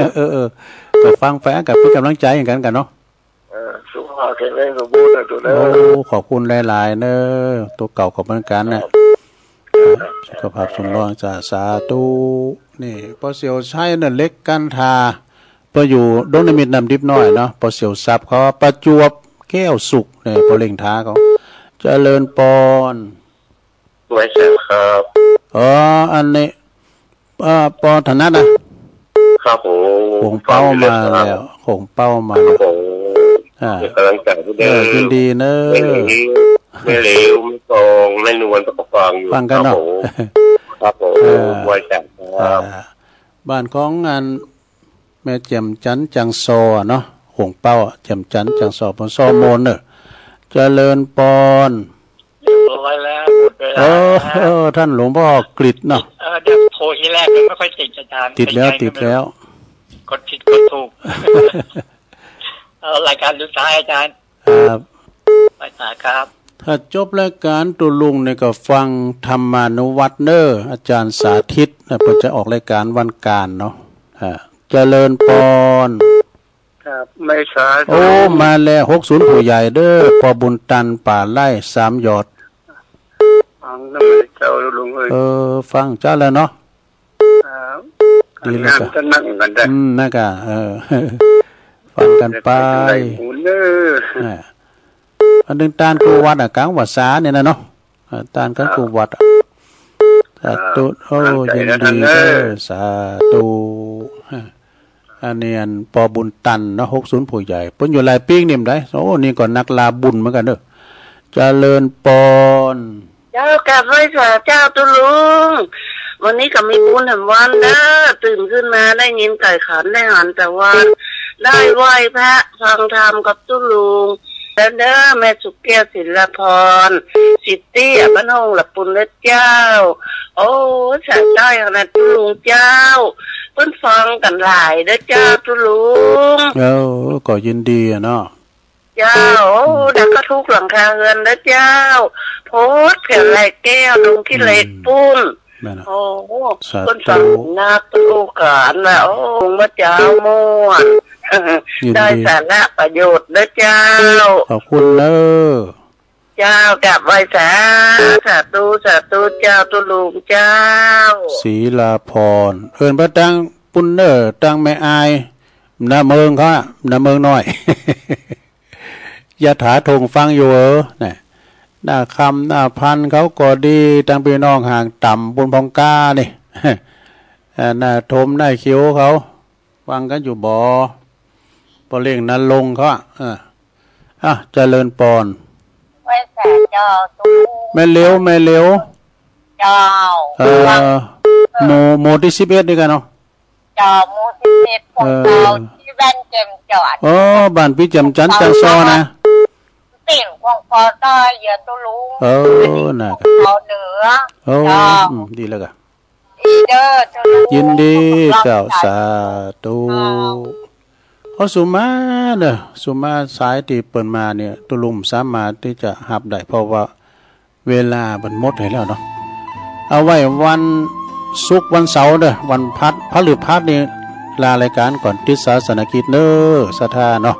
ก็ฟังแฝงกับเป็นกำลังใจอย่างกันเนาะสุขภาพแข็งแรงสมบูรณ์นะตัวเนอะขอบคุณหลายๆเนอะตัวเก่าของเหมือนกันนะสุขภาพสมรองจะสาธุนี่พอเสียวใช้น่ะเล็กกันทาพออยู่ดงนิมิตนำดิบน้อยเนาะพอเสียวซับเขาประจวบแก้วสุกเนี่ยพอเล่งท้าเขาเจริญปอนไว้แซ่ครับอันนี้ปอธนัทนะครับคงเป้ามาแล้วคงเป้ามากำลังใจผู้เดินยินดีเนอะไม่เหลวไม่ตรงไม่นวลประฟังอยู่ฟังกันเนาะครับผมไว้แซ่ครับบ้านของงานแม่แจ่มจันจังซอเนาะคงเป้าแจ่มจันจังซอปนซอโมนเนอะเจริญปอนเรียบร้อยแล้วหมดเวลาท่านหลวงพ่อกฤษเนาะเดี๋ยวโทรทีแรกมันไม่ค่อยติดอาจารย์ติดแล้วกดผิดกดถูกรายการสุดท้ายอาจารย์ครับไปต่อครับถ้าจบรายการตุลุงเนี่ยก็ฟังธรรมานุวัตเนอร์อาจารย์สาธิตนะเพื่อจะออกรายการวันการเนาะเจริญปอนครับไม่ช้ามาแล้ว60ผู้ใหญ่เด้อพอบุญตันป่าไร่3หยอดฟังนั่นเลยเจ้าลุงฟังเจ้าแล้วเนาะดีเลยก็นั่งกันได้นั่นก็ฟังกันไปอันนึงตานกูวัดกลางวัดสาเนี่ยนะเนาะตานกันกูวัดสาธุยินดีเด้อสาธุอันนี้อันปอบุญตันเนาะ60ผู้ใหญ่เพิ่นอยู่หลายปีนี่มได้นี่ก่อนนักลาบุญเหมือนกันเด้อเจริญปอนเจ้ากราบไหว้เจ้าตุลุงวันนี้ก็มีบุญแห่งวันเด้อตื่นขึ้นมาได้ยินไก่ขันได้หันแต่ว่าได้ไหว้พระฟังธรรมกับตุลุงแล้วเด้อแม่สุกแก้วศิลพรสิทธิบ้านห้องหลับปุณและเจ้าสาใจขนาดตุลุงเจ้าเพิ่นฟังกันหลายเด้อเจ้าตุลุงก็ยินดีเนาะเจ้าดักก็ทุกหลังคาเงินเด้อเจ้าโพสเขียนลายแก้วลงที่เล็กปุ้นเพิ่นฟังนักเป็นโอกาสแล้วมาเจ้าม่วนได้สาระประโยชน์เด้อเจ้าขอบคุณเด้อเจ้ากลับไว้สาธุเจ้าตุลุงเจ้าศรีลาพรเอิ้นพระตังปุ้นเด้อตังแม่อายนาเมืองเขานาเมืองน้อยยะถาทงฟังอยู่น่ะหน้าคำหน้าพันเขาก็ดีตั้งพี่น้องห่างต่ำบุญพองกานี่หน้าทมหน้าคิ้วเขาฟังกันอยู่บ่พอเล่งนั้นลงเขาเจริญปอนไว้แต่เจ้าตุแม่เลี้ยวเจ้าโมที่11นี่กันเนาะเจ้าโมที่11ของเราที่บ้านแจ่มจันบ้านพี่แจ่มจันจังซอนะติ่งของปอต้อยเยอะตุลุงน่ะเขาเหนือดีแล้วก็ยินดีเจ้าสาธุสุมาเนอะสุมาสายที่เปิดมาเนี่ยตุลุงสามารถที่จะหับได้เพราะว่าเวลามันหมดแล้วเนาะเอาไว้วันศุกร์วันเสาร์เด้อวันพฤหัสนี่ลารายการก่อนติดศาสนกิจเนอะศรัทธาเนาะ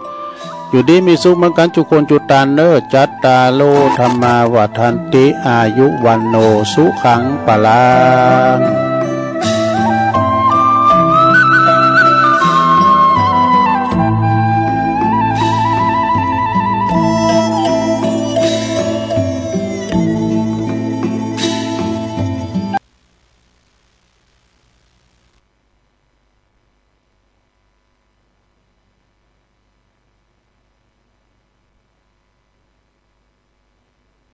อยู่ดีมีสุขเหมือนกันจุคนจุตานเนอจัตตาโลธรรมาวัฏันติอายุวันโนสุขังปะลัง